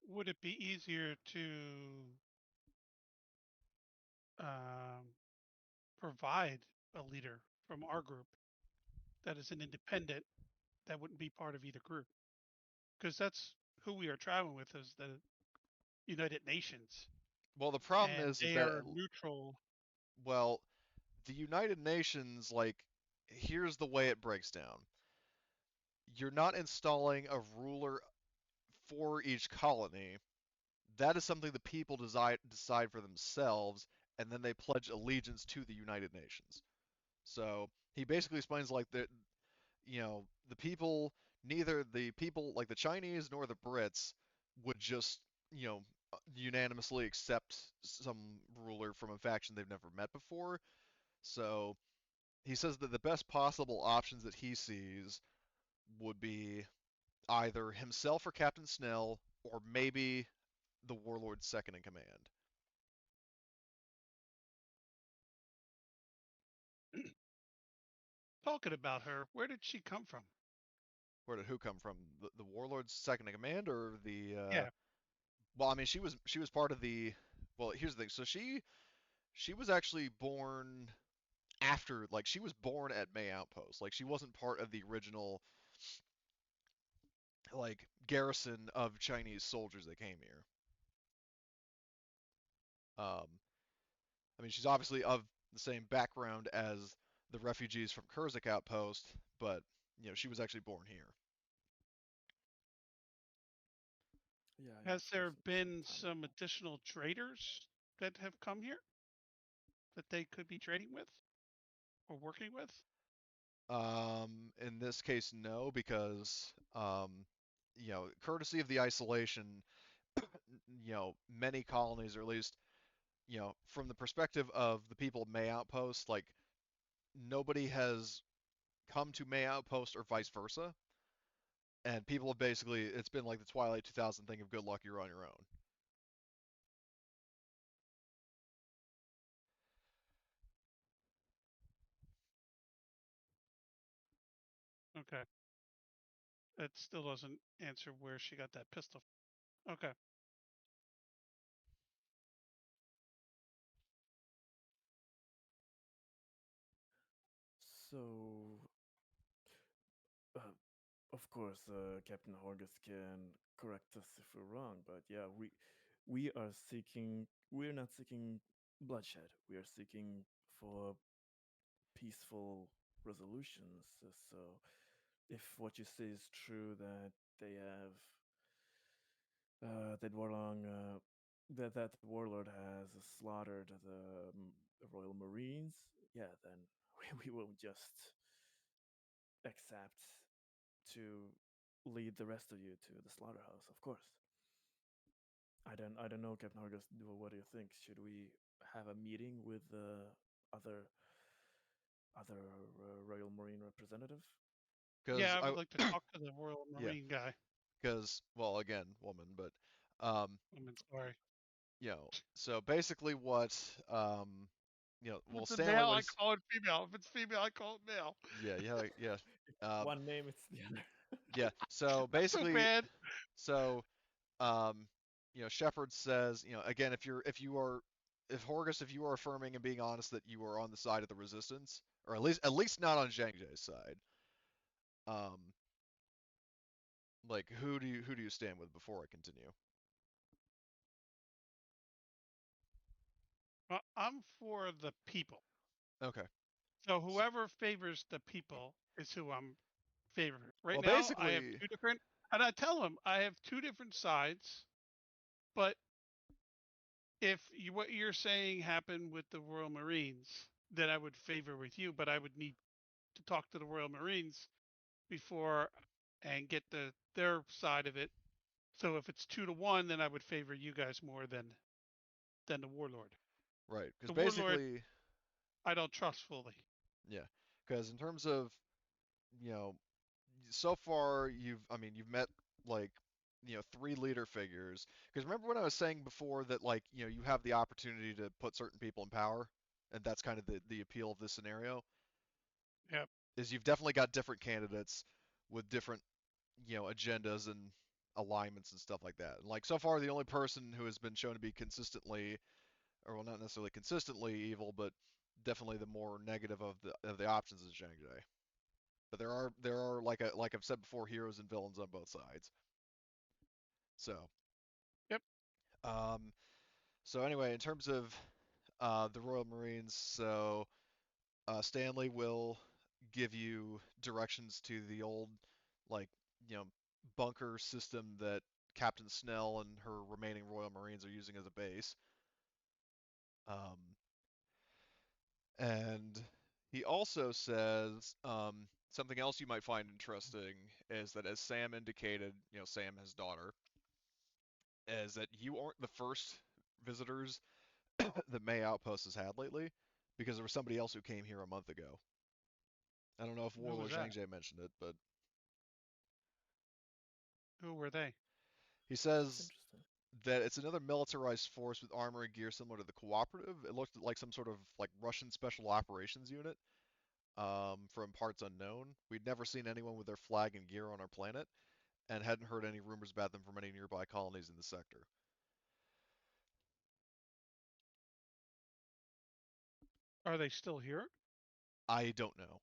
Would it be easier to um, provide a leader from our group that is an independent that wouldn't be part of either group? Because that's who we are traveling with, is the United Nations, Well, the problem and is they that, are neutral. well, the United Nations, like, here's the way it breaks down. You're not installing a ruler for each colony. That is something the people decide for themselves, and then they pledge allegiance to the United Nations. So he basically explains like that, the people, neither the people like the Chinese nor the Brits would just, unanimously accept some ruler from a faction they've never met before. So he says that the best possible options that he sees would be either himself or Captain Snell, or maybe the Warlord's second in command. Talking about her, where did she come from? Where did who come from? The Warlord's second in command, or the? Yeah. Well, I mean, she was part of the. Well, here's the thing. So she was actually born after, like, she was born at May Outpost. Like, she wasn't part of the original like garrison of Chinese soldiers that came here. Um, I mean, she's obviously of the same background as the refugees from Kurzik Outpost, but she was actually born here. Yeah, Has there some been time some ago. additional traders that have come here that they could be trading with or working with? In this case, no, because courtesy of the isolation, many colonies, or at least from the perspective of the people of May Outpost, like nobody has come to May Outpost or vice versa, and people have basically, it's been like the Twilight 2000 thing of good luck, you're on your own. Okay. That still doesn't answer where she got that pistol. Okay. So, uh, of course, Captain Horgus can correct us if we're wrong, but yeah, we're not seeking bloodshed. We are seeking for peaceful resolutions. So, if what you say is true, that they have that that warlord has slaughtered the Royal Marines, yeah, then we will just accept to lead the rest of you to the slaughterhouse, of course. I don't know, Captain Hargus. What do you think? Should we have a meeting with the other Royal Marine representative? Because Yeah, I would like to talk to the Royal yeah, Marine guy. because, well, again, woman, but um, I mean, sorry. so basically what If well, it's a Stanley male, I was, call it female. If it's female, I call it male. yeah. Um, One name, it's the other. yeah. So Not so basically, bad. so um, Shepard says, again, if Horgus, if you are affirming and being honest that you are on the side of the Resistance, or at least not on Zhang Jie's side, um, like who do you stand with before I continue? I'm for the people. Okay. So whoever favors the people is who I'm favoring. Right Well, now, I have basically, two different, and I tell them I have two different sides. But if what you're saying happened with the Royal Marines, then I would favor with you. But I would need to talk to the Royal Marines before and get their side of it. So if it's 2-1, then I would favor you guys more than the Warlord. right? Because The Warlord basically, I don't trust fully. yeah. Because in terms of, you know, so far you've met like, three leader figures. Because remember when I was saying before that, like, you have the opportunity to put certain people in power, and that's kind of the appeal of this scenario. Yep. Is you've definitely got different candidates with different, agendas and alignments and stuff like that. And like so far, the only person who has been shown to be consistently, or well, not necessarily consistently evil, but definitely the more negative of the options is Zhang Jie. But there are like I've said before, heroes and villains on both sides. So, Yep. um, so anyway, in terms of the Royal Marines, so Stanley will give you directions to the old, like, you know, bunker system that Captain Snell and her remaining Royal Marines are using as a base. And he also says something else you might find interesting is that, as Sam indicated, Sam, his daughter, is that you aren't the first visitors that May Outpost has had lately, because there was somebody else who came here a month ago. I don't know if Who Warlord was that? Zhang mentioned it, but Who were they? he That's says interesting. that it's another militarized force with armor and gear similar to the Cooperative. It looked like some sort of like Russian special operations unit, from parts unknown. We'd never seen anyone with their flag and gear on our planet, and hadn't heard any rumors about them from any nearby colonies in the sector. Are they still here? I don't know.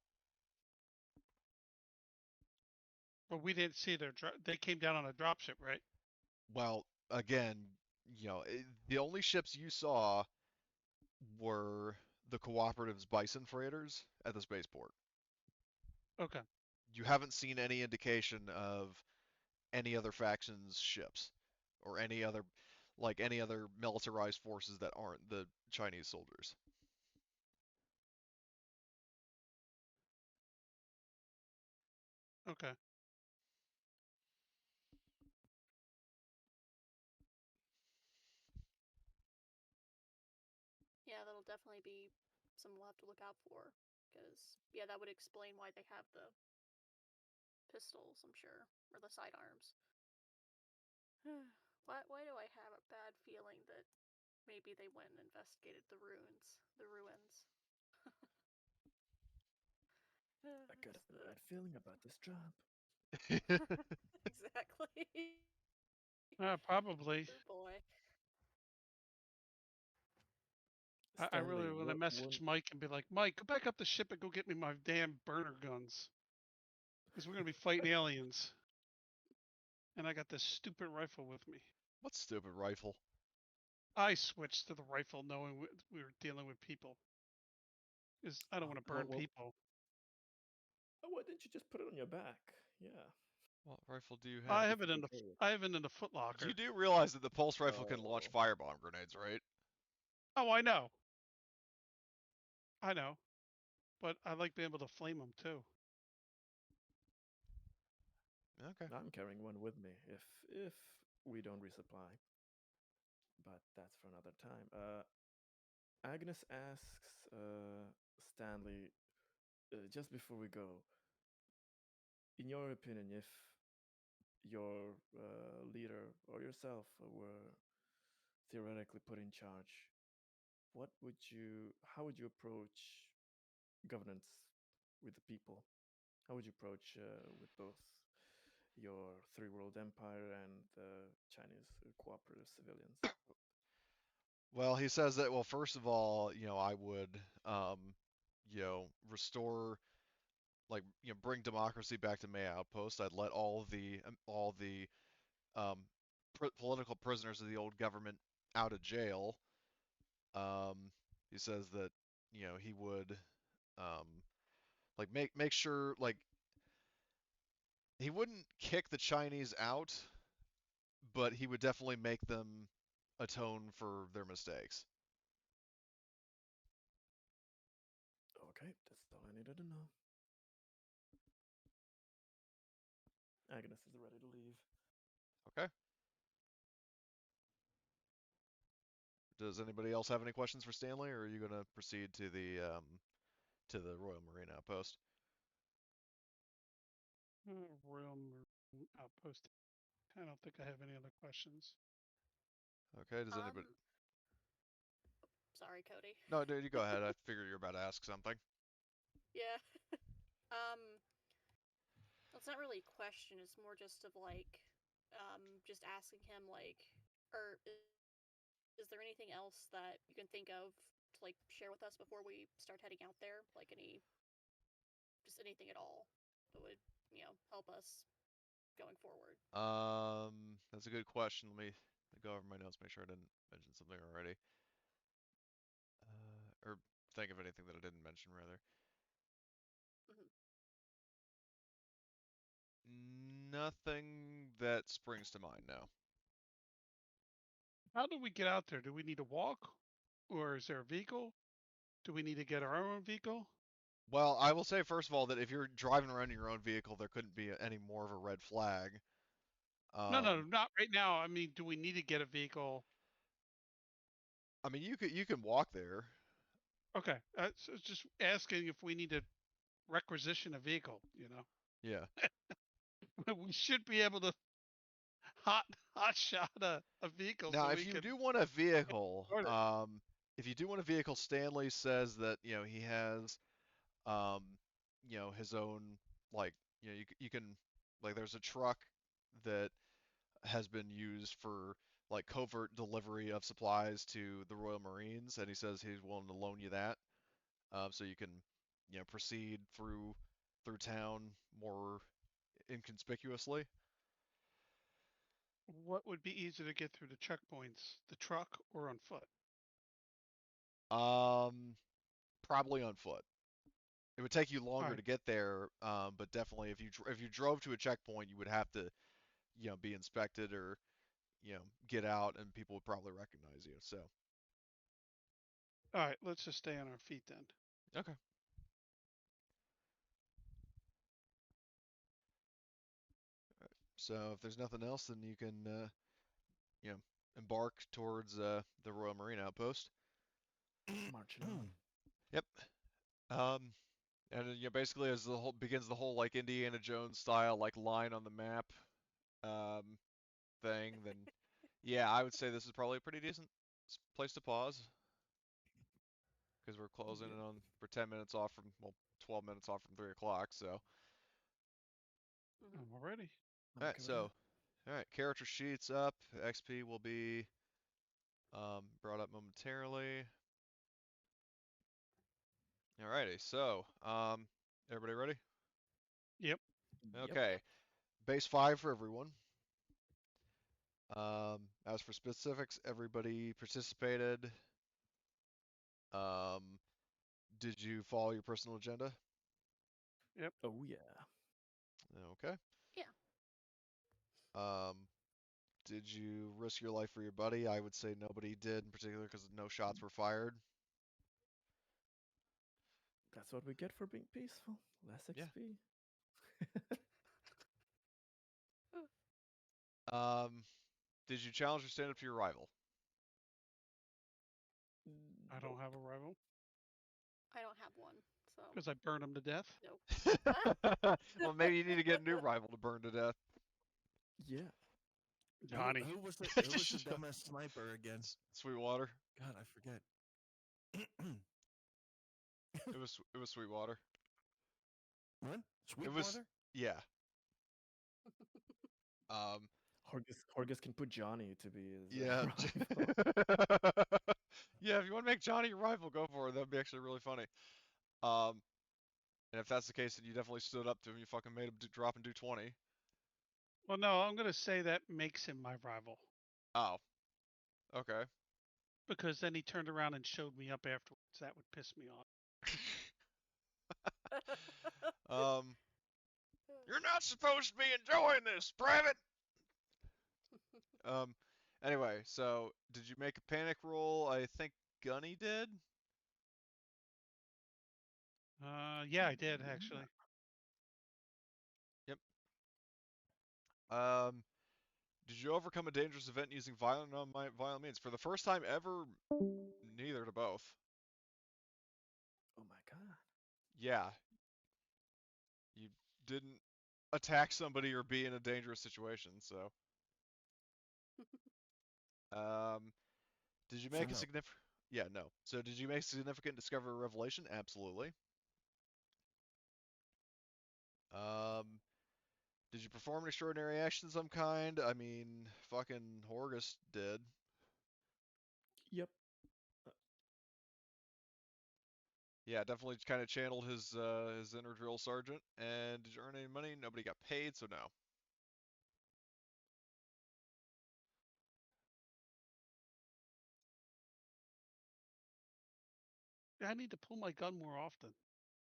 But we didn't see their. They came down on a dropship, right? Well, again, the only ships you saw were the Cooperative's Bison freighters at the spaceport. Okay. You haven't seen any indication of any other faction's ships, or any other militarized forces that aren't the Chinese soldiers. Okay. Yeah, that'll definitely be something we'll have to look out for. Because, yeah, that would explain why they have the pistols, I'm sure. Or the sidearms. Why do I have a bad feeling that maybe they went and investigated the ruins? The ruins. I got a bad feeling about this job. Exactly. Probably. Oh boy. I Stanley, really want to what message one? Mike and be like, Mike, go back up the ship and go get me my damn burner guns. Because we're going to be fighting aliens. And I got this stupid rifle with me. What stupid rifle? I switched to the rifle knowing we were dealing with people. Because I don't want to burn Well, people. why didn't you just put it on your back? Yeah. What rifle do you I have? have If it you in can the carry it. I have it in the Foot You Locker. do realize that the pulse rifle can launch Oh. firebomb grenades, right? Oh, I know. I know. But I like being able to flame them too. Okay. I'm carrying one with me if we don't resupply. But that's for another time. Agnes asks Stanley just before we go, in your opinion, if your leader or yourself were theoretically put in charge, how would you approach governance with the people? How would you approach with both your three world empire and the Chinese cooperative civilians? Well, he says that, well, first of all, I would, restore, like, bring democracy back to May Outpost. I'd let all the political prisoners of the old government out of jail. Um, He says that he would like make sure like he wouldn't kick the Chinese out, but he would definitely make them atone for their mistakes. Okay, that's all I needed to know. Agnes is ready to leave. Okay. Does anybody else have any questions for Stanley, or are you going to proceed to the Royal Marine Outpost? Royal Marine Outpost. I don't think I have any other questions. Okay. Does anybody? Sorry, Cody. No, dude, you go ahead. I figured you were about to ask something. Yeah. It's not really a question. It's more just of like, just asking him like, or is there anything else that you can think of to like share with us before we start heading out there? Like just anything at all that would help us going forward. That's a good question. Let me go over my notes, make sure I didn't mention something already. Or think of anything that I didn't mention, rather. Nothing that springs to mind now. How do we get out there? Do we need to walk, or is there a vehicle? Do we need to get our own vehicle? Well, I will say first of all that if you're driving around in your own vehicle, there couldn't be any more of a red flag. No, not right now. I mean, do we need to get a vehicle? I mean, you can walk there. Okay, so just asking if we need to requisition a vehicle. Yeah. We should be able to hot shot a vehicle Now, so if we you can do want a vehicle, afford it. if you do want a vehicle, Stanley says that he has um, his own like you can like there's a truck that has been used for like covert delivery of supplies to the Royal Marines, and he says he's willing to loan you that, so you can proceed through town more inconspicuously. What would be easier to get through the checkpoints, the truck or on foot? Probably on foot. It would take you All longer right, to get there, but definitely if you drove to a checkpoint, you would have to be inspected or get out, and people would probably recognize you. So all right. Let's just stay on our feet then. okay. So if there's nothing else, then you can embark towards the Royal Marine Outpost. Marching on. Yep. Um, and basically as the whole begins the whole like Indiana Jones style like line on the map um, thing, then yeah, I would say this is probably a pretty decent place to pause because we're closing Yep. in on we're 10 minutes off from 12 minutes off from 3 o'clock. So I'm all ready. I'm all right, okay with so all right, character sheets up. XP will be brought up momentarily. Alrighty, so everybody ready? Yep. that. Okay, base 5 for everyone. As for specifics, everybody participated. Um, did you follow your personal agenda? Yep. Oh yeah. Okay. Yeah. Um, did you risk your life for your buddy? I would say nobody did in particular because no shots were fired. That's what we get for being peaceful. Less Yeah. XP. Did you challenge or stand up to your rival? I don't have a rival I don't have one, so because I burned him to death. nope. Well, maybe you need to get a new rival to burn to death. Yeah. Johnny. Who was the dumbass sniper again? Sweetwater. God, I forget. It was Sweetwater. What? It was Sweetwater? yeah. Um, Horgus can put Johnny to be his yeah. rival. Yeah, if you want to make Johnny your rival, go for it. That'd be actually really funny. Um, and if that's the case, then you definitely stood up to him. You fucking made him drop and do 20. Well, no, I'm gonna say that makes him my rival. Oh, okay. because then he turned around and showed me up afterwards. That would piss me off. You're not supposed to be enjoying this, Private. Anyway, so did you make a panic roll? I think Gunny did. Yeah, I did actually. Yep. Did you overcome a dangerous event using violent or non-violent means? For the first time ever, neither to both. Oh my god. Yeah, you didn't attack somebody or be in a dangerous situation, so. Did you So make a no. significant? Yeah, no. So did you make a significant discovery or revelation? Absolutely. Um, did you perform an extraordinary action of some kind? I mean, fucking Horgus did. Yep. Yeah, definitely kind of channeled his inner drill sergeant. And did you earn any money? Nobody got paid, so no. I need to pull my gun more often.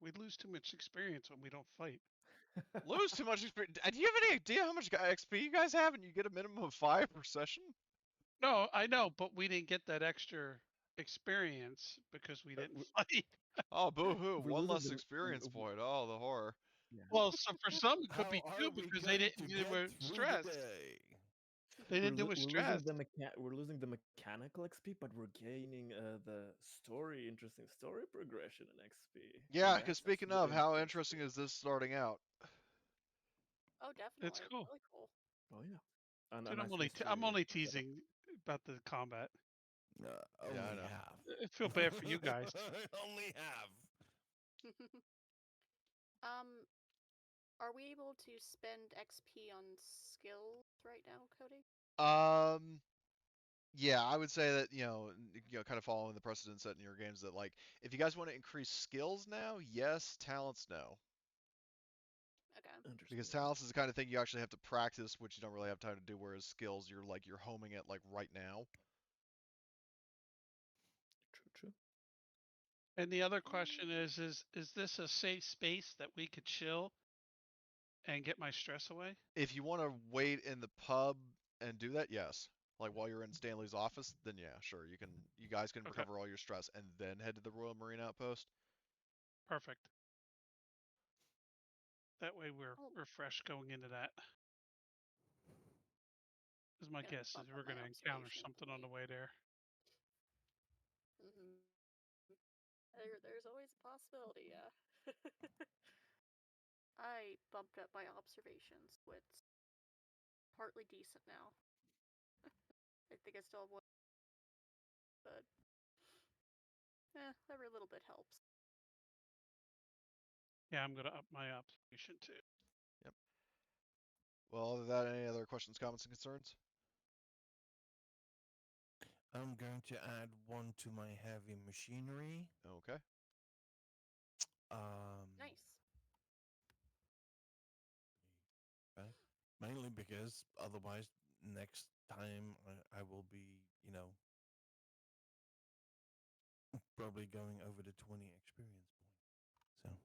We lose too much experience when we don't fight. Lose too much experience. Do you have any idea how much XP you guys have, and you get a minimum of 5 per session? No, I know, but we didn't get that extra experience because we didn't fight. Oh, boo-hoo. We're One losing less the experience point. Oh, the horror. yeah. Well, so for some it could How be are two we because going to they get were through the stressed. day? They didn't do a stress. We're losing the mechanical XP, but we're gaining the interesting story progression in XP. Yeah, because That's speaking of, very how interesting. interesting is this starting out? Oh, definitely. It's cool. Really cool. Oh yeah. And Dude, a nice mystery I'm only setup. teasing about the combat. Yeah, I Only know. half. I feel bad for you guys. Only half. Are we able to spend XP on skills right now, Cody? Yeah, I would say that, kind of following the precedent set in your games that, like, if you guys want to increase skills now, yes, talents, no. Okay. Because talents is the kind of thing you actually have to practice, which you don't really have time to do, whereas skills, you're homing it, like, right now. True. And the other question is this a safe space that we could chill and get my stress away? If you want to wait in the pub and do that, yes. Like, while you're in Stanley's office, then yeah, sure, you guys can Okay. recover all your stress and then head to the Royal Marine Outpost. Perfect. That way we're Oh. fresh going into that. Because my Yeah, guess is bump we're up my going to encounter observation something on the point. way there. There's always a possibility, yeah. I bumped up my observations, so it's partly decent now. I think I still have one, but every little bit helps. Yeah, I'm going to up my observation too. Yep. Well, other than that, any other questions, comments, and concerns? I'm going to add one to my heavy machinery. Okay. Nice. Mainly because otherwise, next time I will be, probably going over the 20 experience point.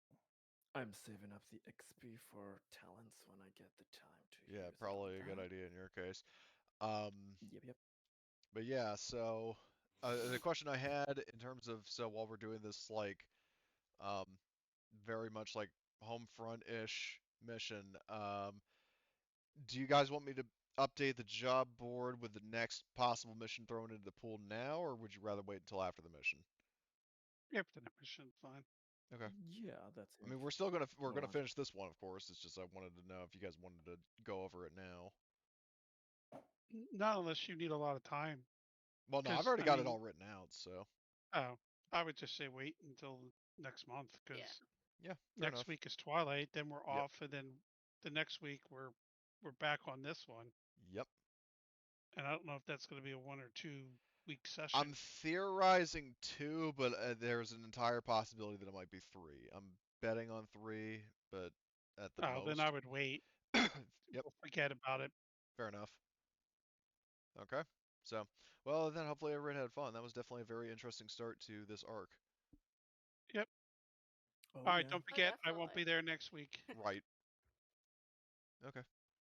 So I'm saving up the XP for talents when I get the time to use Yeah, it probably a on good that. idea in your case. Yep. But yeah, so the question I had in terms of, so while we're doing this, like, um, very much like home front-ish mission, do you guys want me to update the job board with the next possible mission thrown into the pool now, or would you rather wait until after the mission? After the mission's fine. Okay. Yeah, that's. I mean, we're gonna finish this one, of course. It's just I wanted to know if you guys wanted to go over it now. Not unless you need a lot of time. Well, no, I've 'Cause, already I got it mean- all written out, so. Oh, I would just say wait until next month because Yeah, fair next enough. week is Twilight, then we're Yep. off, and then the next week we're back on this one. Yep. And I don't know if that's going to be a 1 or 2 week session. I'm theorizing 2, but there's an entire possibility that it might be 3. I'm betting on 3, but at the most. Then I would wait. Yep. We'll forget about it. Fair enough. Okay. So, well, then hopefully everyone had fun. That was definitely a very interesting start to this arc. Yep. Oh, All right, yeah. don't forget, I won't definitely. be there next week. Right. Okay.